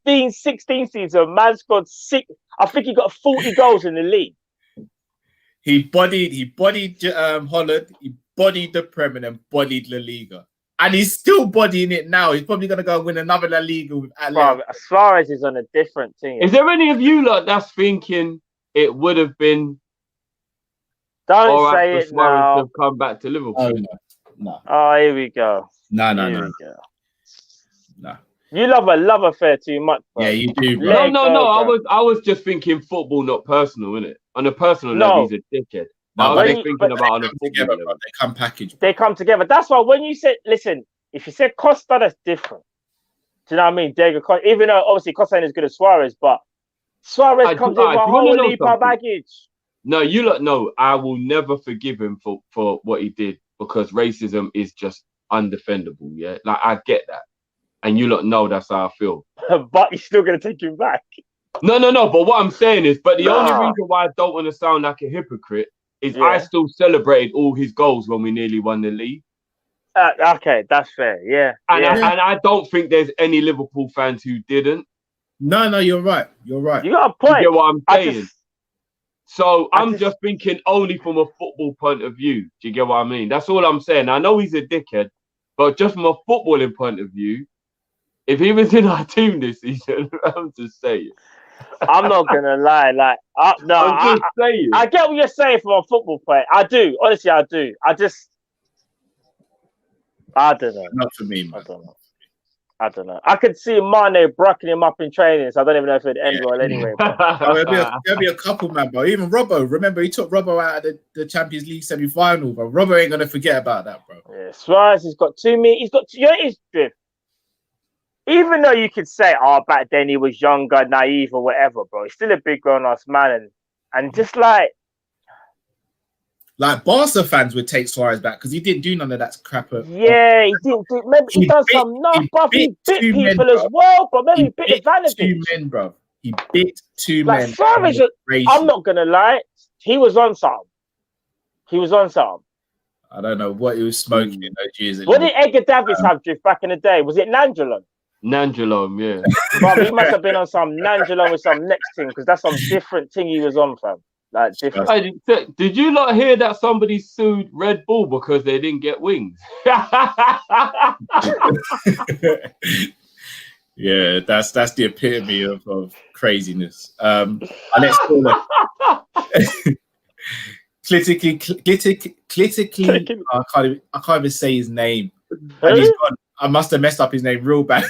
15-16 season, man scored 6. I think he got 40 goals in the league. He bodied Holland, he bodied the Premier and bodied La Liga. And he's still bodying it now. He's probably going to go win another La Liga with Atletico. Suarez is on a different team. Is there any of you lot that's thinking it would have been Don't say it now. To come back to Liverpool? Oh, no. Oh, here we go. No. You love a love affair too much, bro. Yeah, you do, bro. No. I was just thinking football, not personal, innit? On a personal level, he's a dickhead. No, I was thinking about on a football level. They come packaged. They come together. That's why when you said, listen, if you said Costa, that's different. Do you know what I mean? Diego Costa, even though obviously Costa ain't as good as Suarez, but Suarez comes in with a whole heap of baggage. No, you lot know I will never forgive him for what he did because racism is just undefendable. Yeah, like I get that, and you lot know that's how I feel. But you're still gonna take him back. No. But what I'm saying is, the only reason why I don't want to sound like a hypocrite is I still celebrated all his goals when we nearly won the league. Okay, that's fair. Yeah, and I don't think there's any Liverpool fans who didn't. No, you're right. You got a point. You get what I'm saying? I'm just thinking only from a football point of view. Do you get what I mean? That's all I'm saying. I know he's a dickhead, but just from a footballing point of view, if he was in our team this season, I'm just saying. I'm not gonna lie. I get what you're saying from a football point. I do. Honestly, I do. I don't know. Not for me, man. I don't know. I could see Mane brocking him up in training, so I don't even know if it'd end well anyway. There'll be a couple, man, bro. Even Robbo. Remember, he took Robbo out of the Champions League semi-final, but Robbo ain't gonna forget about that, bro. Yeah, Suarez has got 2 meters. He's got. You know, his drift. even though you could say, oh, back then he was younger, naive, or whatever, bro, he's still a big grown ass man, and just like Barca fans would take Suarez back because he didn't do none of that crap. Yeah, he didn't. Maybe he done some nuts, bro. He bit people as well, bro. Maybe he bit Ivanovic. 2 men, bro. He bit 2 like, men. Suarez, I'm not gonna lie, he was on something. He was on something. I don't know what he was smoking in those years. What did Edgar Davids have drift back in the day? Was it Nandrolone? Nandrolone, yeah. Bro, he must have been on some Nandrolone with some next thing, because that's some different thing he was on, fam. Like different. Hey, did you not hear that somebody sued Red Bull because they didn't get wings? Yeah, that's the epitome of craziness. Let's call it clitically. I can't even say his name. And he's gone. I must have messed up his name real bad.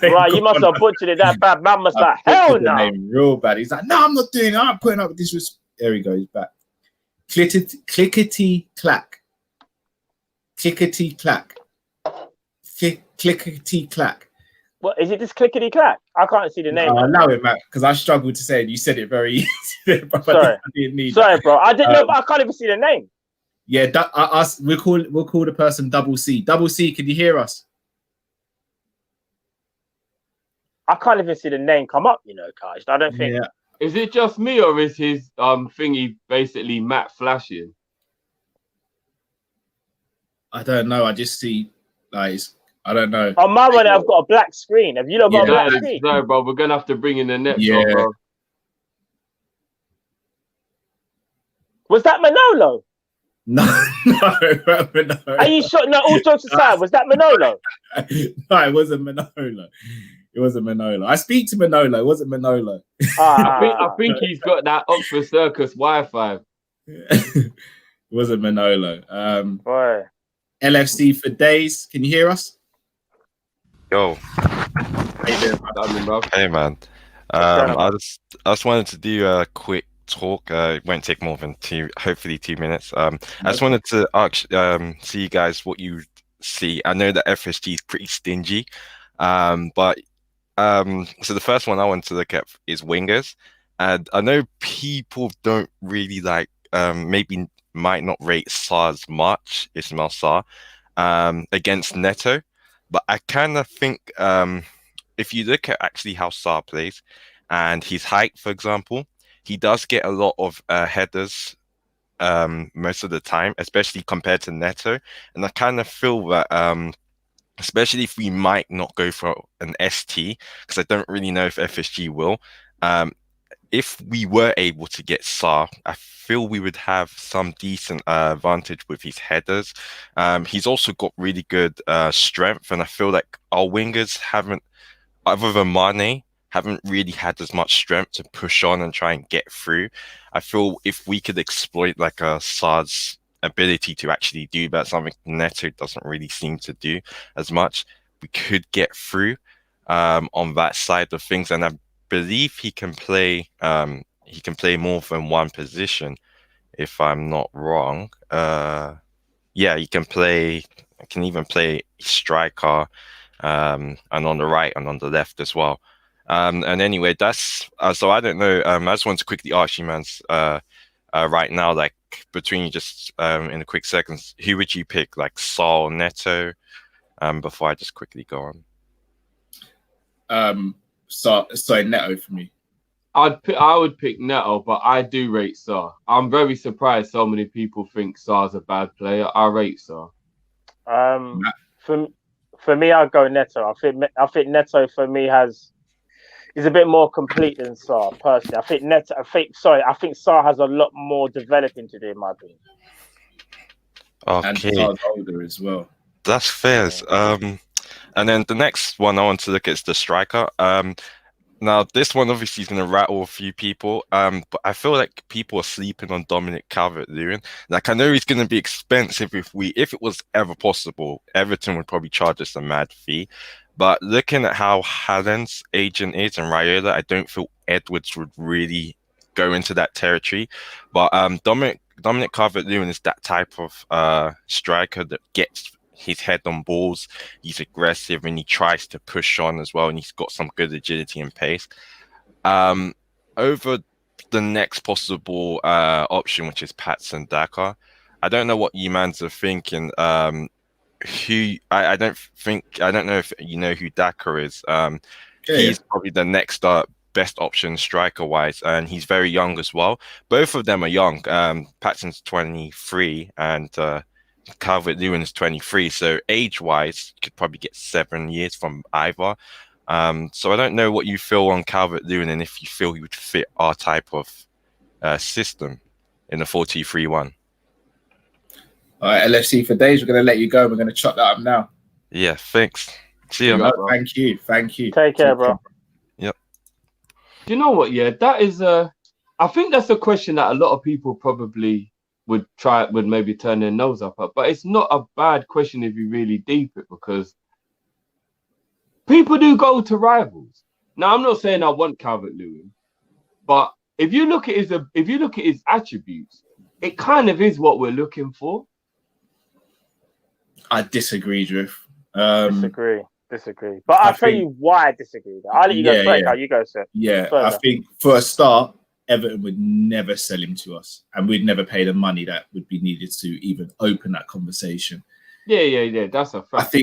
Right, you must have butchered it that bad. Man must like, hell no. Name real bad. He's like, no, I'm not doing it. I'm putting up with this. There we go. He's back. Clickety clack. Clickety clack. Clickety clack. What is it? Just clickety clack? I can't see the name. Allow it, Matt, because I struggled to say it. You said it very easy. Sorry, bro. I didn't know, but I can't even see the name. Yeah, we'll call the person Double C. Double C, can you hear us? I can't even see the name come up. You know, Kaj. I don't think. Yeah. Is it just me, or is his thingy basically matte flashing? I don't know. I just see I don't know. On my one, I've got a black screen. Have you not got a black screen? No, bro. We're gonna have to bring in the next one, bro. Was that Manolo? No, no. Are you sure? No, all jokes aside, was that Manolo? No, it wasn't Manolo. It wasn't Manolo. I speak to Manolo. It wasn't Manolo. I think he's got that Oxford Circus Wi-Fi. It wasn't Manolo. Boy. LFC for days. Can you hear us? Yo. How you doing, bro? Hey, man. I just wanted to do a quick talk. It won't take more than hopefully 2 minutes. I just wanted to ask, see you guys what you see. I know that FSG is pretty stingy, but so the first one I want to look at is wingers, and I know people don't really like, maybe might not rate Sarr as much, Ismail Sarr, against Neto, but I kind of think if you look at actually how Sarr plays and his height, for example, he does get a lot of headers most of the time, especially compared to Neto, and I kind of feel that especially if we might not go for an ST, because I don't really know if FSG will. If we were able to get Sarr, I feel we would have some decent advantage with his headers. He's also got really good strength, and I feel like our wingers haven't, other than Mane, haven't really had as much strength to push on and try and get through. I feel if we could exploit like a Sarr's ability to actually do that, something Neto doesn't really seem to do as much, we could get through on that side of things. And I believe he can play more than one position, if I'm not wrong. Yeah, he can even play striker, and on the right and on the left as well. And anyway, that's so I don't know. I just want to quickly ask you, man, right now, like between just in a quick seconds, who would you pick, like Sarr or Neto? Before I just quickly go on. Sorry, Neto for me. I would pick Neto, but I do rate Sarr. I'm very surprised so many people think Sarr's a bad player. I rate Sarr. For me, I'll go Neto. I think Neto for me is a bit more complete than Sarr, personally. I think Sarr has a lot more developing to do, in my opinion. Okay. And Sarr's older as well. That's fair. And then the next one I want to look at is the striker. Now, this one obviously is going to rattle a few people, but I feel like people are sleeping on Dominic Calvert-Lewin. Like, I know he's going to be expensive if it was ever possible. Everton would probably charge us a mad fee. But looking at how Haaland's agent is and Raiola, I don't feel Edwards would really go into that territory. But Dominic Calvert-Lewin is that type of striker that his head on balls. He's aggressive and he tries to push on as well, and he's got some good agility and pace. Over the next possible option, which is Patson Daka, I don't know what you mans are thinking. I don't know if you know who Daka is. He's probably the next best option striker wise, and he's very young as well. Both of them are young. Patson's 23 and Calvert-Lewin is 23, so age wise could probably get 7 years from either. So I don't know what you feel on Calvert-Lewin and if you feel he would fit our type of system in the 4-2-3-1. All right, LFC for days. We're going to let you go. We're going to chop that up now. Yeah, thanks. See you. No, thank you. Take care, bro. Yep. You know what? Yeah, that is I think that's a question that a lot of people probably would maybe turn their nose up at, but it's not a bad question if you really deep it, because people do go to rivals. Now, I'm not saying I want Calvert-Lewin, but if you look at his attributes, it kind of is what we're looking for. I disagree, Drift. Disagree. But I'll tell you why I disagree. I'll let you go first. How you go, sir? Yeah, I think for a start, Everton would never sell him to us, and we'd never pay the money that would be needed to even open that conversation. Yeah. That's a fact.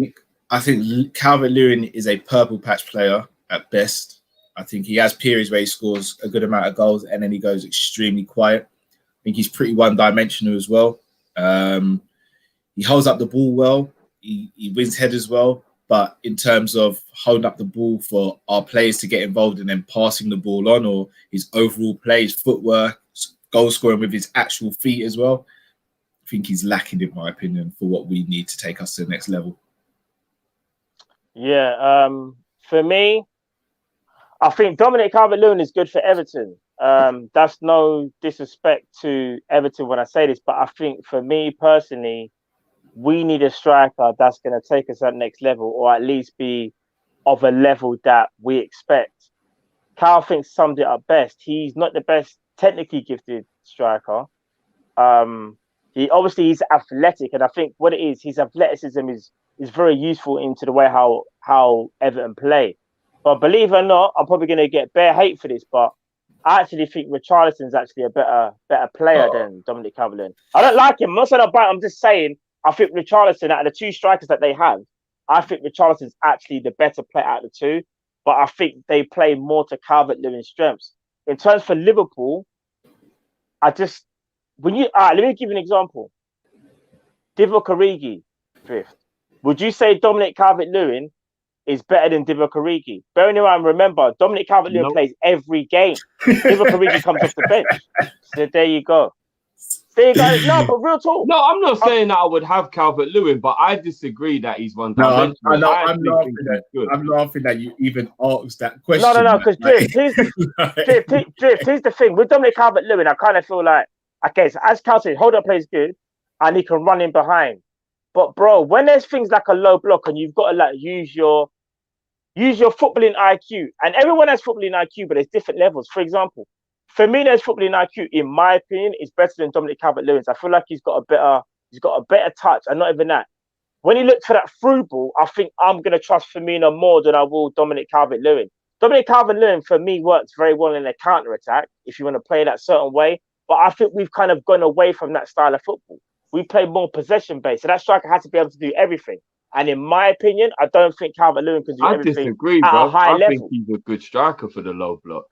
I think Calvert-Lewin is a purple patch player at best. I think he has periods where he scores a good amount of goals and then he goes extremely quiet. I think he's pretty one-dimensional as well. He holds up the ball well. He wins headers well. But in terms of holding up the ball for our players to get involved and then passing the ball on, or his overall play, his footwork, goal scoring with his actual feet as well, I think he's lacking, in my opinion, for what we need to take us to the next level. Yeah, for me, I think Dominic Calvert-Lewin is good for Everton. That's no disrespect to Everton when I say this, but I think for me personally, we need a striker that's going to take us at the next level, or at least be of a level that we expect. Cal thinks summed it up best. He's not the best technically gifted striker. He's athletic, and I think what it is, his athleticism is very useful into the way how Everton play. But believe it or not, I'm probably going to get bare hate for this, but I actually think Richarlison's actually a better player than Dominic Calvert-Lewin. I don't like him. I'm not saying I'm just saying I think Richarlison, out of the two strikers that they have, I think Richarlison's actually the better player out of the two. But I think they play more to Calvert-Lewin's strengths. In terms for Liverpool, let me give you an example. Divock Origi, Drift. Would you say Dominic Calvert-Lewin is better than Divock Origi? Bearing in mind, remember, Dominic Calvert-Lewin plays every game. Divock Origi comes off the bench. So there you go. No, but real talk. No, I'm not saying that I would have Calvert-Lewin, but I disagree that he's one. No, I'm laughing that you even asked that question. No, because Drift, here's the thing. With Dominic Calvert-Lewin, I kind of feel like, okay, so as Cal said, hold up plays good, and he can run in behind. But bro, when there's things like a low block and you've got to use your footballing IQ, and everyone has footballing IQ, but there's different levels. For example, Firmino's footballing IQ, in my opinion, is better than Dominic Calvert-Lewin's. I feel like he's got a better touch, and not even that. When he looked for that through ball, I think I'm going to trust Firmino more than I will Dominic Calvert-Lewin. Dominic Calvert-Lewin, for me, works very well in a counter-attack, if you want to play that certain way. But I think we've kind of gone away from that style of football. We play more possession-based, so that striker has to be able to do everything. And in my opinion, I don't think Calvert-Lewin can do everything. I disagree, bro. I think he's a good striker for the low block.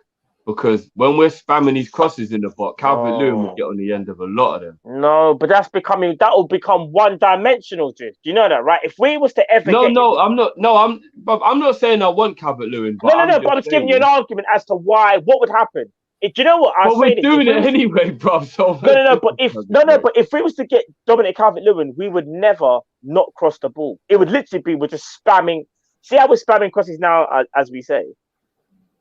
Because when we're spamming these crosses in the box, Calvert-Lewin will get on the end of a lot of them. No, but that will become one-dimensional, Drift. Do you know that, right? If we was to ever I'm not saying I want Calvert-Lewin. But I'm just giving you an argument as to why, what would happen. Do you know what? We're doing it anyway, bro. So but if we was to get Dominic Calvert-Lewin, we would never not cross the ball. It would literally be, we're just spamming. See how we're spamming crosses now, as we say?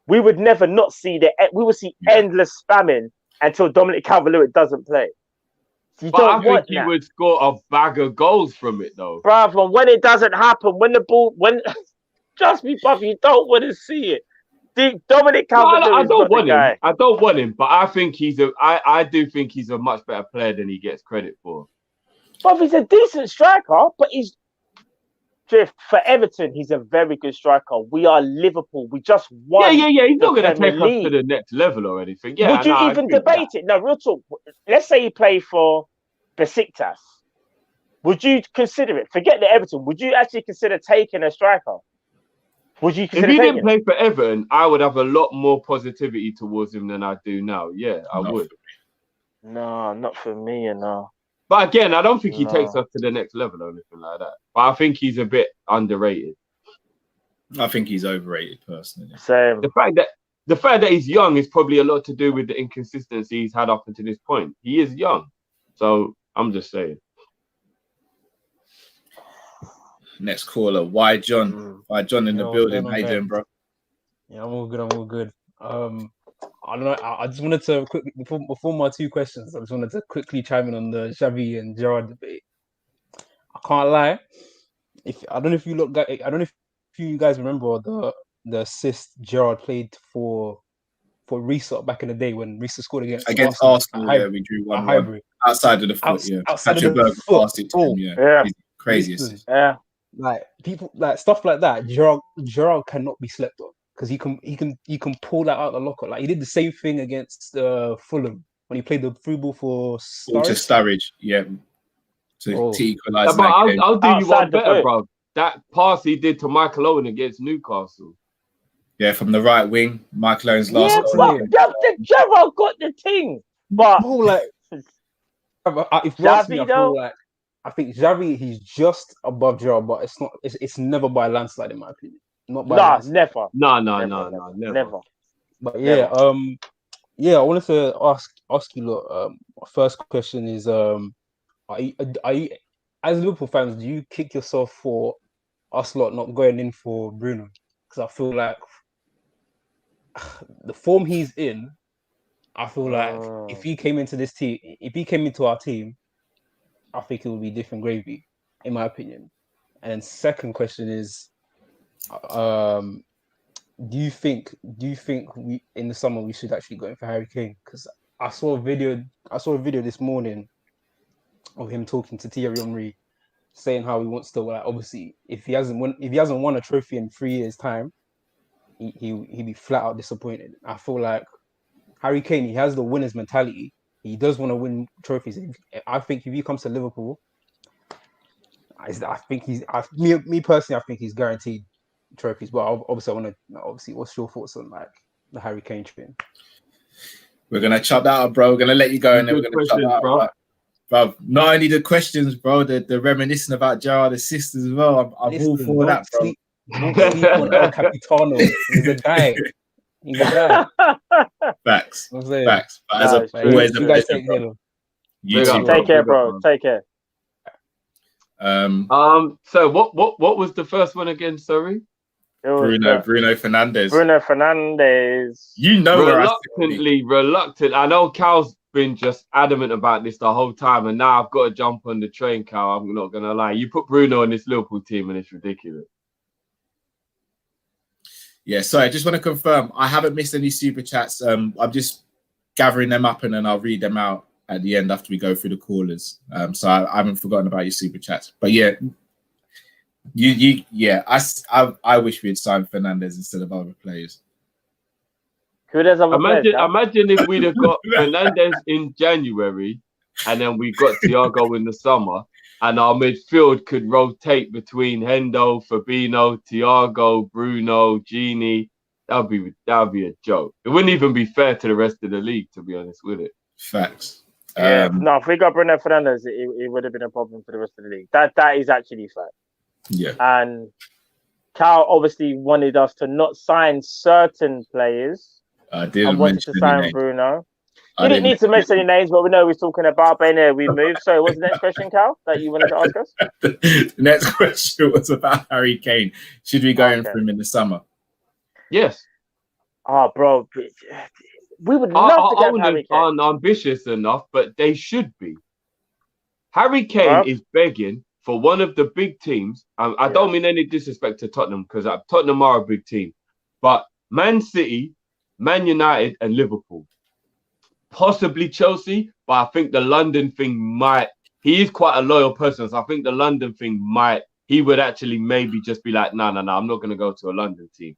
We would never not see we would see endless spamming until Dominic Calvert-Lewin doesn't play. So I think he would score a bag of goals from it, though. Bruv, when it doesn't happen, trust me, bruv, you don't want to see it. Dominic Calvert-Lewin I don't want him. I don't want him, but I think I do think he's a much better player than he gets credit for. Bruv, he's a decent striker, but Drift, for Everton, he's a very good striker. We are Liverpool. We just won. Yeah. He's not going to take us League. to the next level or anything. Yeah, Would you even debate it? No, real talk. Let's say you play for Besiktas. Would you consider it? Forget the Everton. Would you actually consider taking a striker? Would you consider if he taking didn't play for Everton, I would have a lot more positivity towards him than I do now. Yeah, I would. No, not for me, you know. But again, I don't think he takes us to the next level or anything like that. But I think he's a bit underrated. I think he's overrated personally. Same. The fact that he's young is probably a lot to do with the inconsistency he's had up until this point. He is young, so I'm just saying. Next caller, why John? Why John in the building? How you doing, bro? Yeah, I'm all good. I don't know. I just wanted to quickly before my two questions. I just wanted to quickly chime in on the Xavi and Gerrard debate. I can't lie. I don't know if you guys remember the assist Gerrard played for Reese back in the day when Reese scored against Arsenal. Yeah, we drew 1-1 outside of the foot. Outside of the foot. Passed it to him, yeah. Crazy assist. Yeah. Like people like stuff like that. Gerrard cannot be slept on because he can pull that out of the locker. Like he did the same thing against Fulham when he played the through ball for Sturridge. Yeah. To equalise. But I'll do you one better, bro. That pass he did to Michael Owen against Newcastle. Yeah, from the right wing, Michael Owen's last. Yeah, but Gerrard got the thing. But if you ask me, I think Xavi, he's just above Gerrard, but it's never by a landslide in my opinion. Not by never. Never. But yeah, I wanted to ask you. Look, first question is, are you, as Liverpool fans, do you kick yourself for us lot not going in for Bruno? Because I feel like the form he's in, I feel like if he came into our team, I think it would be different gravy, in my opinion. And then second question is, do you think we in the summer we should actually go in for Harry Kane? Because I saw a video this morning of him talking to Thierry Henry, saying how he wants to, like, obviously if he hasn't won a trophy in 3 years' time, he'd be flat out disappointed. I feel like Harry Kane, he has the winner's mentality. He does want to win trophies. I think if he comes to Liverpool, I think me personally, I think he's guaranteed trophies. But obviously, what's your thoughts on like the Harry Kane thing? We're gonna chop that up, bro. We're gonna let you go, and then we're gonna chop that up, bro. Not only the questions, bro, the reminiscing about Gerrard assist as well. I'm all for that, bro. Don't sleep on El Capitano. He's a guy. Facts. But as always, you guys take care. Take care, bro. Take care. So what was the first one again? Sorry, Bruno Fernandes. Bruno Fernandes. You know, reluctant. I know Cal's been just adamant about this the whole time, and now I've got to jump on the train, Cal. I'm not gonna lie. You put Bruno on this Liverpool team, and it's ridiculous. Yeah, sorry, I just want to confirm I haven't missed any super chats. I'm just gathering them up and then I'll read them out at the end after we go through the callers. So I haven't forgotten about your super chats. But yeah, I wish we had signed Fernandes instead of other players. Imagine if we'd have got Fernandes in January and then we got Thiago in the summer. And our midfield could rotate between Hendo, Fabinho, Thiago, Bruno, Gini. That'd be a joke. It wouldn't even be fair to the rest of the league, to be honest with it. Facts. No, if we got Bruno Fernandes, it would have been a problem for the rest of the league. That is actually fact. Yeah. And Cal obviously wanted us to not sign certain players. I didn't wanted to sign Bruno. You didn't need to mention any names, but we know we're talking about Bane. We moved. So, what's the next question, Cal, that you wanted to ask us? The next question was about Harry Kane. Should we go in for him in the summer? Yes. Oh, bro, we would love to get Harry Kane. Aren't ambitious enough, but they should be. Harry Kane is begging for one of the big teams. I don't mean any disrespect to Tottenham because Tottenham are a big team, but Man City, Man United, and Liverpool. Possibly Chelsea, but I think the London thing might. He is quite a loyal person, so I think the London thing might. he would actually maybe just be like, no, I'm not going to go to a London team.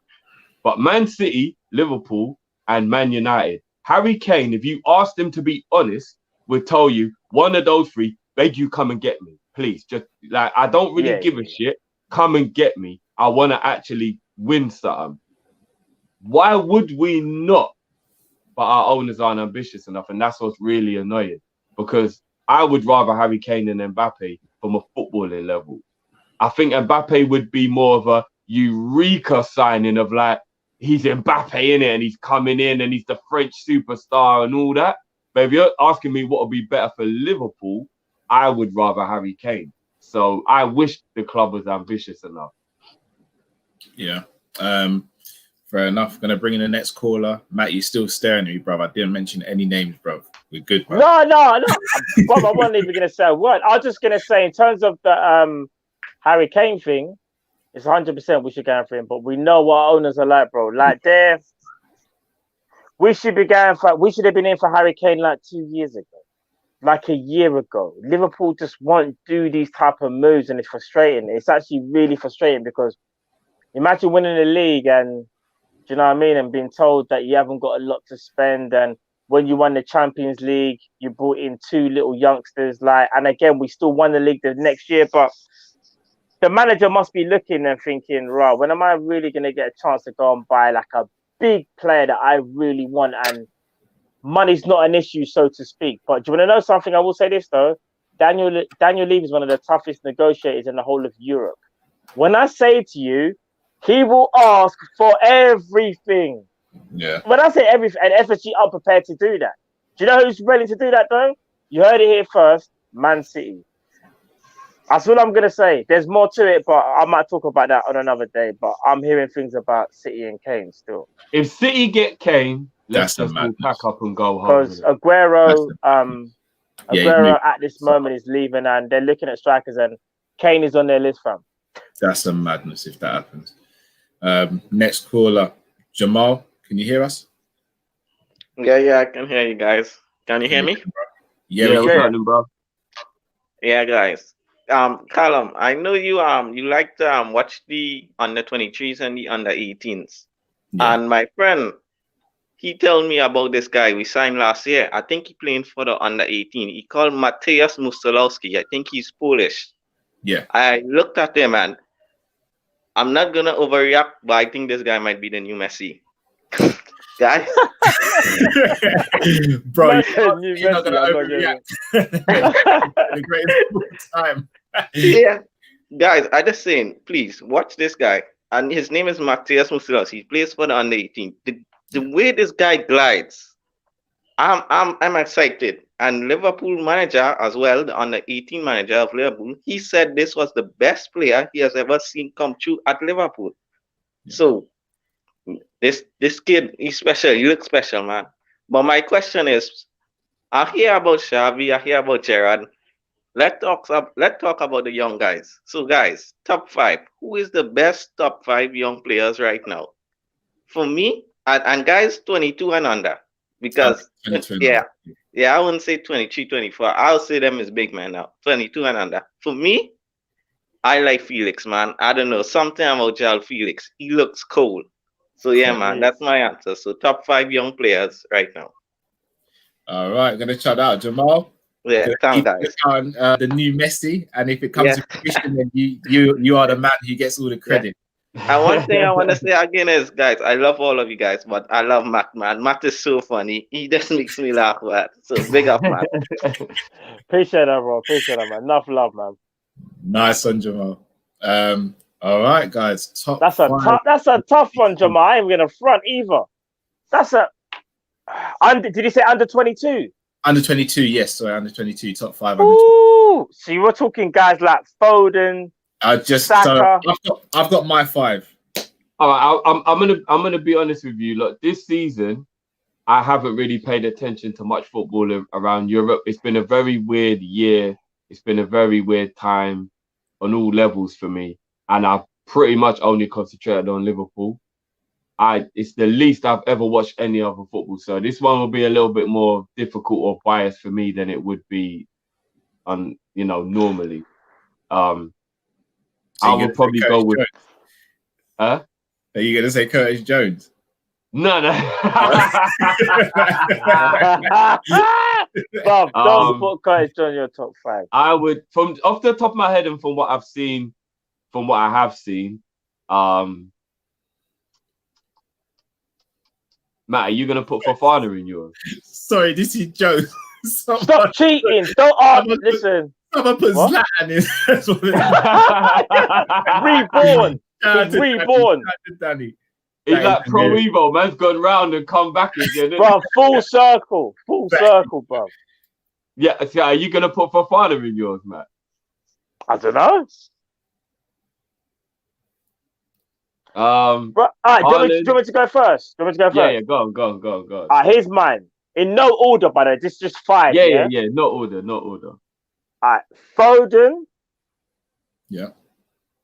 But Man City, Liverpool, and Man United, Harry Kane, if you asked him to be honest, would tell you one of those three, beg you come and get me, please. Just like, I don't really give a shit. Come and get me. I want to actually win something. Why would we not? But our owners aren't ambitious enough, and that's what's really annoying. Because I would rather Harry Kane than Mbappe from a footballing level. I think Mbappe would be more of a eureka signing of like, he's Mbappe in it and he's coming in and he's the French superstar and all that. But if you're asking me what would be better for Liverpool, I would rather Harry Kane. So I wish the club was ambitious enough. Yeah. Fair enough. Gonna bring in the next caller. Matt, you still staring at me, bro. I didn't mention any names, bro. We're good, bro. No. Bob, I wasn't even gonna say a word. I was just gonna say in terms of the Harry Kane thing, it's 100% we should go for him, but we know what owners are like, bro. Like we should have been in for Harry Kane like 2 years ago, like a year ago. Liverpool just won't do these type of moves, and it's frustrating. It's actually really frustrating because imagine winning the league and, do you know what I mean, and being told that you haven't got a lot to spend, and when you won the Champions League, you brought in 2 little youngsters, and again, we still won the league the next year, but the manager must be looking and thinking, right, when am I really going to get a chance to go and buy like a big player that I really want? And money's not an issue, so to speak. But do you want to know something? I will say this, though. Daniel Levy is one of the toughest negotiators in the whole of Europe. When I say to you, he will ask for everything. Yeah. When I say everything, and FSG are prepared to do that. Do you know who's ready to do that, though? You heard it here first, Man City. That's all I'm going to say. There's more to it, but I might talk about that on another day. But I'm hearing things about City and Kane still. If City get Kane, let's just all pack up and go home. Because Aguero at this moment is leaving, and they're looking at strikers, and Kane is on their list, fam. That's a madness if that happens. Next caller, Jamal. Can you hear us? Yeah, I can hear you guys. Can you hear me? Yeah, what's happening, bro? Yeah, guys. Callum, I know you like to watch the under 23s and the under 18s. Yeah. And my friend, he told me about this guy we signed last year. I think he playing for the under 18. He called Mateusz Mussolowski. I think he's Polish. Yeah. I looked at him and I'm not gonna overreact, but I think this guy might be the new Messi. Guys, bro, you're not gonna overreact. The greatest time. Yeah, guys, I just saying, please watch this guy, and his name is Mateusz Mussolowski. He plays for the under 18. The way this guy glides, I'm excited. And Liverpool manager as well, the under 18 manager of Liverpool, he said this was the best player he has ever seen come through at Liverpool. Yeah. So this kid, he's special. He looks special, man. But my question is, I hear about Xavi, I hear about Gerrard. Let's talk about the young guys. So, guys, top 5. Who is the best top 5 young players right now? For me, and guys, 22 and under. Because, I wouldn't say 23, 24. I'll say them as big men now. 22 and under. For me, I like Felix, man. I don't know. Something about João Felix. He looks cold. So, yeah, man, that's my answer. So, top 5 young players right now. All right, gonna shout out Jamal. Yeah, guys. The new Messi, and if it comes to fruition, then you are the man who gets all the credit. And one thing I want to say again is, guys, I love all of you guys, but I love Matt, man. Matt is so funny. He just makes me laugh, man. So big up, man. Appreciate that, bro. Appreciate that, man. Enough love, man. Nice one, Jamal. All right, guys. That's a tough one, Jamal. I ain't gonna front either. That's a did you say under 22? Under 22, yes. Sorry, under 22, top 5. Ooh, so you were talking guys like Foden. Saka. I've got my 5. All right, I'm gonna be honest with you. Look, this season, I haven't really paid attention to much football around Europe. It's been a very weird year. It's been a very weird time on all levels for me, and I've pretty much only concentrated on Liverpool. It's the least I've ever watched any other football, so this one will be a little bit more difficult or biased for me than it would be normally. So I would probably go with. Jones? Huh? Are you gonna say Curtis Jones? No. Bob, don't put Kopish Kall-in in your top 5. I would, from off the top of my head and from what I've seen, from what I have seen, Matt, are you gonna put Fofana in yours? Sorry, this is Jones. Stop cheating! Don't listen. Someone put What? Zlatan in. That's what it Reborn. Shout out to Reborn. Danny. It's like Pro Evo, man's gone round and come back again. Bro, full circle, bro. Yeah, so are you gonna put Fofana in yours, Matt? I don't know. Right, do you want me to go first? Yeah, go on. Here's mine. In no order, by the way. This is just 5. Yeah. No order. Alright, Foden. Yeah.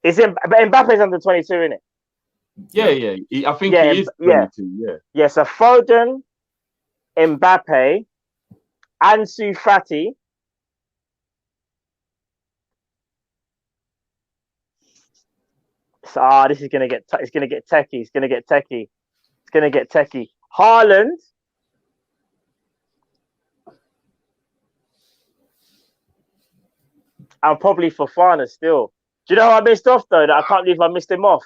Mbappe's under 22, isn't it? Yeah. I think he is 22, Yeah, so Foden, Mbappe, Ansu Fati. So, this is gonna get techie. Haaland. And probably Fofana still. Do you know how I missed off though? That I can't believe I missed him off.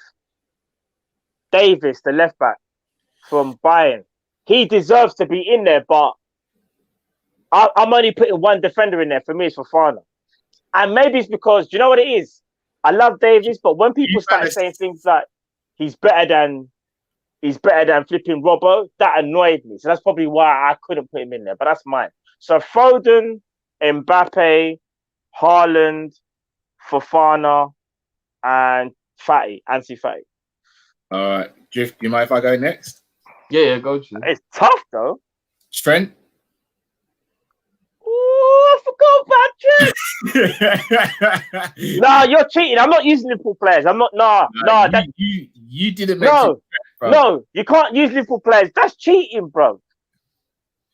Davis, the left back from Bayern. He deserves to be in there, but I'm only putting one defender in there. For me, it's Fofana. And maybe it's because, do you know what it is? I love Davis, but when people start saying things like he's better than flipping Robbo, that annoyed me. So that's probably why I couldn't put him in there. But that's mine. So Foden, Mbappe, Haaland, Fofana, and Ansu Fati. All right, Drift. You mind if I go next? Yeah, go. It's tough though. Trent. I forgot about Trent. Nah, you're cheating. I'm not using Liverpool players. I'm not. You didn't mention Trent, no. You can't use Liverpool players. That's cheating, bro.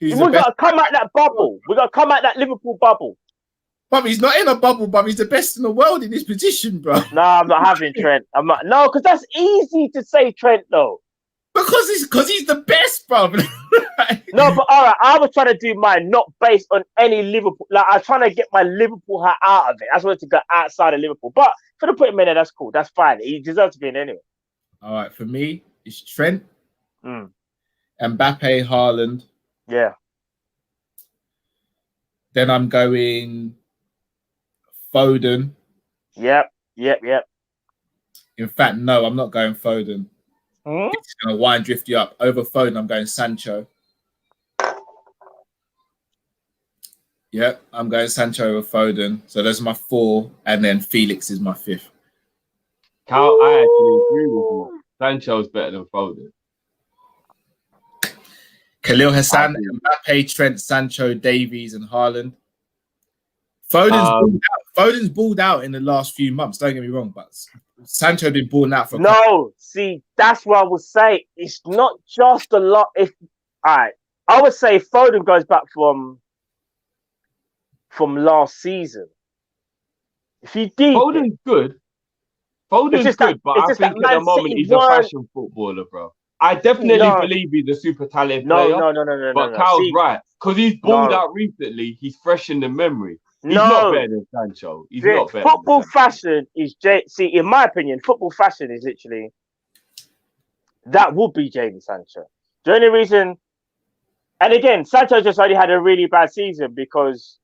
We got to come out that bubble. We got to come out that Liverpool bubble. But he's not in a bubble, but he's the best in the world in this position, bro. Nah, I'm not having Trent. I'm not. No, because that's easy to say Trent, though. Because he's the best, bro. No, but all right, I was trying to do mine not based on any Liverpool. Like, I was trying to get my Liverpool hat out of it. I just wanted to go outside of Liverpool. But for the put him in there, that's cool. That's fine. He deserves to be in anyway. All right, for me, it's Trent, Mbappe, Haaland. Yeah. Then I'm going Foden. Yep. In fact, no, I'm not going Foden. It's going to wind drift you up. Over Foden, I'm going Sancho. Yep, I'm going Sancho over Foden. So those are my 4, and then Felix is my 5th. Cal, I actually agree with you. Sancho's better than Foden. Khalil Hassan, Mbappe, Trent, Sancho, Davies, and Haaland. Foden's balled out in the last few months. Don't get me wrong, but Sancho been balling out for. See, that's what I would say. It's not just a lot. I would say Foden goes back from last season. If you deep, Foden's good. Foden's good, but I think at the moment he's a fashion footballer, bro. I definitely believe he's a super talented player. No. But Cal's right. Because he's balled out recently, he's fresh in the memory. He's not better than Sancho. He's not better. Football fashion is see, in my opinion, football fashion is literally that would be Jadon Sancho. The only reason, and again, Sancho just only had a really bad season because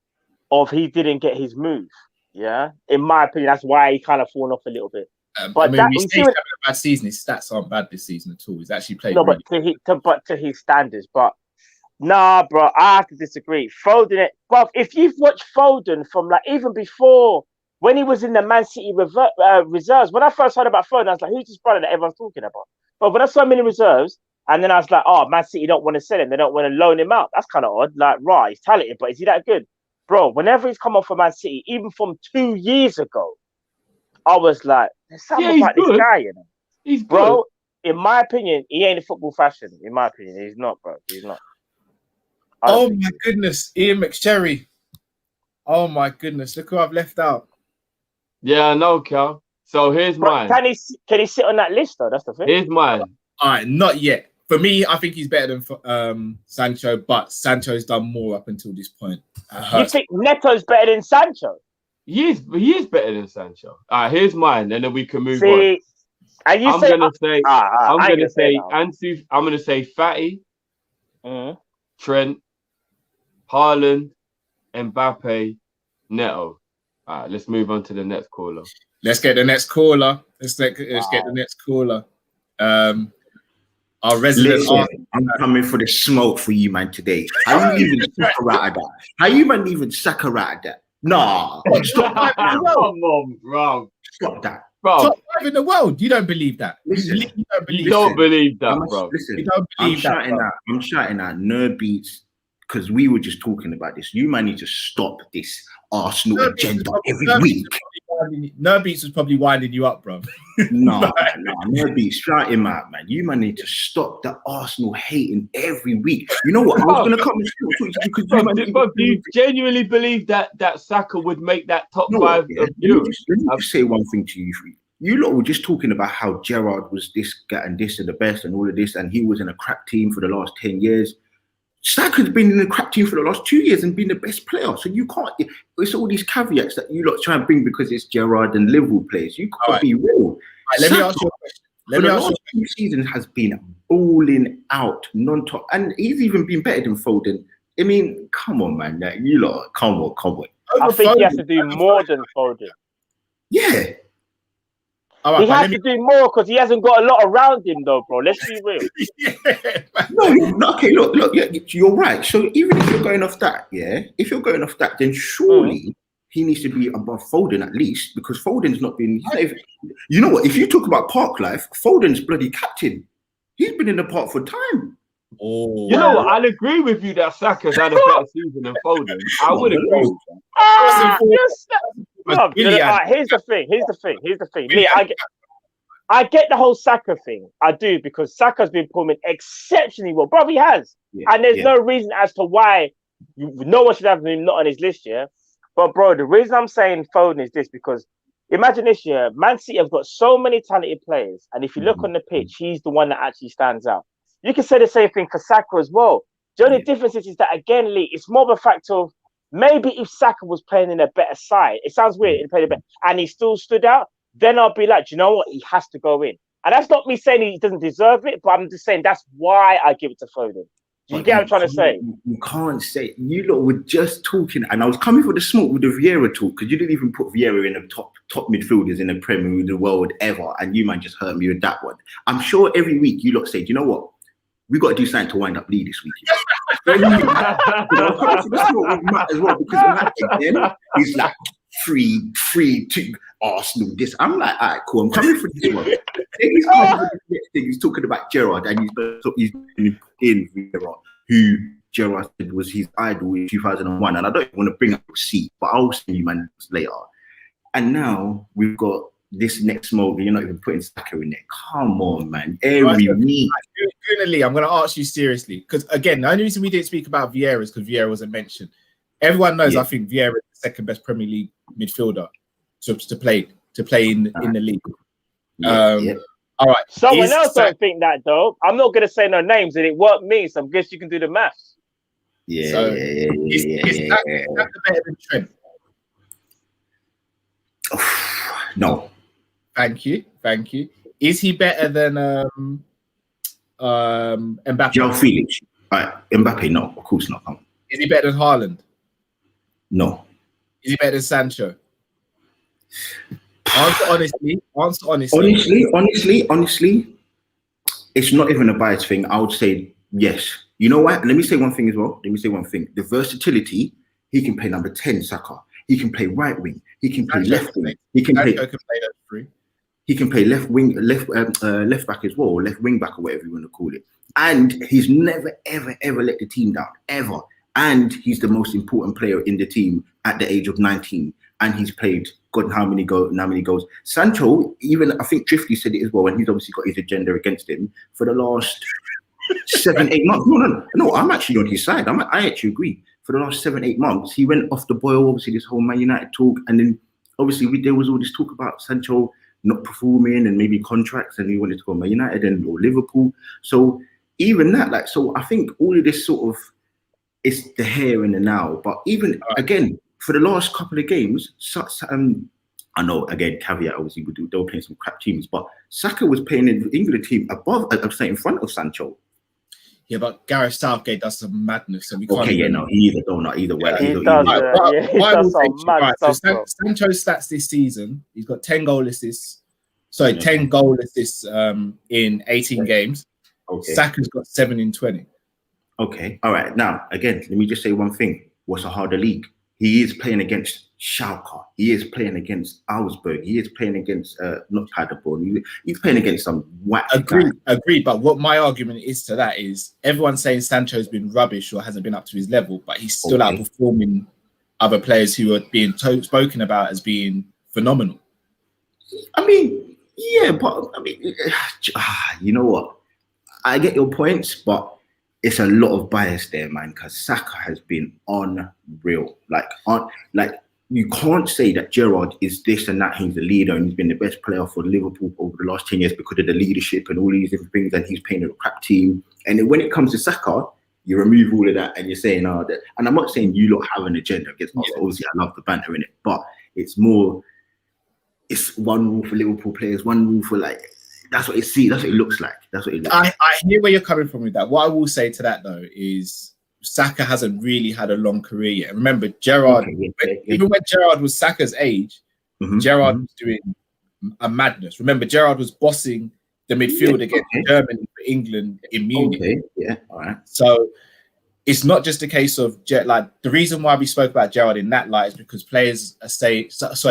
of he didn't get his move. Yeah, in my opinion, that's why he kind of fallen off a little bit. But we say he's having a bad season. His stats aren't bad this season at all. He's actually played. No, but to his standards, but. Nah, bro, I have to disagree. Foden, bro, if you've watched Foden from like even before when he was in the Man City reserves, when I first heard about Foden, I was like, who's this brother that everyone's talking about? But when I saw him in the reserves, and then I was like, oh, Man City don't want to sell him. They don't want to loan him out. That's kind of odd. Like, right, he's talented, but is he that good? Bro, whenever he's come off for Man City, even from 2 years ago, I was like, there's something about this guy, you know? He's bro, in my opinion, he ain't a football fashion. In my opinion, he's not, bro. He's not. Oh my goodness, Ian McSherry. Oh my goodness, look who I've left out. Yeah, I know, Cal. So here's mine. Can he sit on that list though? That's the thing. Here's mine. All right, not yet. For me, I think he's better than Sancho, but Sancho's done more up until this point. You think Neto's better than Sancho? He is better than Sancho. All right, here's mine, and then we can move on. And you I'm gonna say Ansu. I'm gonna say Fatty, Trent, Haaland, Mbappe, Neto. All right, let's move on to the next caller. Let's get the next caller. Let's get the next caller. Our resident. Listen, I'm coming for the smoke for you, man, today. How you even sack her out of that? How you man even sack her out of that? Nah, stop that. Come on, bro. Stop that. Bro. Top 5 in the world. You don't believe that. Listen, you don't believe that, bro. Listen, you don't believe I'm shouting out nerd beats because we were just talking about this. You man need to stop this Arsenal agenda every week. Nerd was probably winding you up, bro. No, nerd beats, shout him out, man. You man need to stop the Arsenal hating every week. You know what? I was gonna come and talk to you because do you genuinely believe that Saka would make that top 5 of Let me just say one thing to you three. You lot were just talking about how Gerrard was this guy and this and the best and all of this, and he was in a crap team for the last 10 years. Saka's been in the crap team for the last 2 years and been the best player. So you can't. It's all these caveats that you lot try and bring because it's Gerrard and Liverpool players. You can't be real. Let me ask you a question. For the last 2 seasons has been balling out non-top, and he's even been better than Foden. I mean, come on, man. You lot, come on. I think he has to do more than Foden. Yeah. He has to do more because he hasn't got a lot around him, though, bro. Let's be real. Okay, look, yeah, you're right. So even if you're going off that, then surely he needs to be above Foden at least because Foden's not been. You know what? If you talk about park life, Foden's bloody captain. He's been in the park for time. Oh, you know what? I'll agree with you that Saka's had a better season than Foden. I would agree with that. Here's the thing. Lee, I get the whole Saka thing. I do because Saka's been performing exceptionally well. Bro, he has. And there's no reason as to why no one should have him not on his list, yeah? But, bro, the reason I'm saying Foden is this because imagine this year, Man City have got so many talented players. And if you look on the pitch, he's the one that actually stands out. You can say the same thing for Saka as well. The only difference is that, again, Lee, it's more of a fact of maybe if Saka was playing in a better side, it sounds weird, and he still stood out, then I'll be like, do you know what? He has to go in. And that's not me saying he doesn't deserve it, but I'm just saying that's why I give it to Foden. Do you get what I'm trying to say? You can't say. You lot were just talking, and I was coming for the smoke with the Vieira talk because you didn't even put Vieira in the top midfielders in the Premier League, the world ever, and you man just hurt me with that one. I'm sure every week you lot say, do you know what? We got to do something to wind up Lee this week. I'm coming for the smoke with Matt as well because Matt again, he's like 3-2 Arsenal. This I'm like, all right, cool. I'm coming for this one. Then he's coming for the next thing. He's talking about Gerrard and he's in Vieira, who Gerrard said was his idol in 2001. And I don't want to bring up a seat, but I'll send you man later. And now we've got this next smoke. You're not even putting Saka in there. Come on, man. Every week. Lee, I'm going to ask you seriously because again, the only reason we didn't speak about Vieira is because Vieira wasn't mentioned. Everyone knows I think Vieira is the second best Premier League midfielder to play in the league. All right. Someone else don't think that though. I'm not going to say no names, and it won't mean. So I guess you can do the maths. Is Saka better than Trent? No. Thank you. Is he better than Mbappe? João Felix. Mbappe, no, of course not. Is he better than Haaland? No. Is he better than Sancho? Answer honestly. Honestly, it's not even a bias thing. I would say yes. You know what? Let me say one thing as well. The versatility, he can play number 10, Saka. He can play right wing. He can play left wing. He can play those three. He can play left wing, left back as well, or left wing back or whatever you want to call it. And he's never, ever let the team down, ever. And he's the most important player in the team at the age of 19. And he's played God how many goals. Sancho, even I think Drifty said it as well, and he's obviously got his agenda against him for the last 7-8 months. No, I'm actually on his side. I actually agree. For the last 7-8 months, he went off the boil, obviously this whole Man United talk, and then obviously there was all this talk about Sancho not performing and maybe contracts, and he wanted to go to Man United and or Liverpool. So even that, like, so I think all of this sort of is the here and the now. But even again, for the last couple of games, I know, again, caveat, obviously, they were playing some crap teams, but Saka was playing in the England team above, I'm saying, in front of Sancho. Yeah, but Gareth Southgate does some madness, so we can't. Okay, yeah, no, either way. He does some mad stuff. So Sancho's stats this season, he's got 10 goal assists. Sorry, 10 goal assists in 18 games. Okay. Saka's got 7 in 20. Okay, all right. Now, again, let me just say one thing. What's a harder league? He is playing against Schalke. He is playing against Augsburg. He is playing against not Paderborn. He's playing against some whack. Agreed. But what my argument is to that is everyone's saying Sancho's been rubbish or hasn't been up to his level, but he's still outperforming other players who are being spoken about as being phenomenal. I mean, yeah, but I mean, you know what? I get your points, but it's a lot of bias there, man, because Saka has been unreal. Like you can't say that Gerrard is this and that. He's the leader and he's been the best player for Liverpool over the last 10 years because of the leadership and all these different things, and he's playing a crap team. And then when it comes to Saka, you remove all of that and you're saying, that. And I'm not saying you lot have an agenda against us. Obviously, I love the banter in it, but it's more, it's one rule for Liverpool players, one rule for that's what it looks like. That's what it looks like. I hear where you're coming from with that. What I will say to that though is Saka hasn't really had a long career yet. Remember, Gerrard, even when Gerrard was Saka's age, Gerrard was doing a madness. Remember, Gerrard was bossing the midfield against Germany for England in Munich. Okay, yeah, all right. So it's not just a case of the reason why we spoke about Gerrard in that light is because players are saying,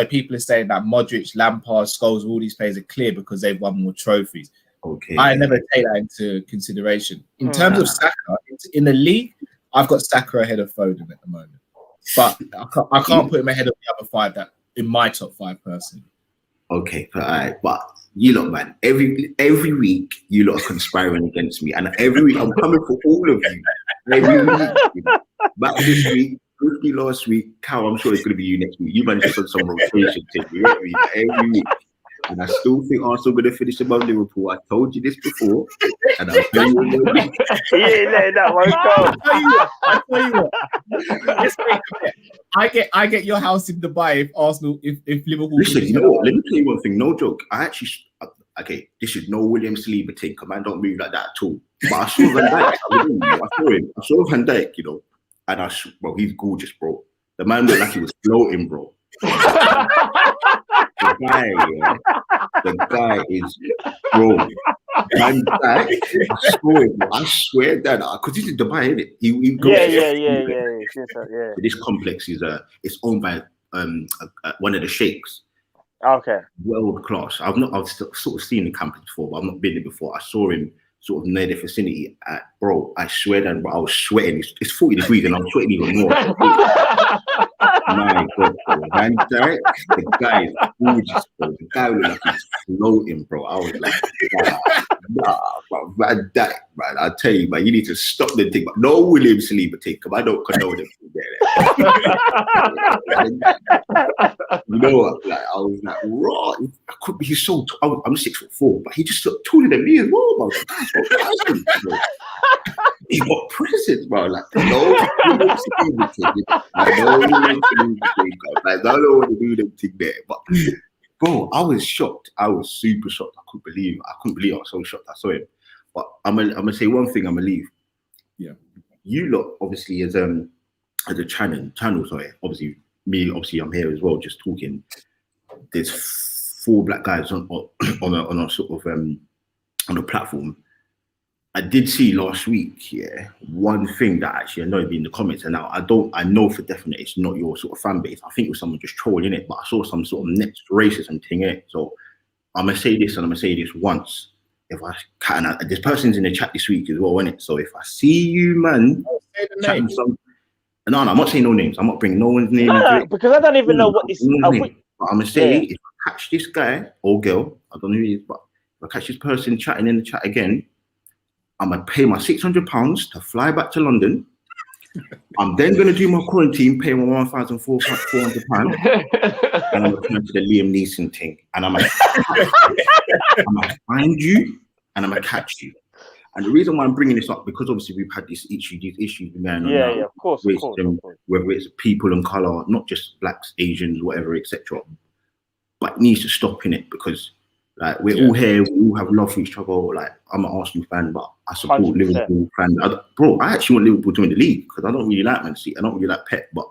people are saying that Modric, Lampard, Scholes, all these players are clear because they've won more trophies. Okay. I never take that into consideration. In terms of Saka, in the league, I've got Saka ahead of Foden at the moment. But I can't put him ahead of the other 5 that in my top 5 personally. Okay, but you lot, man, every week you lot are conspiring against me, and every week I'm coming for all of you. Every week, back this week, 50 last week. Cal, I'm sure it's going to be you next week. You man just on some rotation thing. Every week. And I still think Arsenal going to finish above Liverpool. I told you this before, and I'll tell you he ain't letting that one go. I tell you what. I get your house in Dubai if Arsenal, if Liverpool. Listen, you know what? Let me tell you one thing. No joke. I actually, this is no William Saliba thing. Man, don't move like that at all. But I saw Van Dijk. I saw Van Dijk, you know, and bro, he's gorgeous, bro. The man looked like he was floating, bro. The guy is, bro. Van Dijk, I swear that, because he's in Dubai, isn't it? He Yeah. This complex is it's owned by one of the sheikhs. Okay. World class. I've sort of seen the campus before, but I've not been there before. I saw him sort of near the vicinity. Bro, I swear that, bro, I was sweating. It's 40 degrees and I'm sweating even more. My God, bro. Van Dijk, the guy is gorgeous, bro. The guy was like he's floating, bro. I was like, bro, Van Dijk, man. I tell you, man, you need to stop the thing. But no William Saliba thing, because I don't condone him. You know what? Like, I was like, raw. I could be. He's so. I'm 6'4", but he just looked taller than me as well, bro. He got presents, bro. Like, no, I don't want to do them thing there. But bro, I was shocked. I was super shocked. I couldn't believe I was so shocked. I saw him. But I'm gonna say one thing. I'm gonna leave. Yeah. You lot, obviously, as a channel. Sorry, obviously me. Obviously, I'm here as well, just talking. There's 4 black guys on a sort of on a platform. I did see last week, one thing that actually annoyed me in the comments, and now I know for definite it's not your sort of fan base. I think it was someone just trolling it, but I saw some sort of next racism thing in it. So I'm gonna say this, and I'm gonna say this once. If I can, this person's in the chat this week as well, isn't it? So if I see you, man, chatting some, no, I'm not saying no names. I'm not bringing no one's name into it. Because I don't even know what this. But I'm gonna say if I catch this guy or girl, I don't know who he is, but if I catch this person chatting in the chat again, I'm gonna pay my £600 to fly back to London, I'm then going to do my quarantine, pay my £1,400, and I'm going to turn to the Liam Neeson thing, and I'm going to find you, and I'm going to catch you. And the reason why I'm bringing this up, because obviously we've had these issues going on now. Yeah, of course. Whether it's people in colour, not just blacks, Asians, whatever, etc. But it needs to stop in it, because like we're all here, we all have love for each other. Like I'm an Arsenal fan, but I support 100%. Liverpool fans. Bro, I actually want Liverpool to win the league because I don't really like Man City. I don't really like Pep, but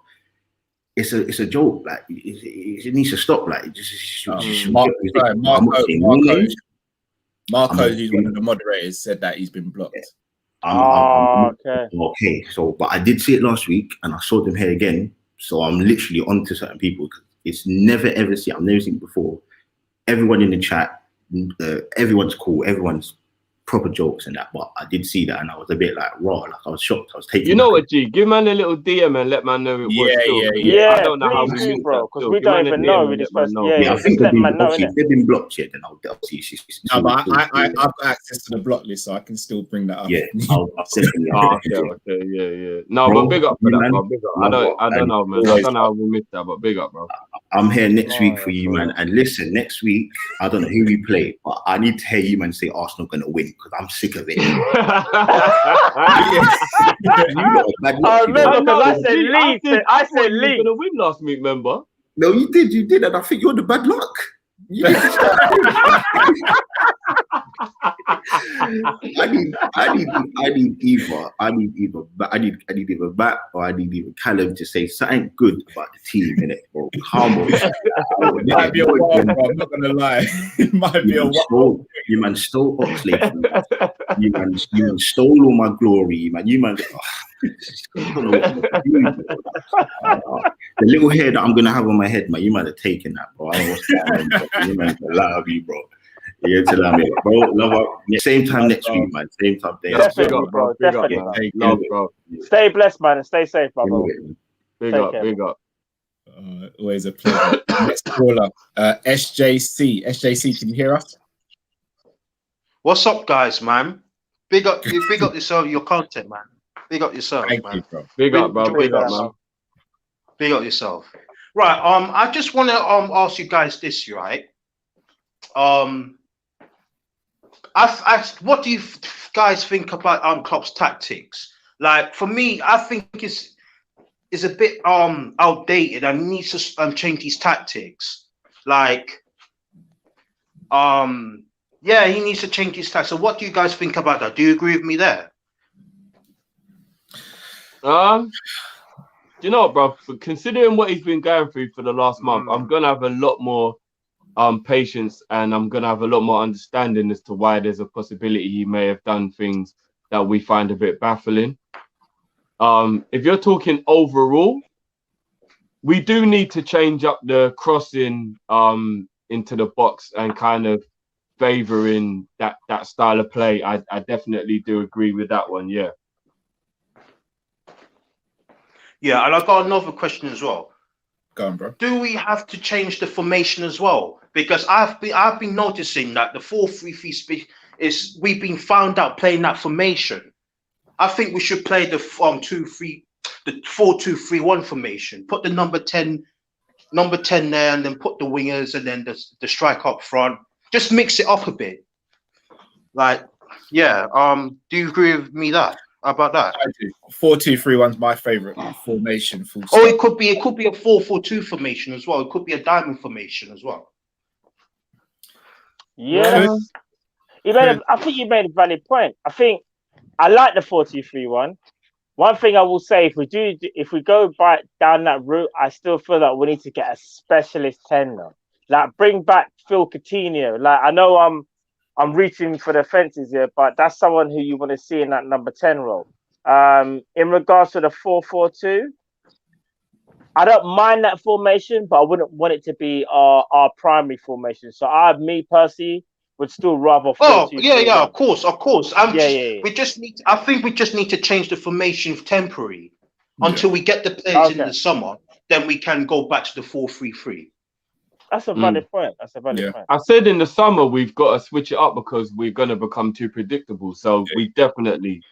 it's a joke. Like it needs to stop. Like Marco, who's one of the moderators, said that he's been blocked. Okay. So, but I did see it last week, and I saw them here again. So I'm literally onto certain people. It's never ever seen. I've never seen it before. Everyone in the chat, everyone's cool. Everyone's proper jokes and that. But I did see that, and I was a bit like raw. Like I was shocked. I was taking. You know what, G? Give man a little DM and let man know it was. Yeah. I don't know how we do, bro, because we don't even know who this person. Yeah, I think they've been blocked yet. Then I'll see. No, but I've got access to the block list, so I can still bring that up. Yeah, I'll definitely. Yeah. No, bro, but big up for that, bro. Big up. I don't know, man. I don't know how we missed that, but big up, bro. I'm here next week for you, man. And listen, next week, I don't know who we play, but I need to hear you, man, say Arsenal going to win because I'm sick of it. I said Leeds going to win last week, remember? No, you did, and I think you're the bad luck. I need either Matt or I need either Callum to say something good about the team, innit, bro. Come on. It might be a while, bro. I'm not gonna lie. It might be a while. You man stole Oxley. You man stole all my glory, man. You man. I don't know what to do, the little hair that I'm gonna have on my head, man. You might have taken that, bro. I don't know what's going on, bro. You man, love you, bro. Yeah, to love me, bro. Love up. Same time next week, man. Same time day. Definitely, bro. Definitely. Love, bro. Stay blessed, man, and stay safe, bro. Big up. Always a pleasure. Next caller, SJC. SJC, can you hear us? What's up, guys, man? Big up yourself, your content, man. Big up yourself, man. You, bro. Big up, bro. Big up, man. Big up yourself. Right. I just want to ask you guys this, right? What do you guys think about Klopp's tactics? Like for me, I think it's a bit outdated and he needs to change his tactics. Like yeah, he needs to change his tactics. So what do you guys think about that? Do you agree with me there? You know what, bro? Considering what he's been going through for the last month, I'm gonna have a lot more patience, and I'm gonna have a lot more understanding as to why there's a possibility he may have done things that we find a bit baffling. If you're talking overall, we do need to change up the crossing into the box and kind of favoring that style of play. I definitely do agree with that one. Yeah. Yeah, and I've got another question as well. Go on, bro. Do we have to change the formation as well? Because I've been noticing that the 4-3-3 is we've been found out playing that formation. I think we should play the 4-2-3-1 formation. Put the number 10 there, and then put the wingers, and then the striker up front. Just mix it up a bit. Like, yeah. Do you agree with me about that? I do. 4-2-3-1 is my favorite formation. It could be a 4-4-2 formation as well. It could be a diamond formation as well. Yeah, I think you made a valid point. I think I like the 4-2-3-1. One thing I will say, if we go down that route, I still feel that we need to get a specialist 10 now. Like bring back Phil Coutinho. Like I know I'm reaching for the fences here, but that's someone who you want to see in that number 10 role. In regards to the 4-4-2, I don't mind that formation, but I wouldn't want it to be our primary formation. So me personally would still rather. Of course. We just need. I think we just need to change the formation temporary until we get the players in the summer. Then we can go back to the 4-3-3. That's a valid point. Point. I said in the summer we've got to switch it up because we're going to become too predictable. So we definitely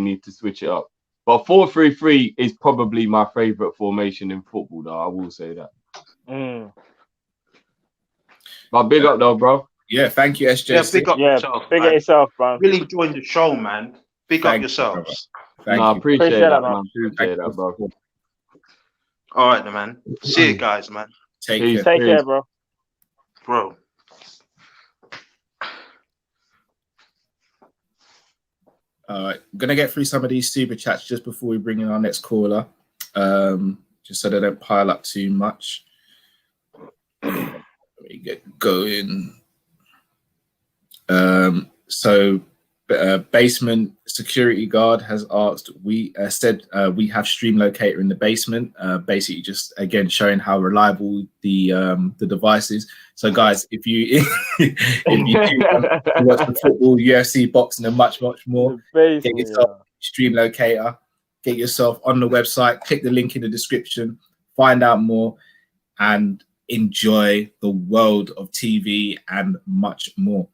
need to switch it up. But 4-3-3 is probably my favourite formation in football, though. I will say that. But big up, though, bro. Yeah, thank you, SJ. Yeah, big up yourself. Big up man. yourself, bro. Really enjoying the show, man. Big up Thank you, yourselves. Thank I you. appreciate that, man. Thank Appreciate you. that, bro. All right, then, man. See you guys, man. Take Peace. care. Take care, bro. Bro. All right, I'm gonna get through some of these super chats just before we bring in our next caller, just so they don't pile up too much. Let me get going. So, basement security guard has asked. We said we have StreamLocator in the basement. Basically, just again showing how reliable the device is. So, guys, if you if you do watch the football, UFC, boxing, and much more, get yourself StreamLocator. Get yourself on the website. Click the link in the description. Find out more and enjoy the world of TV and much more.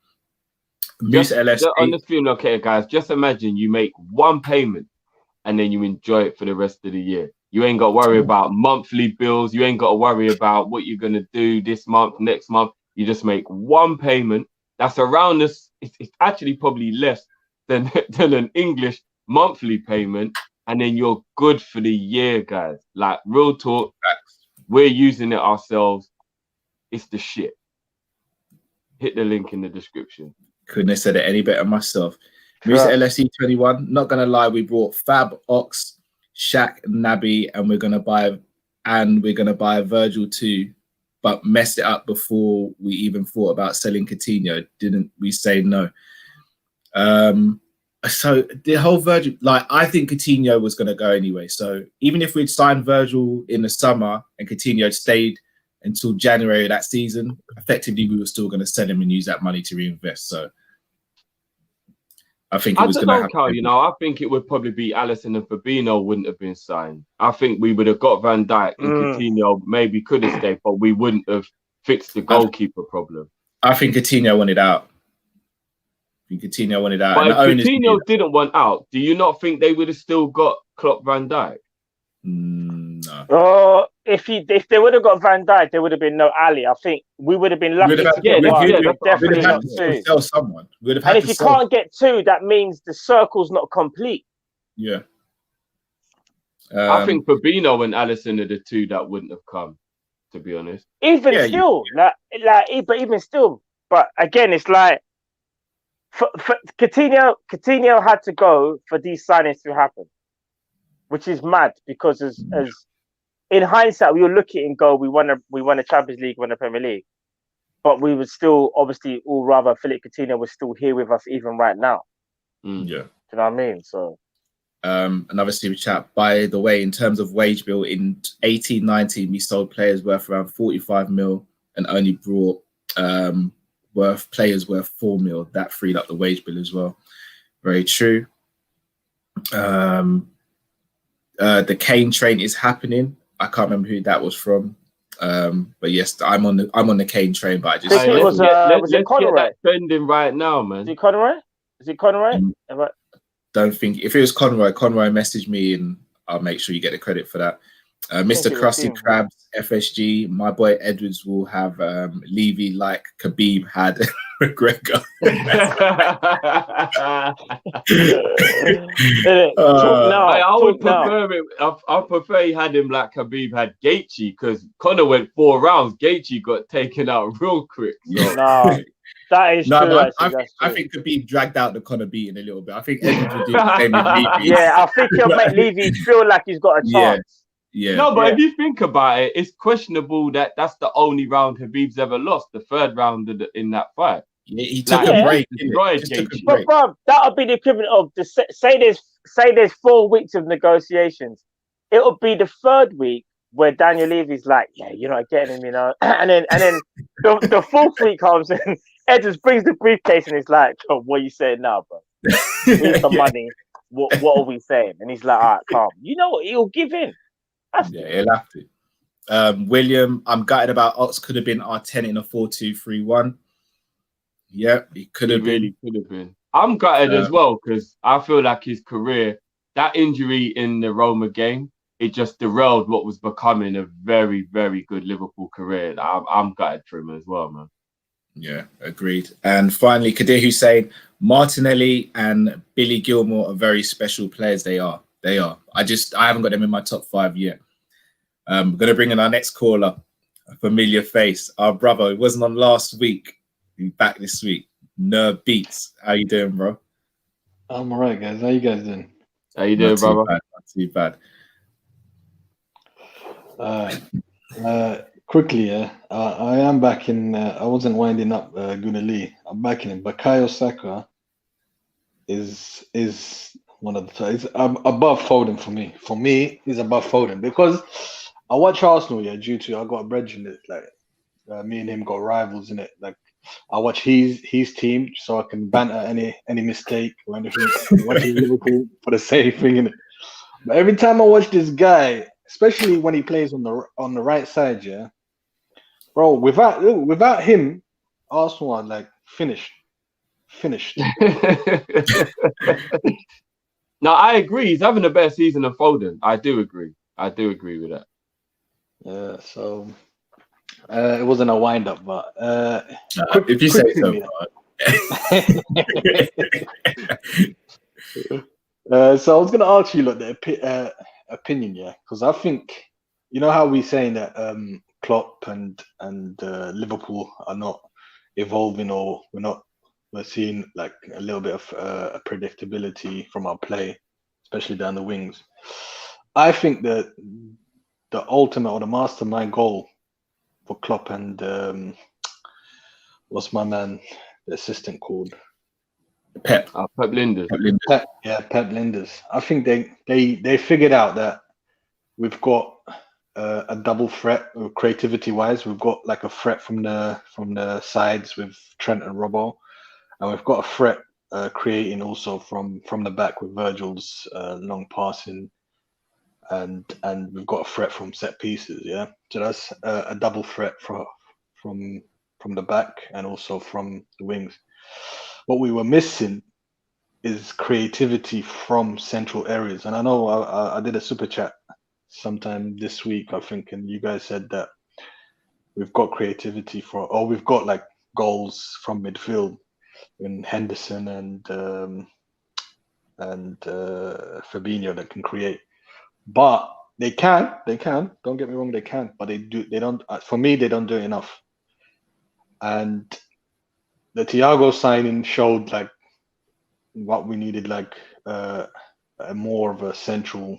Just on the StreamLocator, guys, just imagine you make one payment and then you enjoy it for the rest of the year. You ain't got to worry about monthly bills. You ain't got to worry about what you're going to do this month, next month. You just make one payment. That's around this. It's actually probably less than an English monthly payment. And then you're good for the year, guys. Like, real talk, we're using it ourselves. It's the shit. Hit the link in the description. Couldn't have said it any better myself. Musa LSE21. Not gonna lie, we brought Fab, Ox, Shaq, Naby, and we're gonna buy Virgil too, but messed it up before we even thought about selling Coutinho. Didn't we say no? So the whole Virgil, like, I think Coutinho was gonna go anyway. So even if we'd signed Virgil in the summer and Coutinho had stayed until January of that season, effectively we were still going to sell him and use that money to reinvest. So I think it was going to happen. Carl, you know, I think it would probably be Alisson and Fabinho wouldn't have been signed. I think we would have got Van Dijk and Coutinho maybe could have stayed, but we wouldn't have fixed the goalkeeper problem. I think Coutinho wanted out. But if Coutinho didn't want out, do you not think they would have still got Klopp Van Dijk? No. Oh, if they would have got Van Dijk, there would have been no Ali. I think we would have been lucky to get one. Definitely not two. Sell someone. And if you can't get two, that means the circle's not complete. Yeah. I think Fabinho and Alisson are the two that wouldn't have come, to be honest. Even still. But again, it's like for Coutinho had to go for these signings to happen, which is mad because as in hindsight, we will look at it and go, we won a Champions League, won a Premier League, but we would still obviously all rather Philippe Coutinho was still here with us even right now. Yeah. Do you know what I mean? So another super chat. By the way, in terms of wage bill, in 18-19, we sold players worth around 45 mil and only brought players worth 4 mil. That freed up the wage bill as well. Very true. The Kane train is happening. I can't remember who that was from. But yes, I'm on the Kane train, but I just was it Conroy? Get that trending right now, man. Is it Conroy? Don't think if it was Conroy messaged me and I'll make sure you get the credit for that. Mr. Krusty Krabs, FSG, my boy Edwards will have Levy like Khabib had McGregor. I prefer he had him like Khabib had Gaethje, because Conor went 4 rounds. Gaethje got taken out real quick. So. No, that is true. No, I think Khabib dragged out the Conor beating a little bit. I think Edwards will do the same with Levy. Yeah, I think he'll make Levy feel like he's got a chance. Yeah. No, but if you think about it, it's questionable that that's the only round Khabib's ever lost, the 3rd round in that fight. Yeah, he took a break. But bro, that would be the equivalent of say there's 4 weeks of negotiations. It would be the 3rd week where Daniel Levy's like, yeah, you're not getting him, you know, and then the 4th week comes and Edwards brings the briefcase and he's like, oh, what are you saying now, bro? We need some money. What are we saying? And he's like, all right, calm. You know what? He'll give in. Yeah, he'll have to. William, I'm gutted about Ox. Could have been our 10 in a 4-2-3-1. Yeah, he could have been. Really could have been. I'm gutted as well because I feel like his career, that injury in the Roma game, it just derailed what was becoming a very, very good Liverpool career. I'm gutted for him as well, man. Yeah, agreed. And finally, Kadir Hussein, Martinelli and Billy Gilmore are very special players. They are. I haven't got them in my top 5 yet. We're going to bring in our next caller, a familiar face, our brother who wasn't on last week. He's back this week. Nerve Beats. How you doing, bro? I'm all right, guys. How you guys doing? How you doing, brother? Not too bad. Quickly, yeah. I am back in. I wasn't winding up Gunali. I'm back in. Bukayo Saka is one of the. It's above Foden for me. For me, he's above Foden because I watch Arsenal. Yeah, due to I got a brethren that like me and him got rivals in it. Like I watch his team so I can banter any mistake or anything. Watching Liverpool for the same thing in it. But every time I watch this guy, especially when he plays on the right side, yeah, bro. Without him, Arsenal are like finished. No, I agree. He's having a better season than Foden. I do agree with that. Yeah. So it wasn't a wind up, but if you say so. So I was gonna ask you like the opinion, yeah, because I think you know how we're saying that Klopp and Liverpool are not evolving, or we're seeing like a little bit of predictability from our play, especially down the wings. I think that the ultimate or the mastermind goal for Klopp and what's my man, the assistant called? Pep. Pep Linders. Pep Linders. I think they figured out that we've got a double threat creativity wise. We've got like a threat from the sides with Trent and Robbo, and we've got a threat creating also from the back with Virgil's long passing, and we've got a threat from set pieces. Yeah, so that's a double threat from the back and also from the wings. What we were missing is creativity from central areas. And I know I did a super chat sometime this week, I think, and you guys said that we've got creativity we've got like goals from midfield in Henderson and Fabinho that can create. But they can, don't get me wrong, they can, but they don't, for me, they don't do it enough. And the Thiago signing showed like what we needed, like a more of a central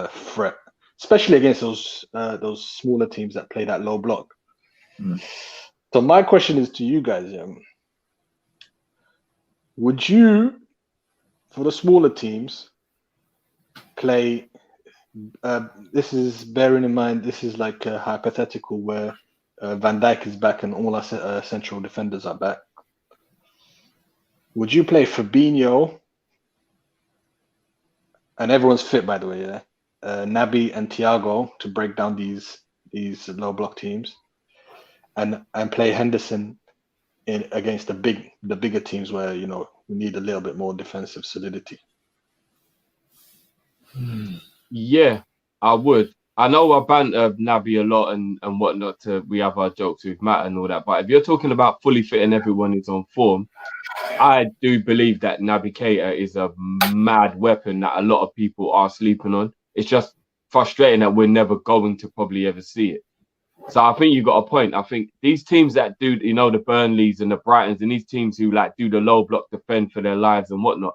threat, especially against those smaller teams that play that low block. So my question is to you guys: would you, for the smaller teams, play? This is bearing in mind this is like a hypothetical where Van Dijk is back and all our central defenders are back. Would you play Fabinho, and everyone's fit, by the way, yeah? Naby and Thiago to break down these low block teams, and play Henderson against the bigger teams where we need a little bit more defensive solidity? Yeah, I would. I know I banter Naby a lot and whatnot. We have our jokes with Matt and all that. But if you're talking about fully fit and everyone is on form, I do believe that Naby Keita is a mad weapon that a lot of people are sleeping on. It's just frustrating that we're never going to probably ever see it. So I think you got a point. I think these teams that do, the Burnleys and the Brightons and these teams who like do the low block defend for their lives and whatnot,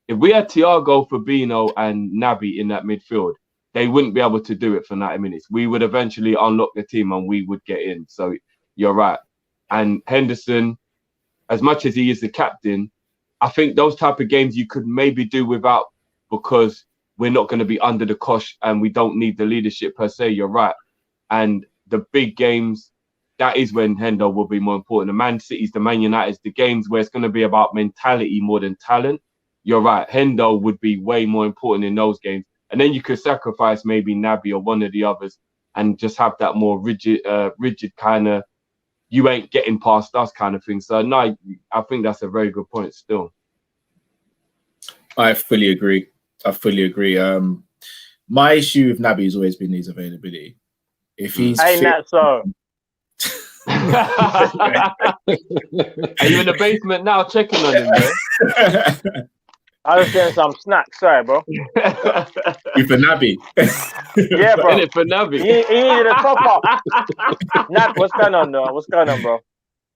if we had Thiago, Fabinho and Naby in that midfield, they wouldn't be able to do it for 90 minutes. We would eventually unlock the team and we would get in. So you're right. And Henderson, as much as he is the captain, I think those type of games you could maybe do without, because we're not going to be under the cosh and we don't need the leadership per se. You're right. And the big games, that is when Hendo will be more important. The Man City's, the Man United's, the games where it's going to be about mentality more than talent. You're right. Hendo would be way more important in those games. And then you could sacrifice maybe Naby or one of the others and just have that more rigid kind of, you ain't getting past us kind of thing. So no, I think that's a very good point still. I fully agree. I fully agree. My issue with Naby has always been his availability. If he's ain't fit, that so? Are you in the basement now checking on him, man? I was getting some snacks, sorry, bro. you for Naby. Yeah, bro. In it for Naby. He needed a top up. Nab, what's going on, though? What's going on, bro?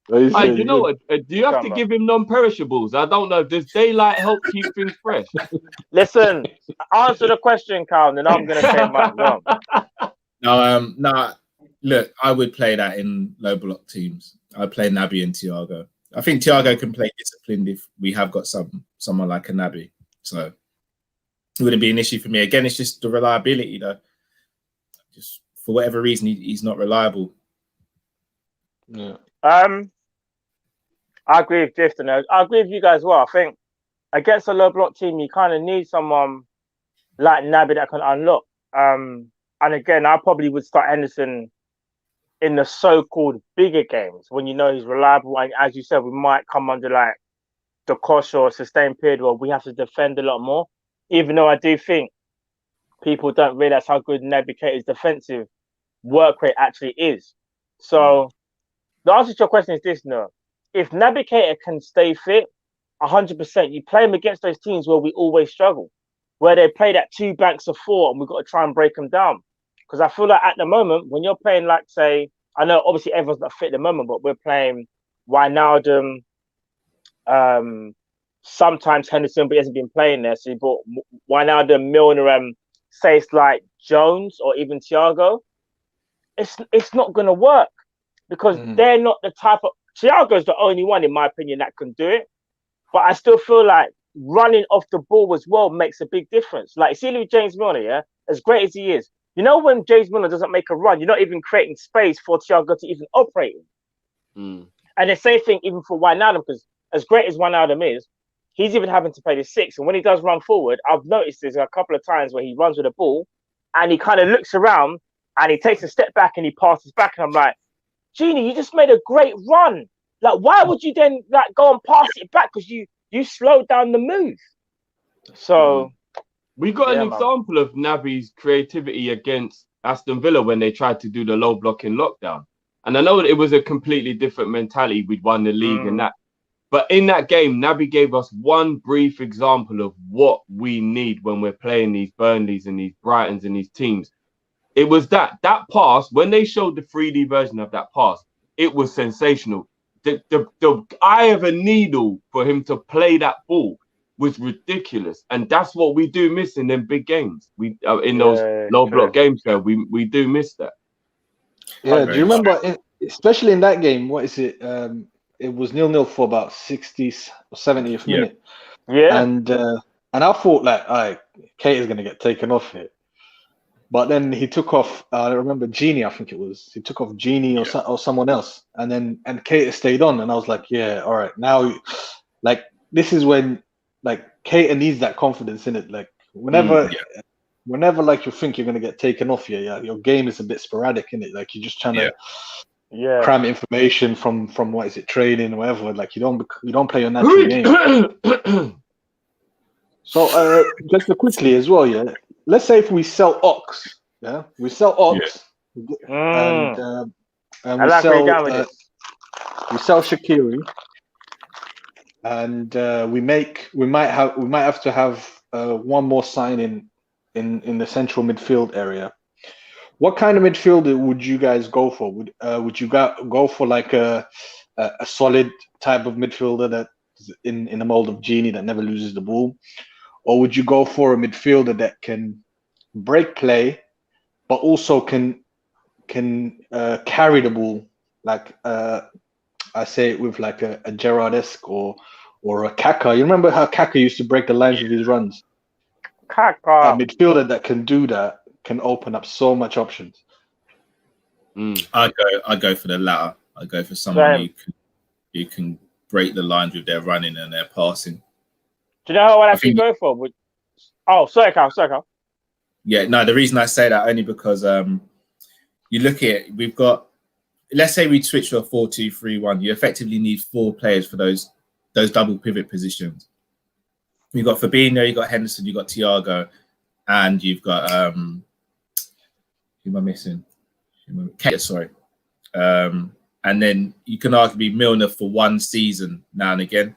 Hey, you know what? Do you have to give him non-perishables? I don't know. Does daylight help keep things fresh? Listen, answer the question, Carl, and then I'm gonna say mine. Go on. No. Look, I would play that in low block teams. I'd play Naby and Thiago. I think Thiago can play disciplined if we have got someone like a Naby. So it wouldn't be an issue for me. Again, it's just the reliability, though. Just for whatever reason, he's not reliable. Yeah. I agree with Drifton. I agree with you guys as well. I think against a low block team, you kind of need someone like Naby that can unlock. And again, I probably would start Henderson in the so-called bigger games when you know he's reliable. And as you said, we might come under like the Kopish or a sustained period where we have to defend a lot more. Even though I do think people don't realize how good Naby Keita's defensive work rate actually is. So the answer to your question is this, no. If Naby Keita can stay fit, 100%, you play him against those teams where we always struggle, where they play that 2 banks of 4 and we've got to try and break them down. Because I feel like at the moment, when you're playing like, say, I know obviously everyone's not fit at the moment, but we're playing Wijnaldum, sometimes Henderson, but he hasn't been playing there. So you brought Wijnaldum, Milner, say it's like Jones or even Thiago. It's not going to work because they're not the type of... Thiago's the only one, in my opinion, that can do it. But I still feel like running off the ball as well makes a big difference. Like, see with James Milner, yeah? As great as he is, you know, when James Milner doesn't make a run, you're not even creating space for Thiago to even operate in. And the same thing even for Wijnaldum, because as great as Wijnaldum is, he's even having to play the 6. And when he does run forward, I've noticed there's a couple of times where he runs with the ball and he kind of looks around and he takes a step back and he passes back. And I'm like, Genie, you just made a great run. Like, why would you then like go and pass it back? Because you slowed down the move. So we got an example of Naby's creativity against Aston Villa when they tried to do the low block in lockdown. And I know it was a completely different mentality. We'd won the league and that. But in that game, Naby gave us one brief example of what we need when we're playing these Burnleys and these Brightons and these teams. It was that pass, when they showed the 3D version of that pass, it was sensational. The eye of a needle for him to play that ball was ridiculous. And that's what we do miss in them big games. We in those low block games there, we do miss that. Yeah, do you remember, especially in that game, what is it? It was 0-0 for about 60th or 70th minute. Yeah. And I thought like, all right, Kate is gonna get taken off here. But then he took off, I remember Genie, I think it was. He took off Genie or someone else. And Keita stayed on. And I was like, yeah, all right. Now, like, this is when, like, Keita needs that confidence in it. Like, whenever like, you think you're going to get taken off here, your game is a bit sporadic, in it. Like, you're just trying to cram information from what is it, training or whatever. Like, you don't play your natural game. So, just quickly as well, let's say if we sell Ox, we sell Ox, and we sell Shaqiri, and we might have to have one more signing in the central midfield area. What kind of midfielder would you guys go for? Would you go for like a solid type of midfielder that in the mold of Genie that never loses the ball? Or would you go for a midfielder that can break play, but also can carry the ball, like I say it with like a Gerrard-esque or a Kaka. You remember how Kaka used to break the lines with his runs? Kaka. A midfielder that can do that can open up so much options. I go for the latter. I go for someone who can break the lines with their running and their passing. Do you know what I actually go for? Sorry, Carl. Yeah, no, the reason I say that only because you look at it, we've got, let's say we switch to a 4-2-3-1, you effectively need 4 players for those double pivot positions. You've got Fabinho, you've got Henderson, you've got Thiago, and you've got who am I missing? Sorry. And then you can arguably Milner for one season now and again.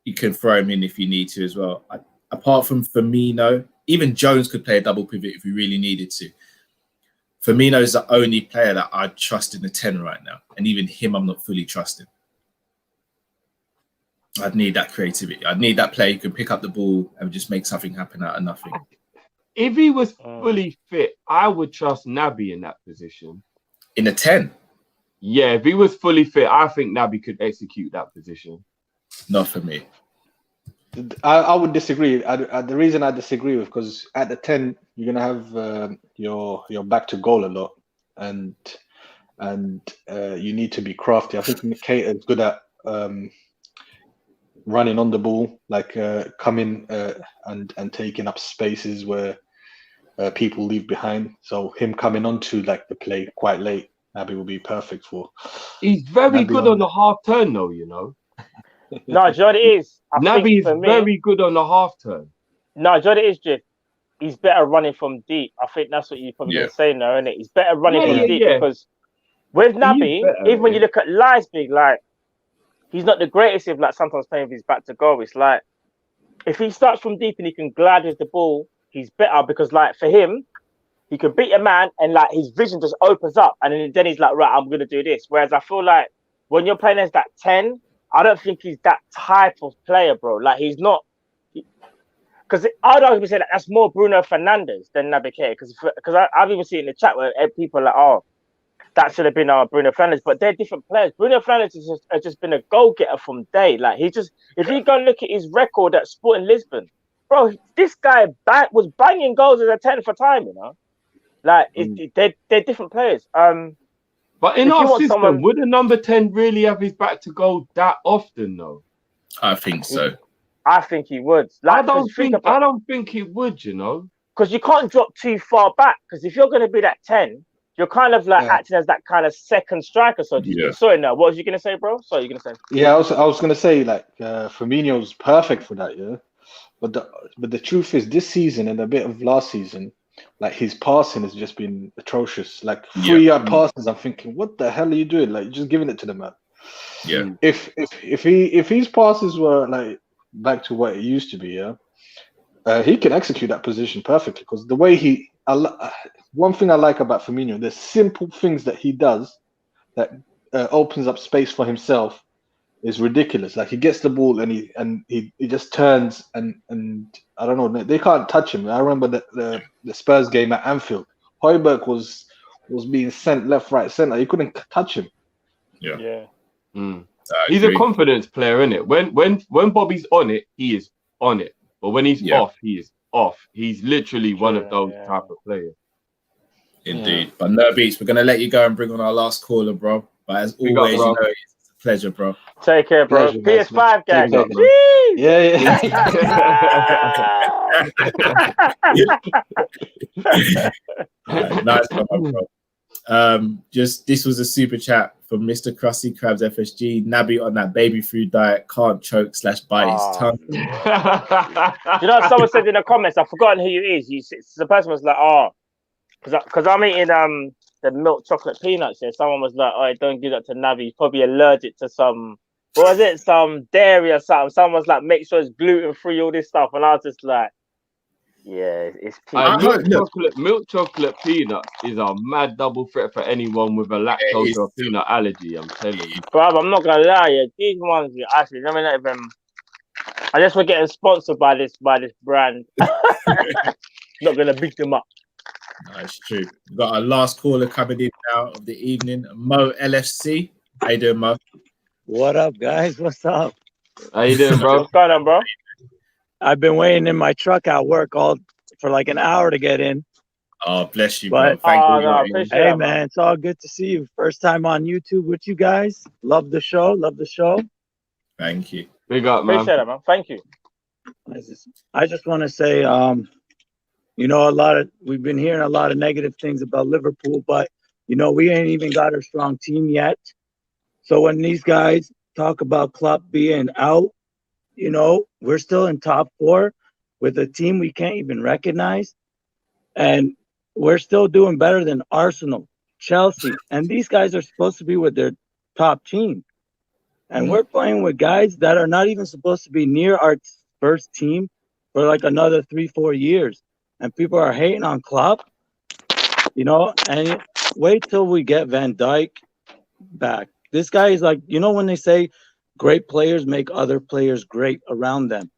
You can throw him in if you need to as well. Apart from Firmino, even Jones could play a double pivot if we really needed to. Firmino is the only player that I trust in the 10 right now. And even him, I'm not fully trusting. I'd need that creativity. I'd need that player who can pick up the ball and just make something happen out of nothing. If he was fully fit, I would trust Naby in that position. In the 10? Yeah, if he was fully fit, I think Naby could execute that position. Not for me. I would disagree. The reason I disagree with because at the 10 you're gonna have your back to goal a lot, and you need to be crafty. I think Keita is good at running on the ball, like coming and taking up spaces where people leave behind. So him coming onto like the play quite late, Naby will be perfect for. He's very good on the half turn, though. You know. No, John is. Naby is very good on the half turn. No, John is Jeff. He's better running from deep. I think that's what you're probably going to say now, isn't it? He's better running from deep because with Naby, even when you look at Leipzig, like he's not the greatest if like sometimes playing with his back to goal. It's like if he starts from deep and he can glide with the ball, he's better because like for him, he can beat a man and like his vision just opens up and then he's like, right, I'm going to do this. Whereas I feel like when you're playing as that 10, I don't think he's that type of player, bro. Like he's not, because I'd argue say that that's more Bruno Fernandes than Naby Keita. Because I've even seen in the chat where people are like, oh, that should have been Bruno Fernandes, but they're different players. Bruno Fernandes has just been a goal getter from day. Like if you go and look at his record at Sporting Lisbon, bro, this guy was banging goals as a 10 for time, you know. Like they're different players. But in our system, would a number 10 really have his back to goal that often, though? I think so. I think he would. Like, I don't think he would, you know. Because you can't drop too far back. Because if you're going to be that 10, you're kind of like acting as that kind of second striker. So sorry, now what was you going to say, bro? Sorry, you going to say? Yeah, I was going to say like Firmino's perfect for that, yeah. But the truth is, this season and a bit of last season, like his passing has just been atrocious. Like 3-yard passes, I'm thinking, what the hell are you doing? Like you're just giving it to the man. Yeah. If his passes were like back to what it used to be, he can execute that position perfectly. Because the way one thing I like about Firmino, there's simple things that he does that opens up space for himself is ridiculous. Like he gets the ball and he just turns and I don't know, they can't touch him. I remember the Spurs game at Anfield. Højbjerg was being sent left, right, center. You couldn't touch him. Yeah. He's a confidence player, isn't it? When Bobby's on it, he is on it. But when he's off, he is off. He's literally one of those type of players. Indeed. But no beats. We're gonna let you go and bring on our last caller, bro. But as always, you know, it's a pleasure, bro. Take care, bro. Pleasure, PS5 guys. Nice one, bro. This was a super chat from Mr. Krusty Krabs FSG. Naby on that baby food diet, can't choke / bite his tongue. Do you know what someone said in the comments? I've forgotten who you is. The person was like, because I'm eating the milk chocolate peanuts here. Someone was like, oh, don't give that to Naby. He's probably allergic to some, what was it? Some dairy or something. Someone was like, make sure it's gluten free, all this stuff. And I was just like, yeah, it's milk chocolate peanut is a mad double threat for anyone with a lactose or peanut allergy. I'm telling you, bro. I'm not gonna lie, these ones actually. I mean, not even. I guess we're getting sponsored by this brand. Not gonna beat them up. That's true. We've got our last caller coming in now of the evening, Mo LFC. How you doing, Mo? What up, guys? What's up? How you doing, bro? What's going on, bro? I've been waiting in my truck at work for like an hour to get in. Oh, bless you, bro. Thank you. Hey, man, it's all good to see you. First time on YouTube with you guys. Love the show. Thank you. Big up, man. Appreciate it, man. Thank you. I just want to say, you know, we've been hearing a lot of negative things about Liverpool, but you know, we ain't even got a strong team yet. So when these guys talk about Klopp being out, you know, we're still in top 4 with a team we can't even recognize. And we're still doing better than Arsenal, Chelsea. And these guys are supposed to be with their top team. And we're playing with guys that are not even supposed to be near our first team for like another 3-4 years. And people are hating on Klopp, you know, and wait till we get Van Dijk back. This guy is like, you know, when they say great players make other players great around them.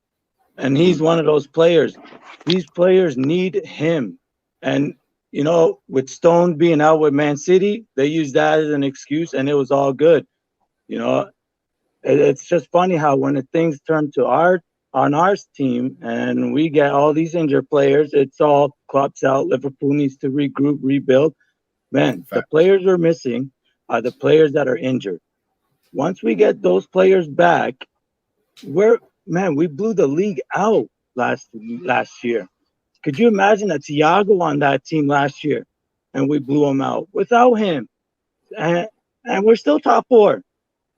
And he's one of those players. These players need him. And, you know, with Stone being out with Man City, they used that as an excuse and it was all good. You know, it's just funny how when things turn to our team and we get all these injured players, it's all Klopp's out. Liverpool needs to regroup, rebuild. Man, the players we're missing are the players that are injured. Once we get those players back, we blew the league out last year. Could you imagine a Thiago on that team last year and we blew him out without him? And we're still top 4.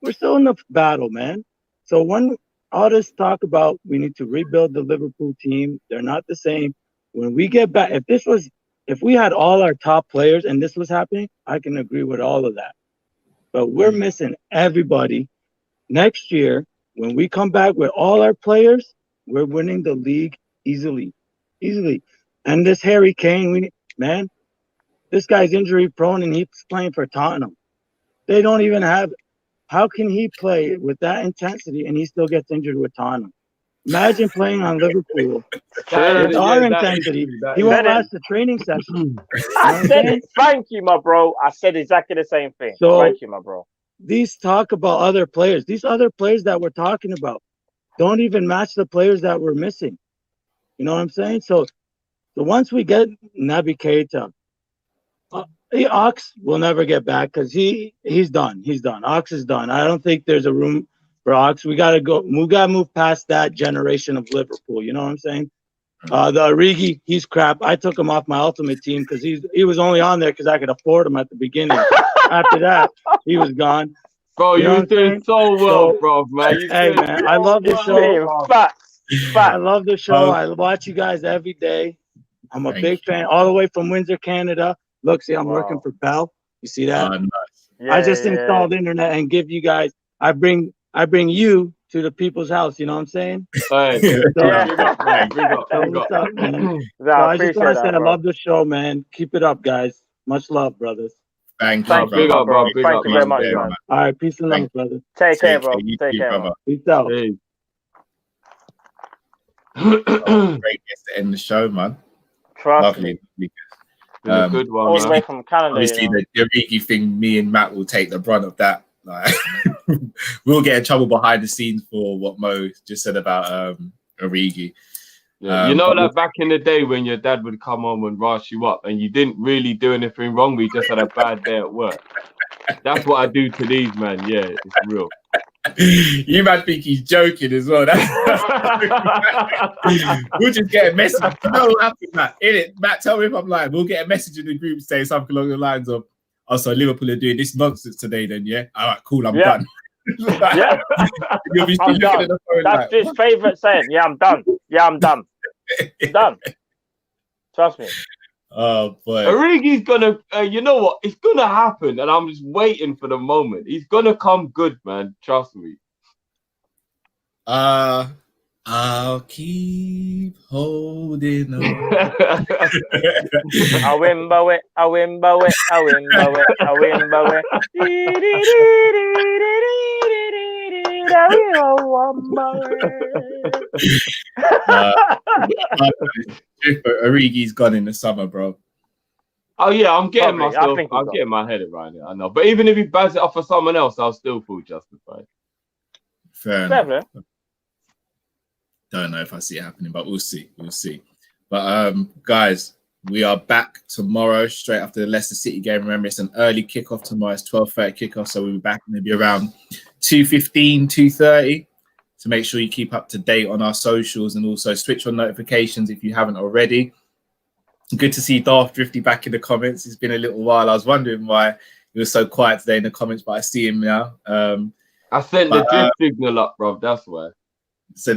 We're still in the battle, man. So when all this talk about we need to rebuild the Liverpool team, they're not the same. When we get back, if we had all our top players and this was happening, I can agree with all of that. But we're missing everybody. Next year, when we come back with all our players, we're winning the league easily. And this Harry Kane, this guy's injury prone and he's playing for Tottenham. They don't even have. How can he play with that intensity and he still gets injured with Tottenham? Imagine playing on Liverpool with our intensity. He won't last the training session. I said it. Thank you, my bro. I said exactly the same thing. So, thank you, my bro. These talk about other players. These other players that we're talking about don't even match the players that we're missing. You know what I'm saying? So once we get Naby Keita, Ox will never get back because he's done. He's done. Ox is done. I don't think there's a room for Ox. We gotta move past that generation of Liverpool. You know what I'm saying? The Origi, he's crap. I took him off my ultimate team because he was only on there because I could afford him at the beginning. After that, he was gone. Bro, you were doing so well, bro, man. Hey, man, I love the show. I love the show. I watch you guys every day. I'm a big fan, all the way from Windsor, Canada. Look, see, I'm working for Bell. You see that? Nice. I just installed internet and give you guys. I bring you to the people's house. You know what I'm saying? Hey, I just want to say I love the show, man. Keep it up, guys. Much love, brothers. Thank you, big up, bro. Big Thank up, you very much, man. All right, peace and love, brother. Take care, bro. Take care, brother. Peace out. Hey. Great guest to end the show, man. Trust me. Been a good one, all the man. way from Canada. Obviously, the Origi thing, me and Matt will take the brunt of that. Like, we'll get in trouble behind the scenes for what Mo just said about Origi. Yeah, you know that back in the day when your dad would come home and rush you up and you didn't really do anything wrong, we just had a bad day at work. That's what I do to these, man. Yeah, it's real. You might think he's joking as well. We'll just get a message. You know what happened, Matt? Matt, tell me if I'm lying. We'll get a message in the group saying something along the lines of, "Oh, so Liverpool are doing this nonsense today, then, yeah? All right, cool, I'm done." Yeah. You'll be I'm done. at the phone That's like, his favourite saying. Yeah, I'm done. Yeah, I'm done. Done. Trust me. Oh boy. Origi's gonna, you know what? It's gonna happen, and I'm just waiting for the moment. He's gonna come good, man. Trust me. I'll keep holding on. I win by it. I win by it. I win by it. I win by it. Origi's gone in the summer, bro. Oh yeah, I'm getting Probably. myself. I'm getting my head around it. I know, but even if he bans it off for someone else, I'll still feel justified. Fair enough. Don't know if I see it happening, but we'll see. We'll see. But guys, we are back tomorrow, straight after the Leicester City game. Remember, it's an early kickoff tomorrow. It's 12:30 kickoff, so we'll be back maybe around 2:15, 2:30. So make sure you keep up to date on our socials and also switch on notifications if you haven't already. Good to see Darth Drifty back in the comments. It's been a little while. I was wondering why he was so quiet today in the comments, but I see him now. I sent the drift signal up, bro. That's why. So,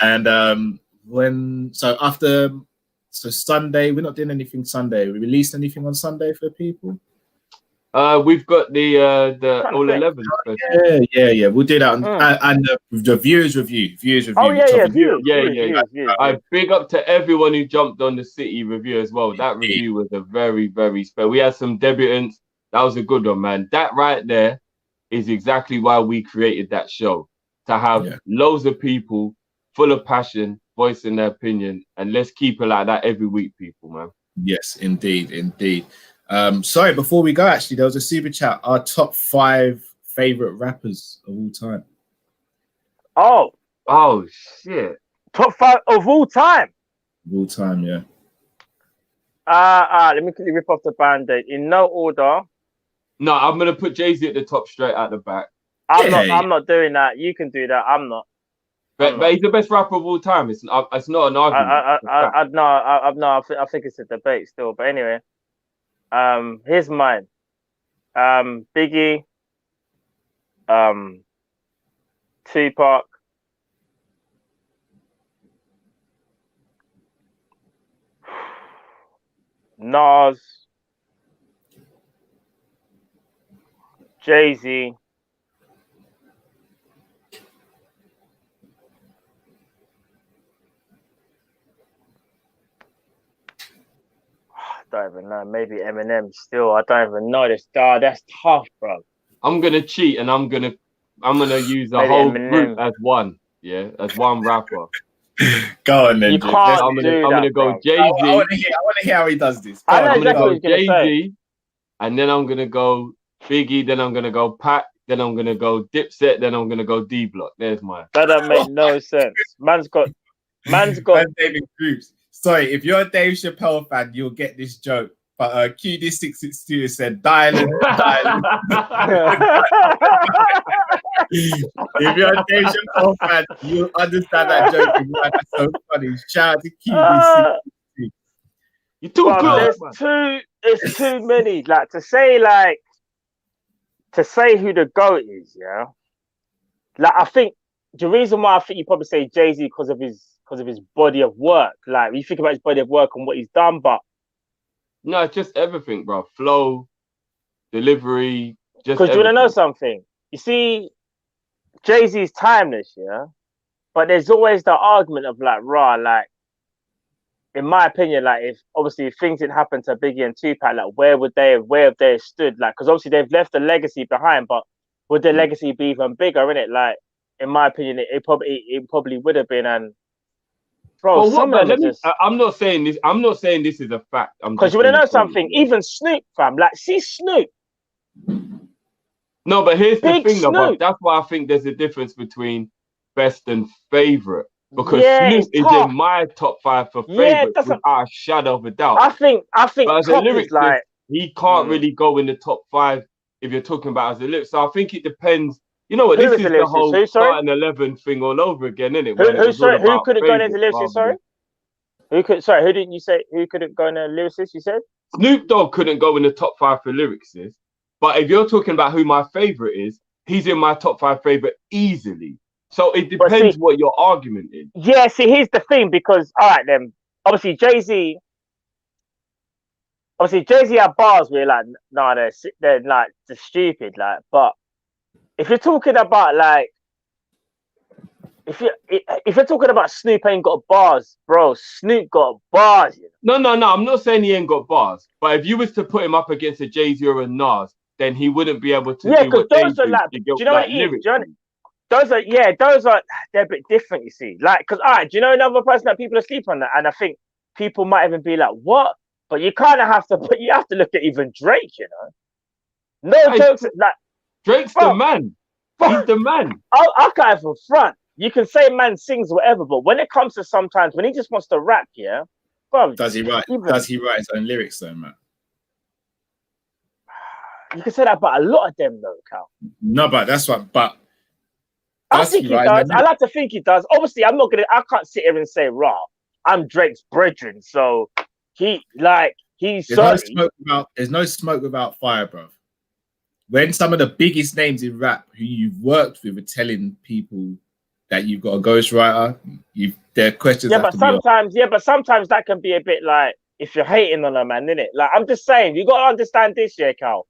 and so Sunday, we're not doing anything Sunday. We released anything on Sunday for people? We've got the All 11. Yeah. We'll do that and the viewers review. Oh yeah, views. I big up to everyone who jumped on the City review as well. That review was a very, very special. We had some debutants. That was a good one, man. That right there is exactly why we created that show, to have loads of people full of passion, voicing their opinion, and let's keep it like that every week, people, man. Yes, indeed. Sorry, before we go, actually, there was a super chat. Our top 5 favorite rappers of all time. Oh shit! Top 5 of all time. Of all time, yeah. Let me quickly rip off the band-aid in no order. No, I'm gonna put Jay-Z at the top, straight out the back. I'm not doing that. You can do that. I'm not. But he's the best rapper of all time. It's not an argument. I think it's a debate still. But anyway, here's mine. Biggie, Tupac, Nas, Jay-Z, I don't even know. Maybe Eminem still. I don't even know this. That's tough, bro. I'm gonna cheat and I'm gonna use the whole group as one. Yeah, as one rapper. Go on then. You can't I'm gonna go Jay-Z. I want to hear how he does this. I'm gonna go Jay-Z, and then I'm gonna go Biggie. Then I'm gonna go Pac. Then I'm gonna go Dipset. Then I'm gonna go D-Block. There's mine. That don't make no sense. Man's got. David Groups. Sorry, if you're a Dave Chappelle fan, you'll get this joke. But QD662 said, dialing. If you're a Dave Chappelle fan, you'll understand that joke. That's so funny. Shout out to QD662. You too good. There's too many. Like to say who the GOAT is, yeah. Like I think the reason why I think you probably say Jay-Z because of his body of work. Like you think about his body of work and what he's done, but no, it's just everything, bro. Flow, delivery, just because you want to know something. You see, Jay-Z's timeless, yeah. But there's always the argument of like, in my opinion, like if things didn't happen to Biggie and Tupac, like where have they stood? Like, because obviously they've left a legacy behind, but would their legacy be even bigger, innit? Like, in my opinion, it probably would have been. And bro, I'm not saying this. I'm not saying this is a fact. Because you want to know something? Even Snoop, fam. Like, see Snoop. No, but here's the thing, though. That's why I think there's a difference between best and favorite. Because Yeah, Snoop is in my top 5 for favorites without a shadow of a doubt. I think But as a Kop is lyricist, like he can't really go in the top 5 if you're talking about as a lyric. So I think it depends. You know what? Who This is is the the lyricist? whole Who, sorry? starting 11 thing all over again, isn't it? Who couldn't go into lyricist? Sorry, who didn't you say? Who couldn't go into lyricist? You said Snoop Dogg couldn't go in the top 5 for lyricists. But if you're talking about who my favorite is, he's in my top 5 favorite easily. So it depends what your argument is. Yeah, see, here's the thing, because all right then, obviously Jay-Z had bars where like, no, they're like just stupid, like. But if you're talking about like, if you're talking about Snoop ain't got bars, bro, Snoop got bars. You know? No, I'm not saying he ain't got bars. But if you was to put him up against a Jay-Z or a Nas, then he wouldn't be able to do what those they are like, do. do you know what it is? Those are they're a bit different, you see. Like, because all right, do you know another person that people are sleeping on that? And I think people might even be like, what? But you kind of have to look at even Drake, you know. No jokes, like Drake's the man. He's the man. I'll cut it from front. You can say man sings whatever, but when it comes to sometimes when he just wants to rap, yeah. Bro, does he write his own lyrics though, man? You can say that about a lot of them, though, Cal. No, but that's what. But I think he does. I like to think he does. Obviously, I can't sit here and say, "Raw, I'm Drake's brethren." So he's there's no smoke without fire, bro. when some of the biggest names in rap who you've worked with are telling people that you've got a ghostwriter, their questions Yeah, have but to be asked. sometimes that can be a bit like if you're hating on a man, innit? Like I'm just saying, you got to understand this, yeah, Cal.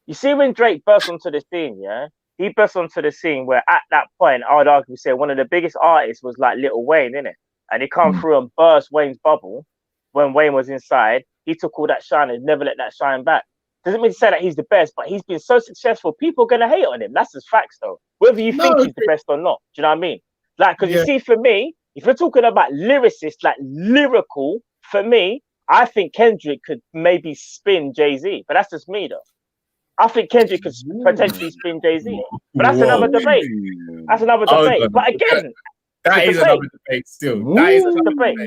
You see, when Drake burst onto the scene, yeah, he burst onto the scene where at that point, I would argue say one of the biggest artists was like Lil Wayne, innit? And he come through and burst Wayne's bubble when Wayne was inside. He took all that shine and never let that shine back. Doesn't mean to say that he's the best, but he's been so successful. People are gonna hate on him. That's just facts, though. Whether you think he's the best or not, do you know what I mean? Like, because you see, for me, if you're talking about lyricists, like lyrical, for me, I think Kendrick could maybe spin Jay-Z, but that's just me, though. I think Kendrick could potentially spin Jay-Z, but that's another debate. That's another debate. But again, that is another debate still. That is another debate.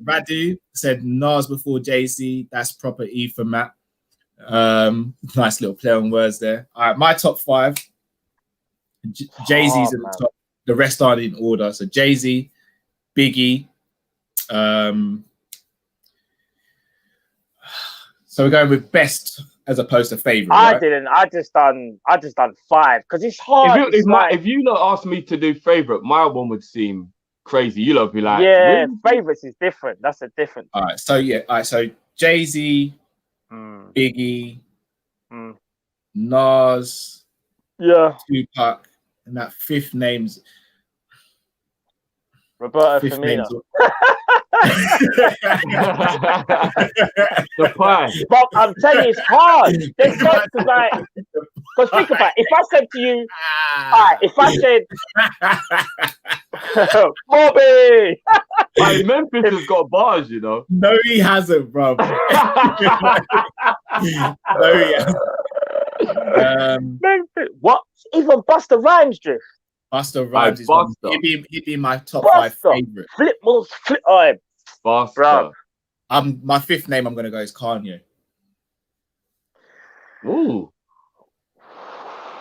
Radu said Nas before Jay-Z. That's proper E for Matt. Nice little play on words there. All right, my top 5. Jay-Z's at the top. The rest aren't in order. So Jay-Z, Biggie. So we're going with best as opposed to favorite. I right? didn't. I just done 5 because it's hard. If you lot asked me to do favorite, my one would seem crazy. You lot would be like, yeah, really? favorites is different. That's a different. All right. So So Jay-Z, Biggie, Nas, Tupac, and that fifth name's Roberto Firmino. But I'm telling you, it's hard. There's not to like. Because think about it. If I said to you, if I said, Bobby, Memphis has got bars, you know. No, he hasn't, bro. No, he hasn't. Memphis. What? Even Busta Rhymes drift. Busta Rhymes is he'd be my top 5 favorite. Flip. Busta. My fifth name I'm gonna go is Kanye. Ooh.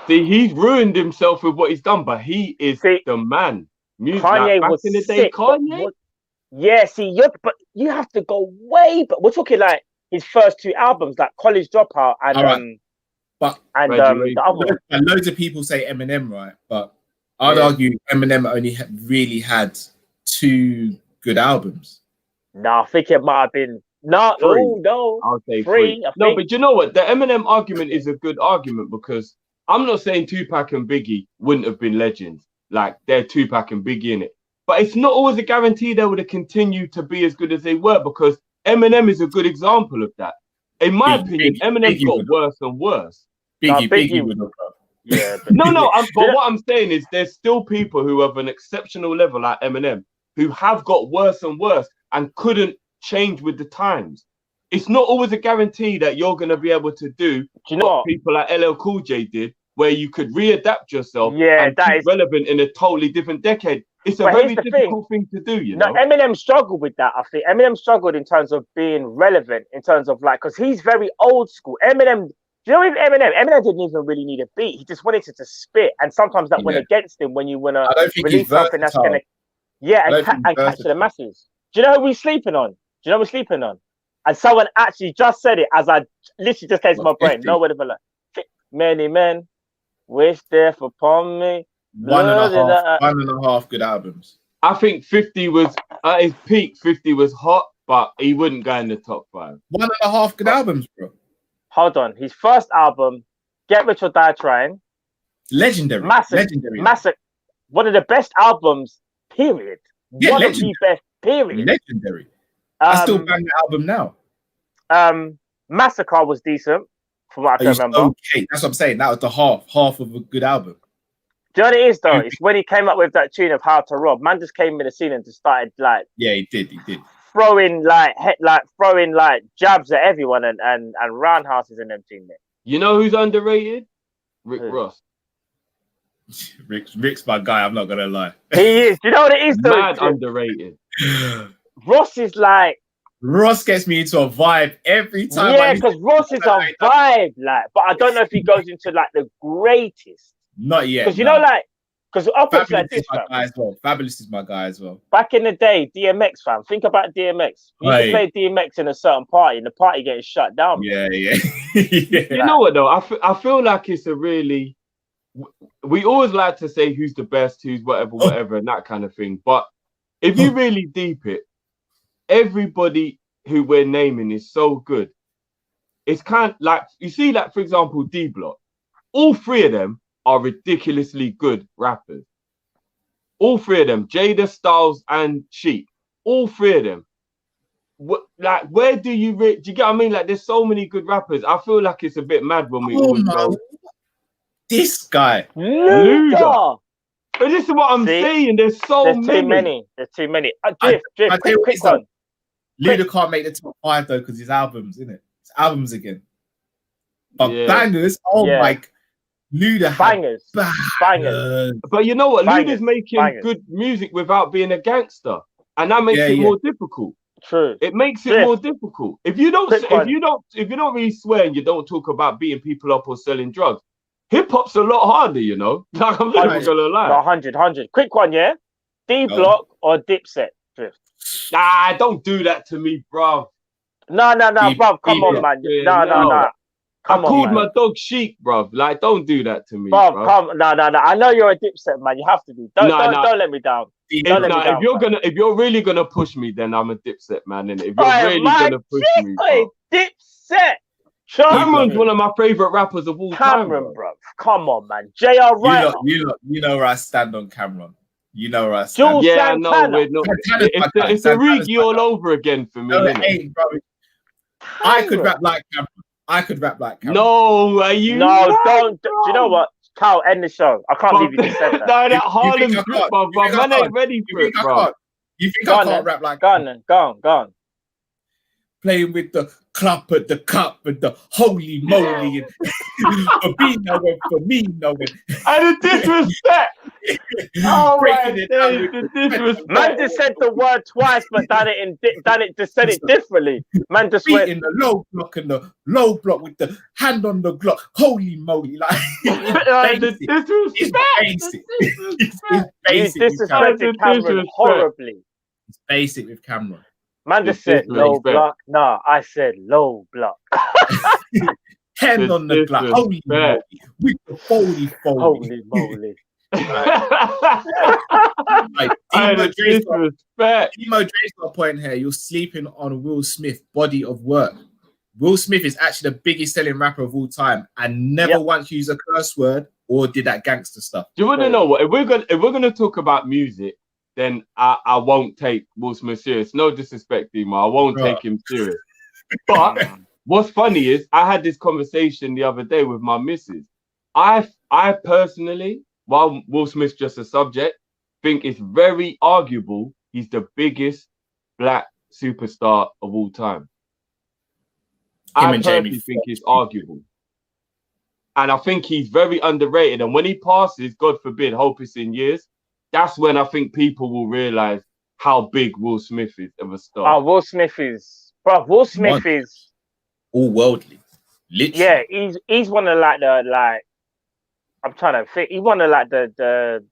See, he's ruined himself with what he's done, but he is the man. Music, Kanye back was in the day. sick, Kanye. Yeah, see, but you have to go way. But we're talking like his first 2 albums, like College Dropout and but the other one. Loads of people say Eminem, right? But I'd argue Eminem only really had 2 good albums. No, I think it might have been no. I'll say 3. No, but you know what? The Eminem argument is a good argument because I'm not saying Tupac and Biggie wouldn't have been legends. Like they're Tupac and Biggie in it. But it's not always a guarantee they would have continued to be as good as they were because Eminem is a good example of that. In my opinion, Eminem got worse and worse. Biggie would have. Yeah. But what I'm saying is there's still people who have an exceptional level like Eminem who have got worse and worse and couldn't change with the times. It's not always a guarantee that you're going to be able to do what people like LL Cool J did, where you could readapt yourself and be relevant in a totally different decade. It's a very difficult thing to do, you know? No, Eminem struggled with that, I think. Eminem struggled in terms of being relevant, in terms of like, because he's very old school. Eminem, do you know with Eminem didn't even really need a beat. He just wanted to spit. And sometimes that went against him when you want to release something that's going to, and catch the masses. Do you know who we're sleeping on? And someone actually just said it as I literally just came to my brain. No word of a lie. Many men wish death upon me. 1.5 good albums. I think 50 was at his peak. 50 was hot, but he wouldn't go in the top 5. 1.5 good albums, bro. Hold on, his first album, Get Rich or Die Trying, legendary. Massive. One of the best albums. Period. Yeah, one of the best. Period. Legendary. I still bang the album now. Massacre was decent, from what I can remember. Okay, that's what I'm saying. That was the half of a good album. Do you know what it is though? It's when he came up with that tune of How to Rob. Man just came in the scene and just started like. Yeah, he did. Throwing jabs at everyone and roundhouses and them thing there. You know who's underrated? Rick Ross. Rick's my guy. I'm not gonna lie. He is. Do you know what it is though? Mad underrated. Ross is like. Ross gets me into a vibe every time. Yeah, because Ross is a vibe, like, but I don't know if he goes into like the greatest. Not yet. Because you know, like, Because I'll put it like Fabulous this, is my fam. guy as well. Fabulous is my guy as well. Back in the day, DMX, fam. Think about DMX. You Right. could play DMX in a certain party, and the party getting shut down. Yeah. Yeah. You know what though? I feel like it's a really. We always like to say who's the best, who's whatever, and that kind of thing. But if you really deep it, everybody who we're naming is so good. It's kind of like, you see, like, for example, D Block. All three of them are ridiculously good rappers. All three of them, Jada, Styles, and Sheik. All three of them. Like, where do you get what I mean? Like, there's so many good rappers. I feel like it's a bit mad when we always go. This guy. Luda. But this is what I'm saying. There's too many. There's too many. Drift, quick one. Luda can't make the top 5 though because his albums, innit? His albums again. But bangers, my. Luda bangers. But you know what? Luda's making good music without being a gangster, and that makes it more difficult. True. It makes it more difficult. If you don't really swear and you don't talk about beating people up or selling drugs, hip hop's a lot harder, you know. Like, I'm not gonna lie. 100. Quick one, yeah. D Block or Dipset, Drift? Nah, don't do that to me, bro. No, bro. Come on, man. No. I called my dog Sheik, bro. Like, don't do that to me, bro. Come, no. I know you're a Dipset, man. You have to be. Don't let me down. If you're really gonna push me, then I'm a Dipset, man. And if you're really gonna push me, bro. Dipset. Cameron's one of my favorite rappers of all time, bro. Come on, man. JR Wright. You know where I stand on Cameron. You know where I stand. Jules Santana. It's a Rigi all over again for me. No, it ain't, bro. I could rap like Cameron. No, are you? No, don't. Do you know what? Cal, end the show. I can't believe you just said that. No, that Harlem drip, bro. Man ain't ready for it, bro. You think I can't rap like Cameron? Go on. Playing with the club at the cup and the holy moly and for me knowing. And the disrespect. Oh my days, the disrespect. Man just said the word twice, but just said it differently. Man just went in the low block and the low block with the hand on the Glock. Holy moly, like the disrespect. It's basic. He's disrespected Cameron horribly. It's basic with Cameron. Man just said low block. No, I said low block. Hand on the block. Holy moly. With the foley. Holy moly. Like, Emo Dre's got a point here. You're sleeping on Will Smith's body of work. Will Smith is actually the biggest selling rapper of all time and never once used a curse word or did that gangster stuff. Do you want to know what? If we're gonna talk about music, then I won't take Will Smith serious. No disrespect, Dima. I won't take him serious. But what's funny is I had this conversation the other day with my missus. I personally, while Will Smith's just a subject, think it's very arguable he's the biggest black superstar of all time. I personally think it's arguable. And I think he's very underrated. And when he passes, God forbid, hope it's in years, that's when I think people will realize how big Will Smith is of a star. Will Smith is all worldly. Literally. Yeah, he's one of I'm trying to think. He's one of the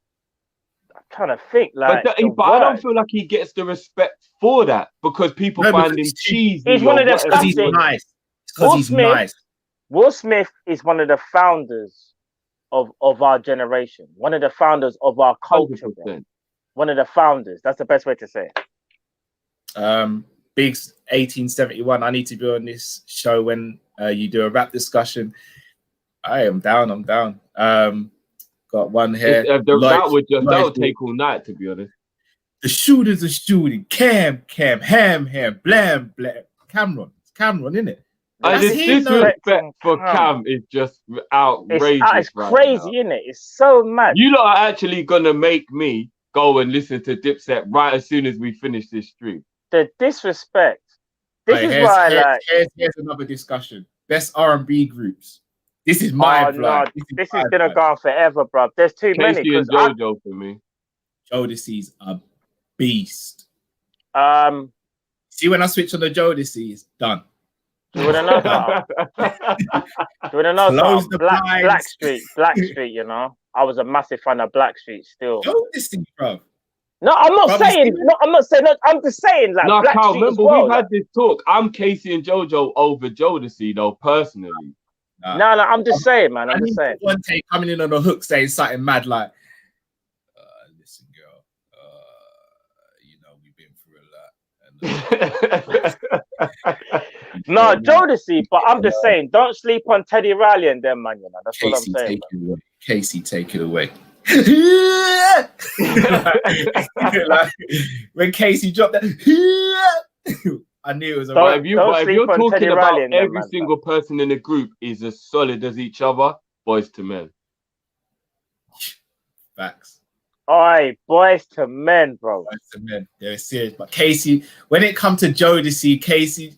I'm trying to think but I don't feel like he gets the respect for that because people find him cheesy. He's one of the because he's nice. Because he's nice. Will Smith is one of the founders of our generation, one of the founders of our culture. One of the founders. That's the best way to say it. Biggs 1871. I need to be on this show when you do a rap discussion. I am down. I'm down. Got one here. That would take all night, to be honest. The shooters are shooting. Cam, ham, blam. Cameron, innit? The disrespect for Cam is just outrageous. It's crazy, isn't it? It's so mad. You lot are actually gonna make me go and listen to Dipset right as soon as we finish this stream. The disrespect. Here's another discussion. Best R&B groups. This is my blood. No, this is gonna go on forever, bro. There's too many. And JoJo for me. Jodeci's a beast. See, when I switch on the Jodeci, it's done. Do you want to know something? Black Street, you know? I was a massive fan of Blackstreet still. Jodeci, bro. No, I'm not saying. No, I'm not saying. No, I'm just saying like No, Carl, Blackstreet as remember well. we've had this talk. I'm Casey and Jojo over Jodeci though, personally. No, I'm just saying, man. I'm just saying. One take coming in on a hook saying something mad like, "Listen, girl, you know we've been through a lot." No, Jodeci, but I'm just saying, don't sleep on Teddy Riley and them, man. You know, that's what I'm saying. Casey, take it away. Like, when Casey dropped that, I knew it was a But if you're talking about every single person in the group is as solid as each other, boys to men. Facts. Oi, boys to men, bro. Boys to men. They're serious. But Casey, when it comes to Jodeci, Casey,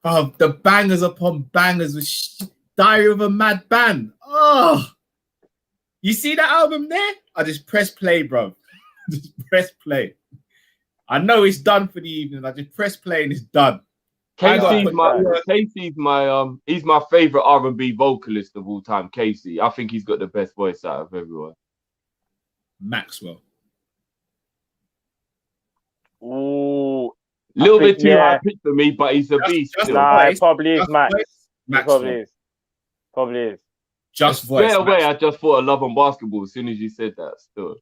the bangers upon bangers with Diary of a Mad Band. Oh, you see that album there? I just press play, bro. Just press play. I know it's done for the evening. I just press play and it's done. Casey's my he's my favorite R&B vocalist of all time. Casey, I think he's got the best voice out of everyone. Maxwell. Ooh, little bit too high pitch for me, but he's a beast. Nah, it probably is Max. Probably is. Just voice. Straight away, I just thought of Love and Basketball as soon as you said that. Still.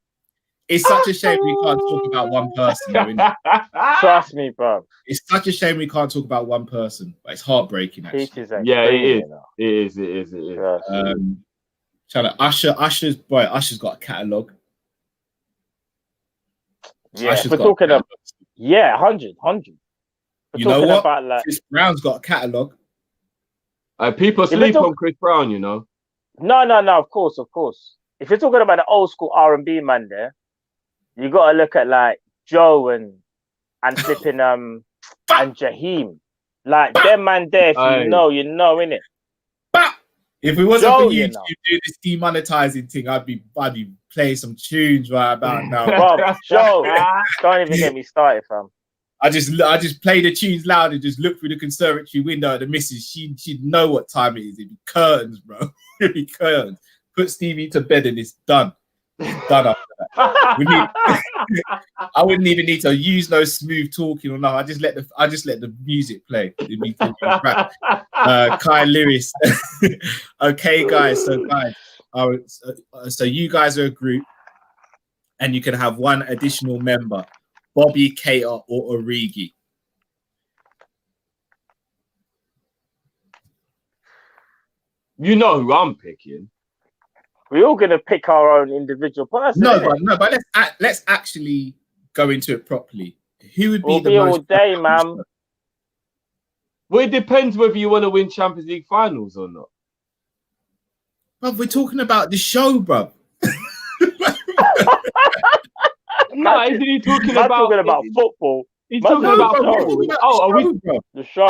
It's such a shame we can't talk about one person. Though, isn't it? Trust me, bro. It's such a shame we can't talk about one person. But it's heartbreaking, actually. Yeah, it is. It is. Usher's got a catalogue. Yeah, we're talking about 100. You know what? About, like, Chris Brown's got a catalogue. People sleep on Chris Brown, you know. No, of course. If you're talking about the old school R&B man there, you got to look at like Joe and flipping and Jaheim. Like them man there, if you know, innit? If it wasn't for you do this demonetizing thing, I'd be playing some tunes right about now. Bro, Joe, don't even get me started, fam. I just play the tunes loud and just look through the conservatory window at the missus. She'd know what time it is. It'd be curtains, bro. It'd be curtains. Put Stevie to bed and it's done. It's done after that. I wouldn't even need to use no smooth talking or nothing. I just let the music play. It'd be Kai Lewis. Okay, guys. So you guys are a group, and you can have one additional member. Bobby, Cater, or Origi. You know who I'm picking. We're all gonna pick our own individual person. But let's actually go into it properly. Who would be the most all day, man? Well, it depends whether you want to win Champions League finals or not. But we're talking about the show, bro. No, isn't he talking about football? He's talking about football. The show.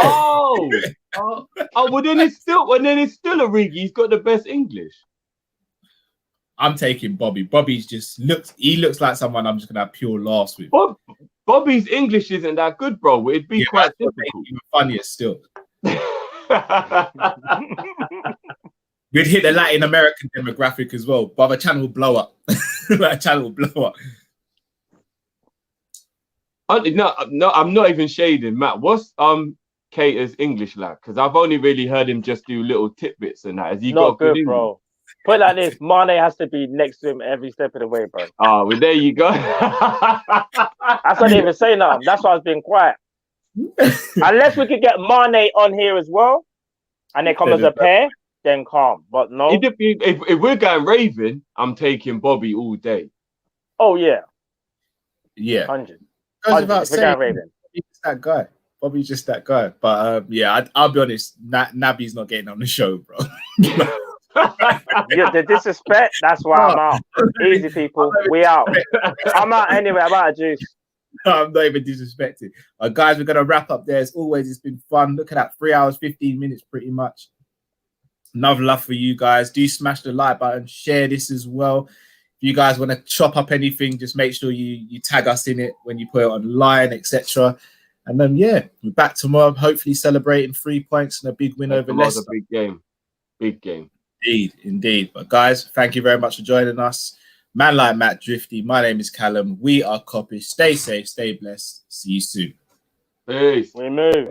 Oh, well then it's still Origi. He's got the best English. I'm taking Bobby. Bobby's looks like someone I'm just gonna have pure laughs with. Bobby's English isn't that good, bro. It'd be quite difficult. Even funnier still. We'd hit the Latin American demographic as well, but the channel will blow up. No, I'm not even shading, Matt. What's Cater's English like? Because I've only really heard him just do little tidbits and that. Has he got good English? Bro. Put it like this: Mane has to be next to him every step of the way, bro. Oh, well, there you go. That's not even saying nothing. That's why I was being quiet. Unless we could get Mane on here as well, and they come as a pair, then calm. But no. If we're going Raven, I'm taking Bobby all day. Oh yeah. 100. Without saying, Bobby's that guy. Bobby's just that guy. But I'll be honest. Naby's not getting on the show, bro. The disrespect. That's why I'm out. Easy, people. We out. I'm out anyway. I'm out of juice. No, I'm not even disrespecting. Guys, we're gonna wrap up there. As always, it's been fun. Look at that, 3 hours, 15 minutes, pretty much. Enough love for you guys. Do smash the like button. Share this as well. If you guys want to chop up anything, just make sure you tag us in it when you put it online, etc. And then we're back tomorrow. Hopefully, celebrating 3 points and a big win over Leicester. A big game. Indeed. But guys, thank you very much for joining us. Man like Matt Drifty, my name is Callum. We are Kopish. Stay safe, stay blessed. See you soon. Peace. We move.